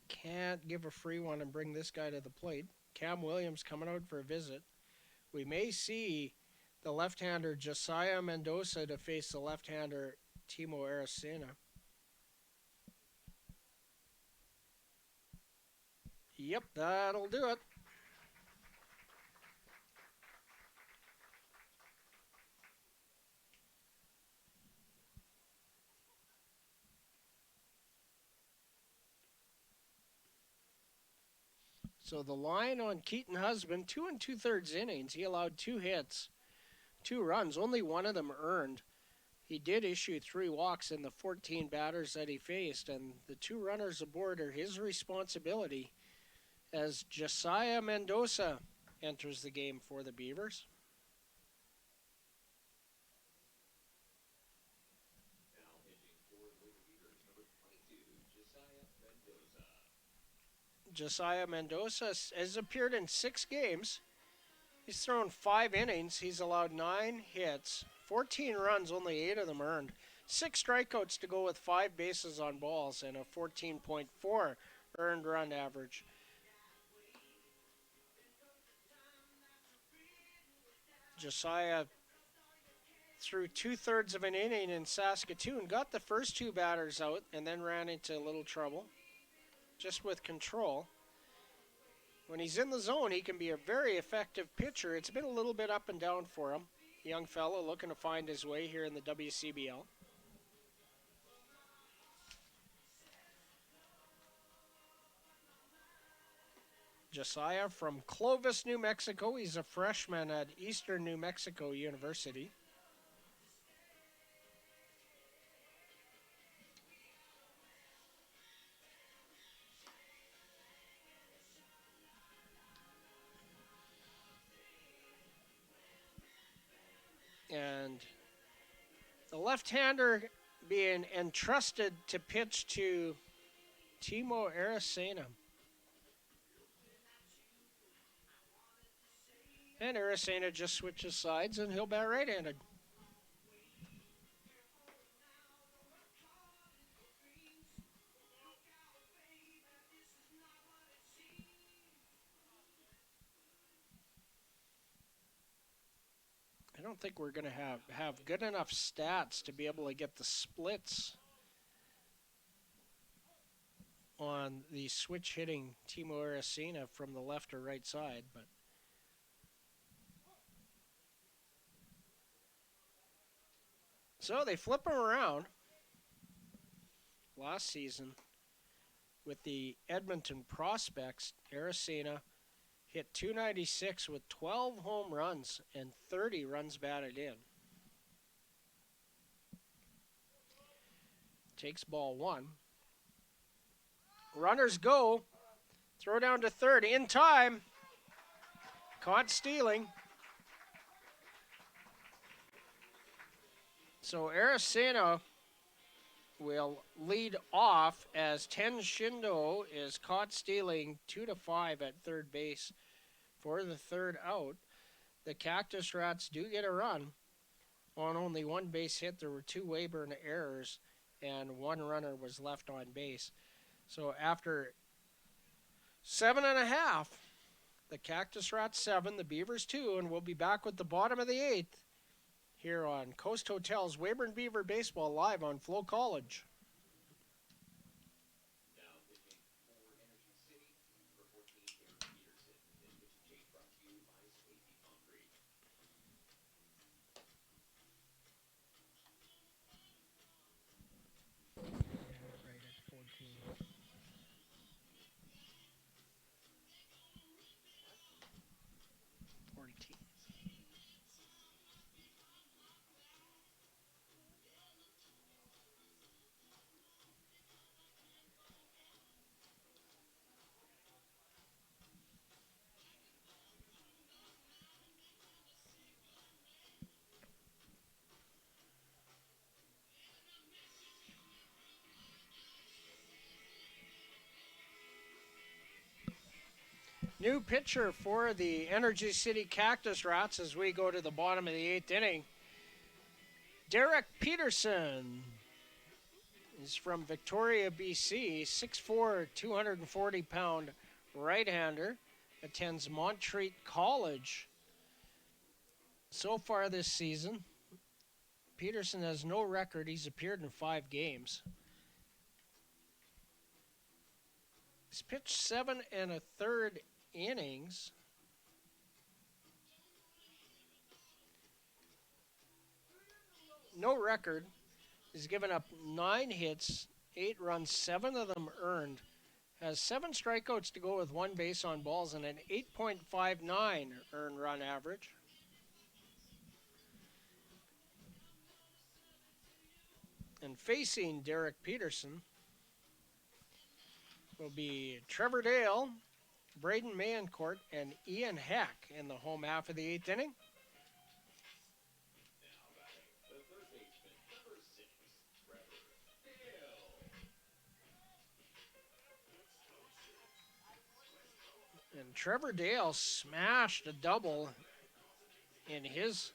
Can't give a free one and bring this guy to the plate. Cam Williams coming out for a visit. We may see the left-hander Josiah Mendoza to face the left-hander Timo Aracena. Yep, that'll do it. So the line on Keaton Husband, 2 2/3 innings. He allowed 2 hits, 2 runs, only one of them earned. He did issue 3 walks in the 14 batters that he faced, and the 2 runners aboard are his responsibility as Josiah Mendoza enters the game for the Beavers. Josiah Mendoza has appeared in 6 games. He's thrown 5 innings. He's allowed 9 hits, 14 runs, only 8 of them earned. 6 strikeouts to go with 5 bases on balls and a 14.4 earned run average. Josiah threw 2/3 of an inning in Saskatoon, got the first 2 batters out, and then ran into a little trouble. Just with control. When he's in the zone, he can be a very effective pitcher. It's been a little bit up and down for him. Young fellow looking to find his way here in the WCBL. Josiah from Clovis, New Mexico. He's a freshman at Eastern New Mexico University. And the left-hander being entrusted to pitch to Timo Aracena. And Aracena just switches sides and he'll bat right-handed. I don't think we're going to have good enough stats to be able to get the splits on the switch hitting Timo Aracena from the left or right side, but so they flip him around. Last season with the Edmonton Prospects, Aracena hit .296 with 12 home runs and 30 runs batted in. Takes ball 1. Runners go. Throw down to third. In time. Caught stealing. So Aracena will lead off as Ten Shindo is caught stealing 2-5 at third base for the third out. The Cactus Rats do get a run on only 1 base hit. There were 2 Weyburn errors and one runner was left on base. So after 7.5, the Cactus Rats 7, the Beavers 2, and we'll be back with the bottom of the 8th here on Coast Hotel's Weyburn Beaver Baseball live on FloCollege. Right at 14. 14. New pitcher for the Energy City Cactus Rats as we go to the bottom of the 8th inning. Derek Peterson is from Victoria, BC, 6'4", 240-pound right-hander, attends Montreat College. So far this season, Peterson has no record. He's appeared in 5 games. He's pitched 7 1/3 innings. No record. He's given up 9 hits, 8 runs, 7 of them earned. Has 7 strikeouts to go with 1 base on balls and an 8.59 earned run average. And facing Derek Peterson will be Trevor Dale, Braden Mayencourt, and Ian Heck in the home half of the 8th inning. And Trevor Dale smashed a double in his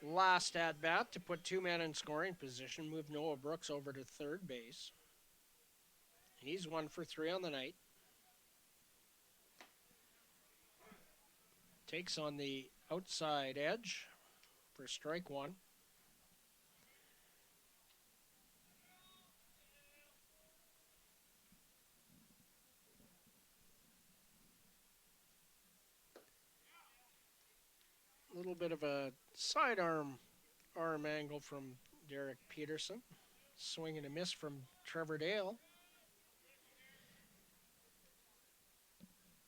last at-bat to put 2 men in scoring position, move Noah Brooks over to third base. He's 1 for 3 on the night. Takes on the outside edge for strike 1. A little bit of a sidearm angle from Derek Peterson. Swing and a miss from Trevor Dale.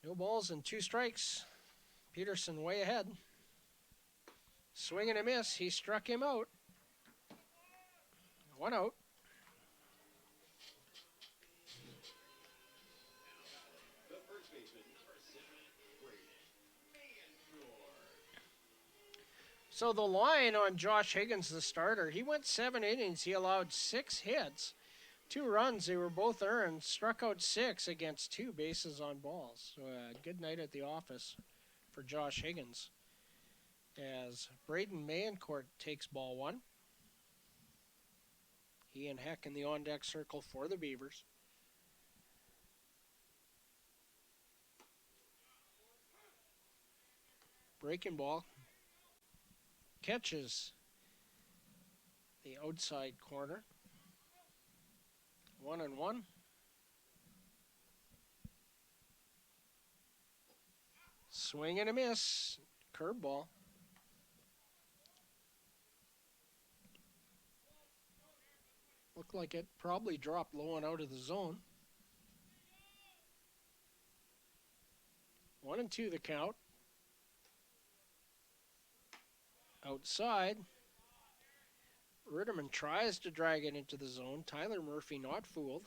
No balls and 2 strikes. Peterson way ahead. Swing and a miss. He struck him out. 1 out. So the line on Josh Higgins, the starter, he went 7 innings. He allowed 6 hits, 2 runs. They were both earned. Struck out 6 against 2 bases on balls. So a good night at the office for Josh Higgins. As Braden Mayencourt takes ball 1. Ian Heck in the on-deck circle for the Beavers. Breaking ball. Catches the outside corner. 1-1. Swing and a miss. Curveball. Looked like it probably dropped low and out of the zone. 1-2 the count. Outside. Ritterman tries to drag it into the zone. Tyler Murphy not fooled.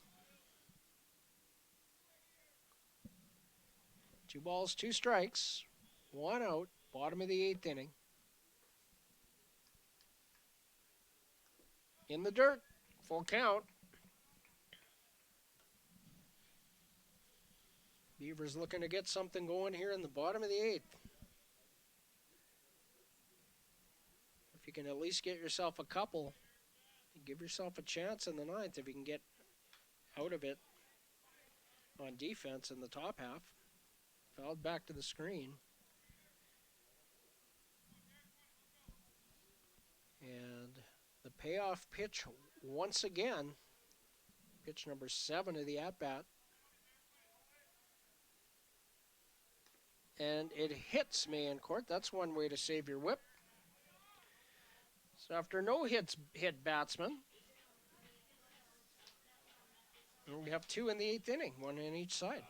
2 balls, 2 strikes. 1 out. Bottom of the 8th inning. In the dirt. Full count. Beavers looking to get something going here in the bottom of the 8th. If you can at least get yourself a couple Give yourself a chance in the ninth if you can get out of it on defense in the top half. Fouled back to the screen. And the payoff pitch once again. Pitch number 7 of the at-bat. And it hits Mayencourt. That's one way to save your whip. So after no hit batsman, we have 2 in the 8th inning, 1 in each side.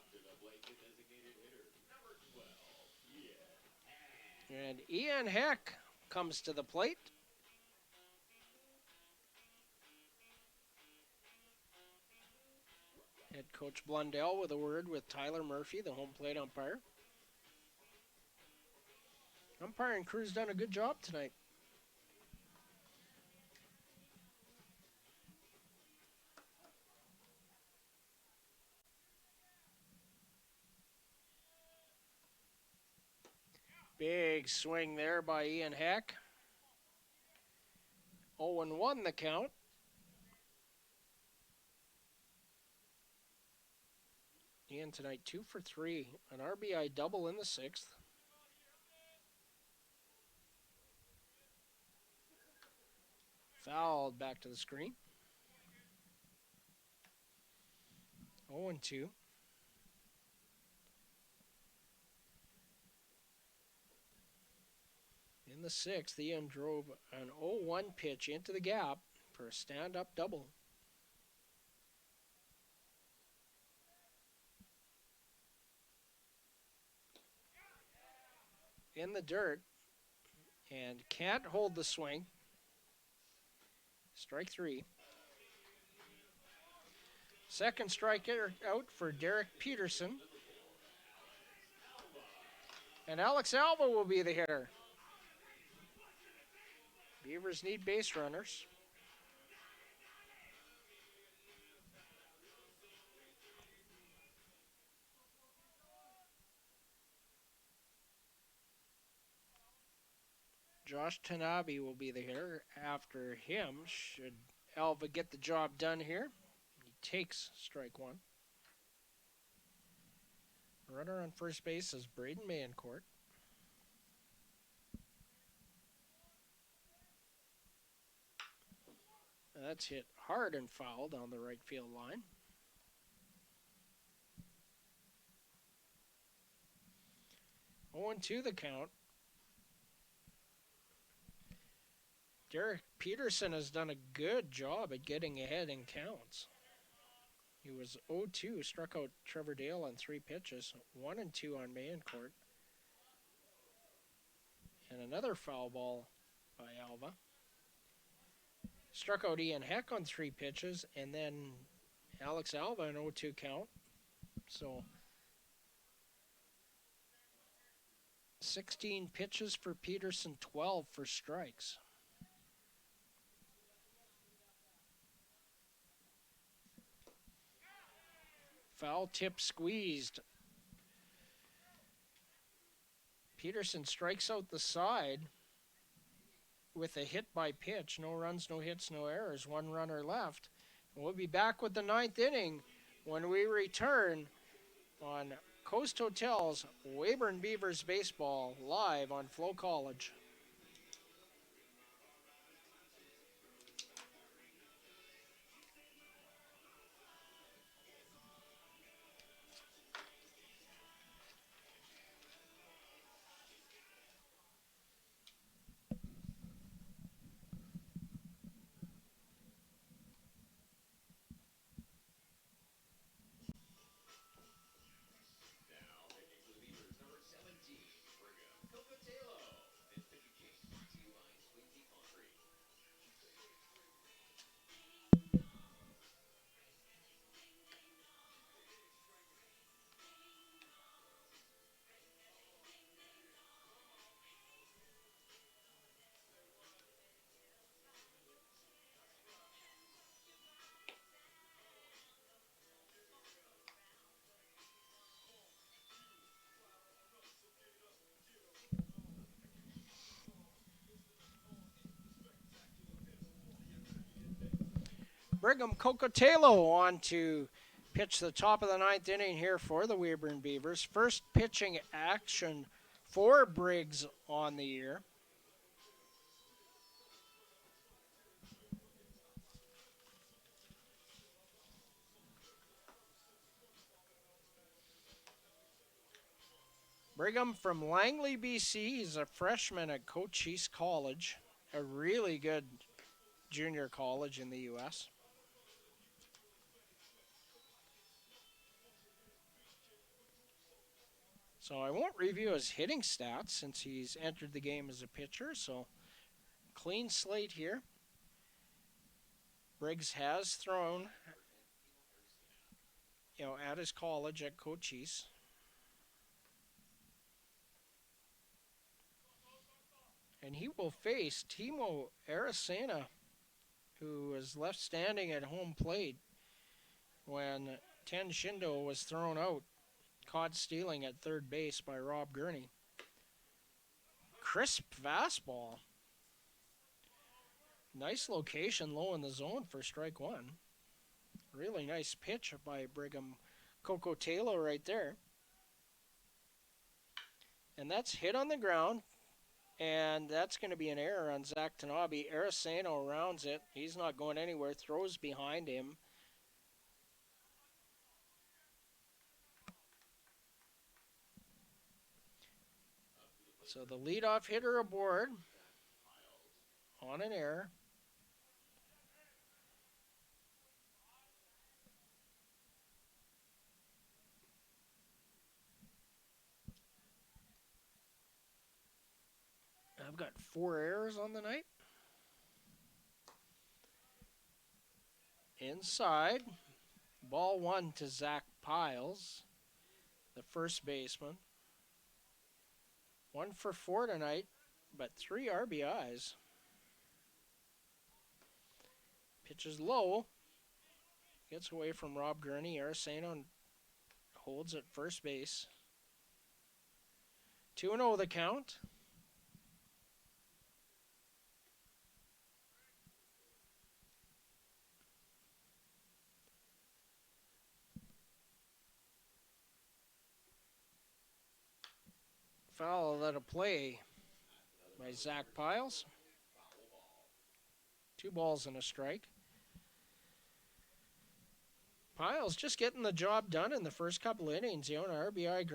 And Ian Heck comes to the plate. Head coach Blundell with a word with Tyler Murphy, the home plate umpire. Umpiring crew's done a good job tonight. Big swing there by Ian Heck. 0-1 the count. Ian tonight 2 for 3. An RBI double in the 6th. Fouled back to the screen. 0-2. In the 6th, Ian drove an 0-1 pitch into the gap for a stand-up double. In the dirt, and can't hold the swing. Strike 3. Second strikeout for Derek Peterson. And Alex Alva will be the hitter. Beavers need base runners. Josh Tanabe will be the hitter. After him, should Alva get the job done here, he takes strike 1. Runner on first base is Braden Mayencourt. That's hit hard and foul down the right field line. Oh, 0-2 the count. Derek Peterson has done a good job at getting ahead in counts. He was 0-2, struck out Trevor Dale on 3 pitches, 1-2 on Mayencourt. And another foul ball by Alva. Struck out Ian Heck on 3 pitches, and then Alex Alva an 0-2 count. So 16 pitches for Peterson, 12 for strikes. Foul tip squeezed. Peterson strikes out the side with a hit by pitch. No runs, no hits, no errors. 1 runner left. And we'll be back with the 9th inning when we return on Coast Hotel's Weyburn Beavers baseball live on FloCollege. Brigham Cocotelo on to pitch the top of the ninth inning here for the Weyburn Beavers. First pitching action for Briggs on the year. Brigham from Langley, BC. He's a freshman at Cochise College, a really good junior college in the U.S. So I won't review his hitting stats since he's entered the game as a pitcher. So clean slate here. Briggs has thrown, at his college at Cochise. And he will face Timo Aracena, who was left standing at home plate when Ten Shindo was thrown out, caught stealing at third base by Rob Gurney. Crisp fastball. Nice location low in the zone for strike one. Really nice pitch by Brigham Cocotelo right there. And that's hit on the ground. And that's going to be an error on Zach Tanabe. Araceno rounds it. He's not going anywhere. Throws behind him. So the leadoff hitter aboard on an error. I've got 4 errors on the night. Inside, ball 1 to Zach Piles, the first baseman. 1 for 4 tonight, but 3 RBIs. Pitches low. Gets away from Rob Gurney. Araceno holds at first base. 2-0 the count. Foul out of play by Zach Piles. 2 balls and a strike. Piles just getting the job done in the first couple innings. An RBI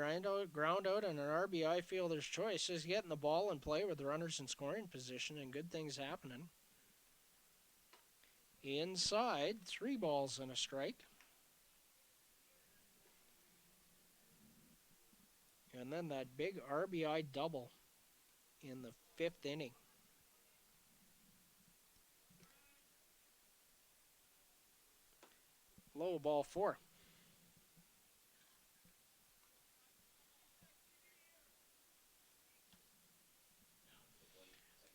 ground out, and an RBI fielder's choice. Just getting the ball in play with the runners in scoring position and good things happening. Inside, 3 balls and a strike. And then that big RBI double in the 5th inning. Low ball 4.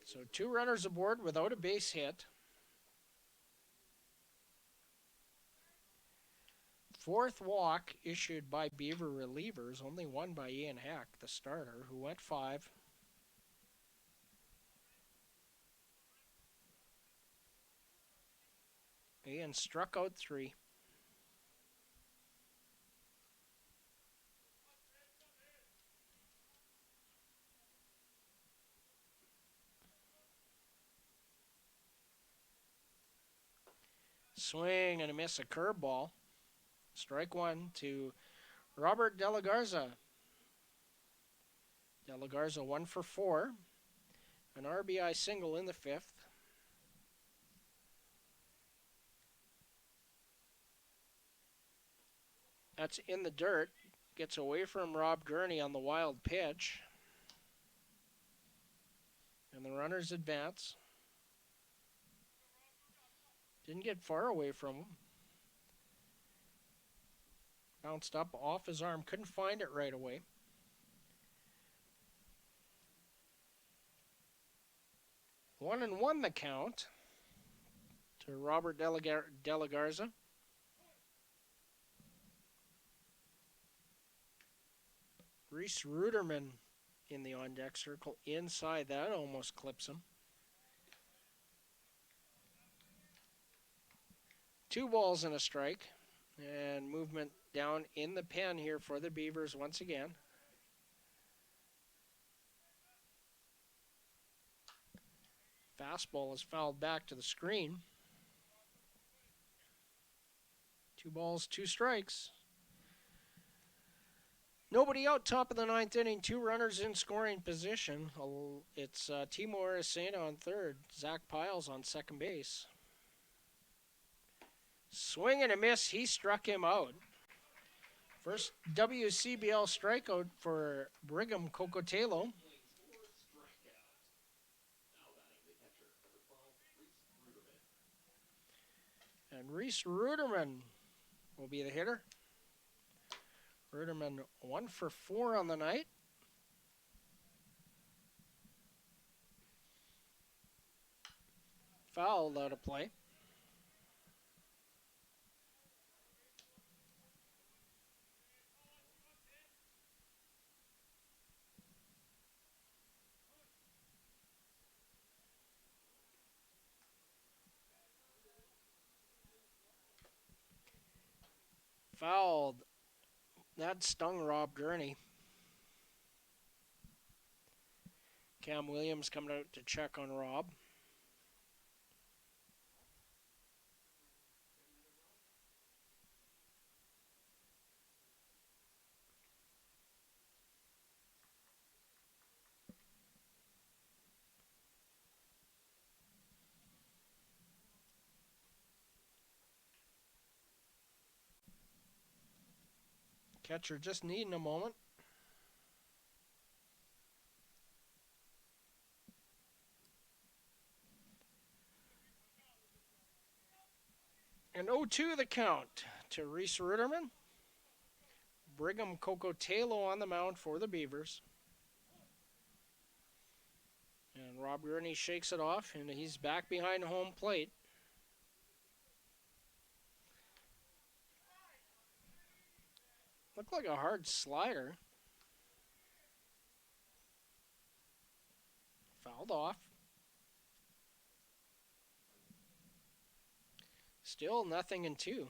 So 2 runners aboard without a base hit. 4th walk issued by Beaver relievers, only one by Ian Heck, the starter, who went 5. Ian struck out 3. Swing and a miss, a curveball. Strike 1 to Robert De La Garza. De La Garza 1 for 4. An RBI single in the 5th. That's in the dirt. Gets away from Rob Gurney on the wild pitch. And the runners advance. Didn't get far away from him. Bounced up off his arm. Couldn't find it right away. One and one the count to Robert De La Garza. Reese Ruderman in the on-deck circle. Inside that almost clips him. 2 balls and a strike. And movement down in the pen here for the Beavers once again. Fastball is fouled back to the screen. 2 balls, 2 strikes. Nobody out, top of the 9th inning. 2 runners in scoring position. It's Timo Aracena on third. Zach Piles on second base. Swing and a miss. He struck him out. First WCBL strikeout for Brigham Cocotelo. And Reese Ruderman will be the hitter. Ruderman 1 for 4 on the night. Fouled out of play. Fouled. That stung Rob Gurney. Cam Williams coming out to check on Rob. Catcher just needing a moment. And 0-2 the count to Reese Ruderman. Brigham Cocotelo on the mound for the Beavers. And Rob Gurney shakes it off, and he's back behind home plate. Looked like a hard slider. Fouled off. Still 0-2.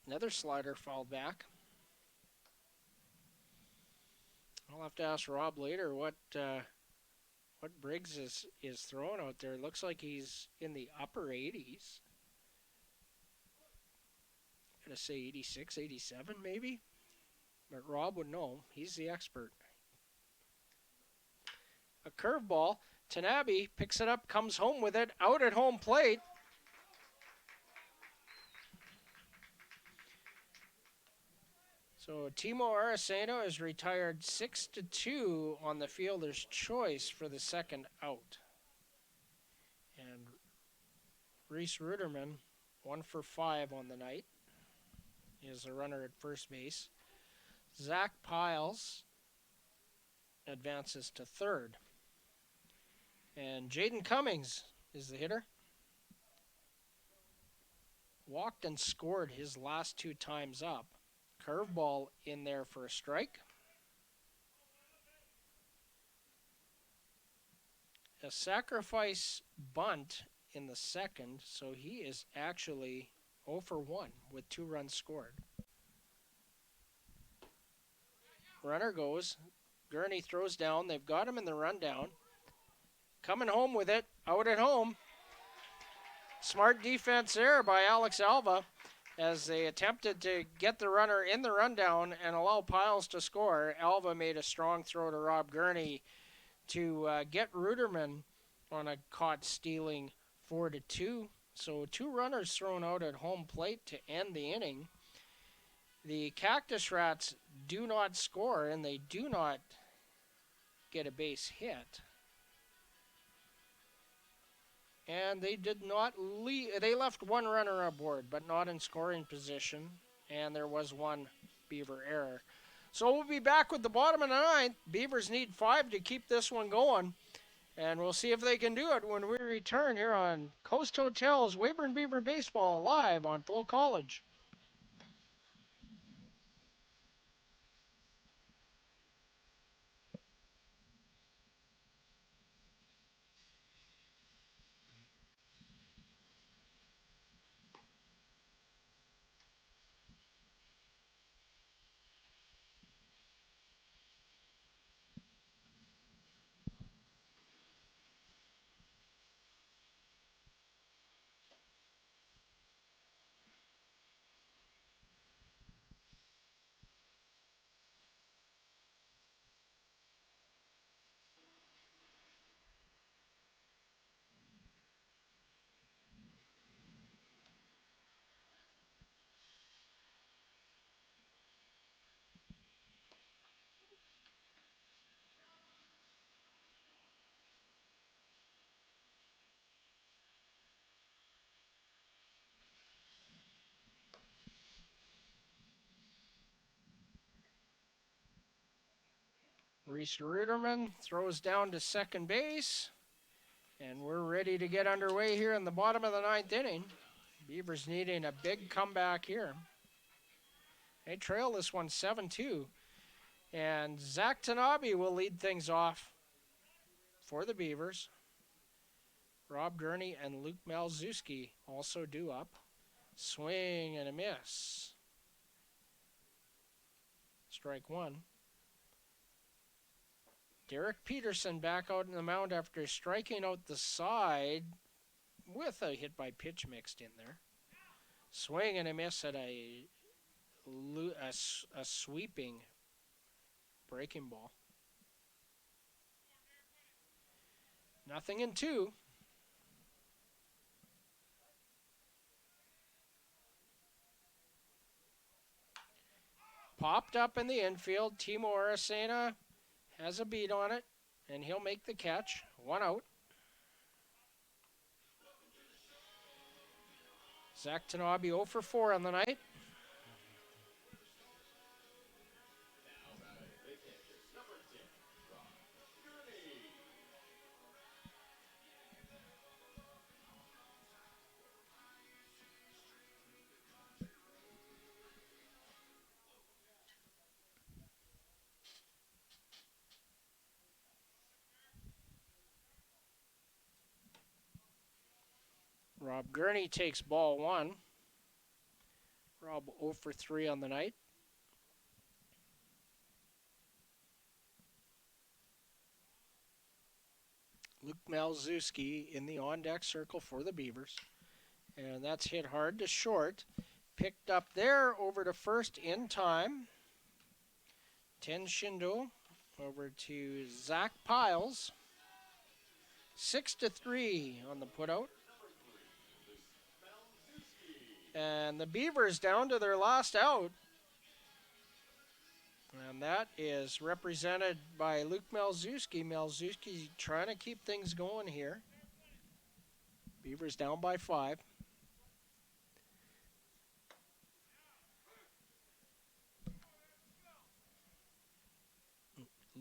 Another slider fouled back. I'll have to ask Rob later what Briggs is throwing out there. It looks like he's in the upper 80s. I'm gonna say 86, 87 maybe. But Rob would know. He's the expert. A curveball. Tanabe picks it up, comes home with it, out at home plate. So Timo Aracena is retired 6-2 on the fielder's choice for the second out. And Reese Ruderman, 1 for 5 on the night, is a runner at first base. Zach Piles advances to third. And Jaden Cummings is the hitter. Walked and scored his last 2 times up. Curveball in there for a strike. A sacrifice bunt in the second, so he is actually 0 for 1 with 2 runs scored. Runner goes. Gurney throws down. They've got him in the rundown. Coming home with it. Out at home. Smart defense there by Alex Alva as they attempted to get the runner in the rundown and allow Piles to score. Alva made a strong throw to Rob Gurney to get Ruderman on a caught stealing 4-2. So 2 runners thrown out at home plate to end the inning. The Cactus Rats do not score, and they do not get a base hit. And they did not leave. They left 1 runner aboard, but not in scoring position. And there was 1 Beaver error. So we'll be back with the bottom of the 9th. Beavers need 5 to keep this one going. And we'll see if they can do it when we return here on Coast Hotels Weyburn Beaver Baseball live on FloCollege. Reese Ruderman throws down to second base. And we're ready to get underway here in the bottom of the ninth inning. Beavers needing a big comeback here. They trail this one 7-2. And Zach Tanabe will lead things off for the Beavers. Rob Gurney and Luke Malzewski also due up. Swing and a miss. Strike one. Derek Peterson back out in the mound after striking out the side with a hit by pitch mixed in there. Swing and a miss at a sweeping breaking ball. 0-2. Popped up in the infield. Timo Aracena has a beat on it, and he'll make the catch. 1 out. Zach Tanabe 0 for 4 on the night. Rob Gurney takes ball 1. Rob 0 for 3 on the night. Luke Malzewski in the on-deck circle for the Beavers. And that's hit hard to short. Picked up there over to first in time. Ten Shindo over to Zach Piles. 6-3 on the putout. And the Beavers down to their last out. And that is represented by Luke Malzewski. Malzewski trying to keep things going here. Beavers down by 5.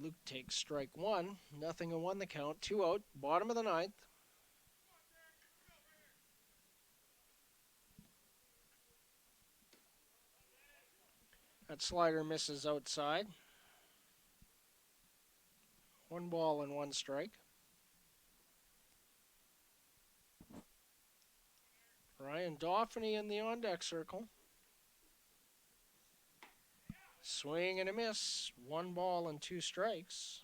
Luke takes strike 1. 0-1 the count. 2 out. Bottom of the ninth. That slider misses outside. 1 ball and 1 strike. Ryan Dauphiny in the on-deck circle. Swing and a miss. 1 ball and 2 strikes.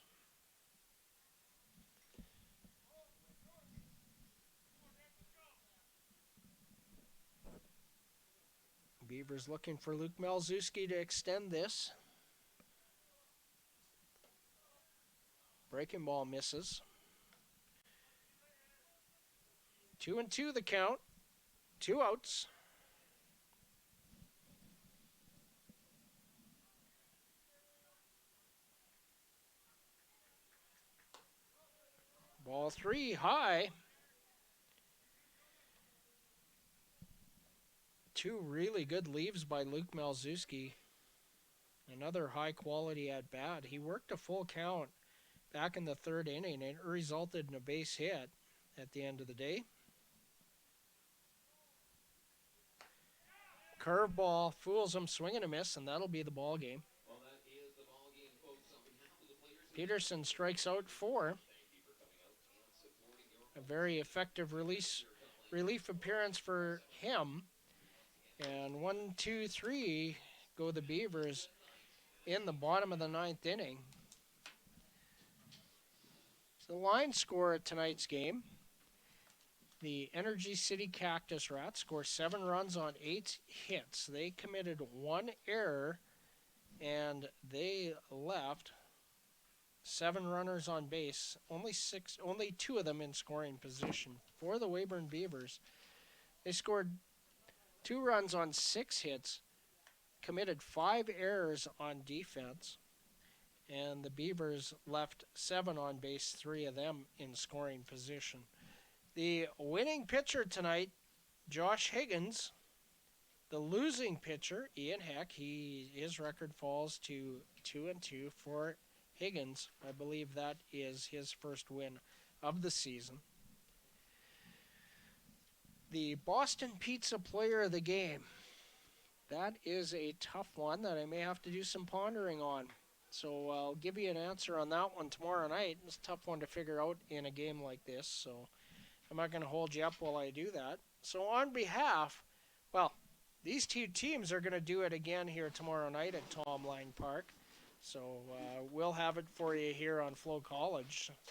Beavers looking for Luke Malzewski to extend this. Breaking ball misses. 2-2 the count. 2 outs. Ball 3 high. 2 really good leaves by Luke Malzewski. Another high quality at bat. He worked a full count back in the 3rd inning and it resulted in a base hit at the end of the day. Curveball fools him, swing and a miss, and that'll be the ball game. Well, that is the ball game, folks. On behalf of the players, Peterson strikes out 4. A very effective relief appearance for him. And 1, 2, 3 go the Beavers in the bottom of the 9th inning. The line score at tonight's game. The Energy City Cactus Rats score 7 runs on 8 hits. They committed 1 error and they left 7 runners on base. Only 2 of them in scoring position. For the Weyburn Beavers, they scored 2 runs on 6 hits, committed 5 errors on defense, and the Beavers left 7 on base, 3 of them in scoring position. The winning pitcher tonight, Josh Higgins. The losing pitcher, Ian Heck, his record falls to 2-2 for Higgins. I believe that is his first win of the season. The Boston Pizza Player of the Game. That is a tough one that I may have to do some pondering on. So I'll give you an answer on that one tomorrow night. It's a tough one to figure out in a game like this, so I'm not going to hold you up while I do that. So on behalf, well, these two teams are going to do it again here tomorrow night at Tom Lang Park. So we'll have it for you here on FloCollege.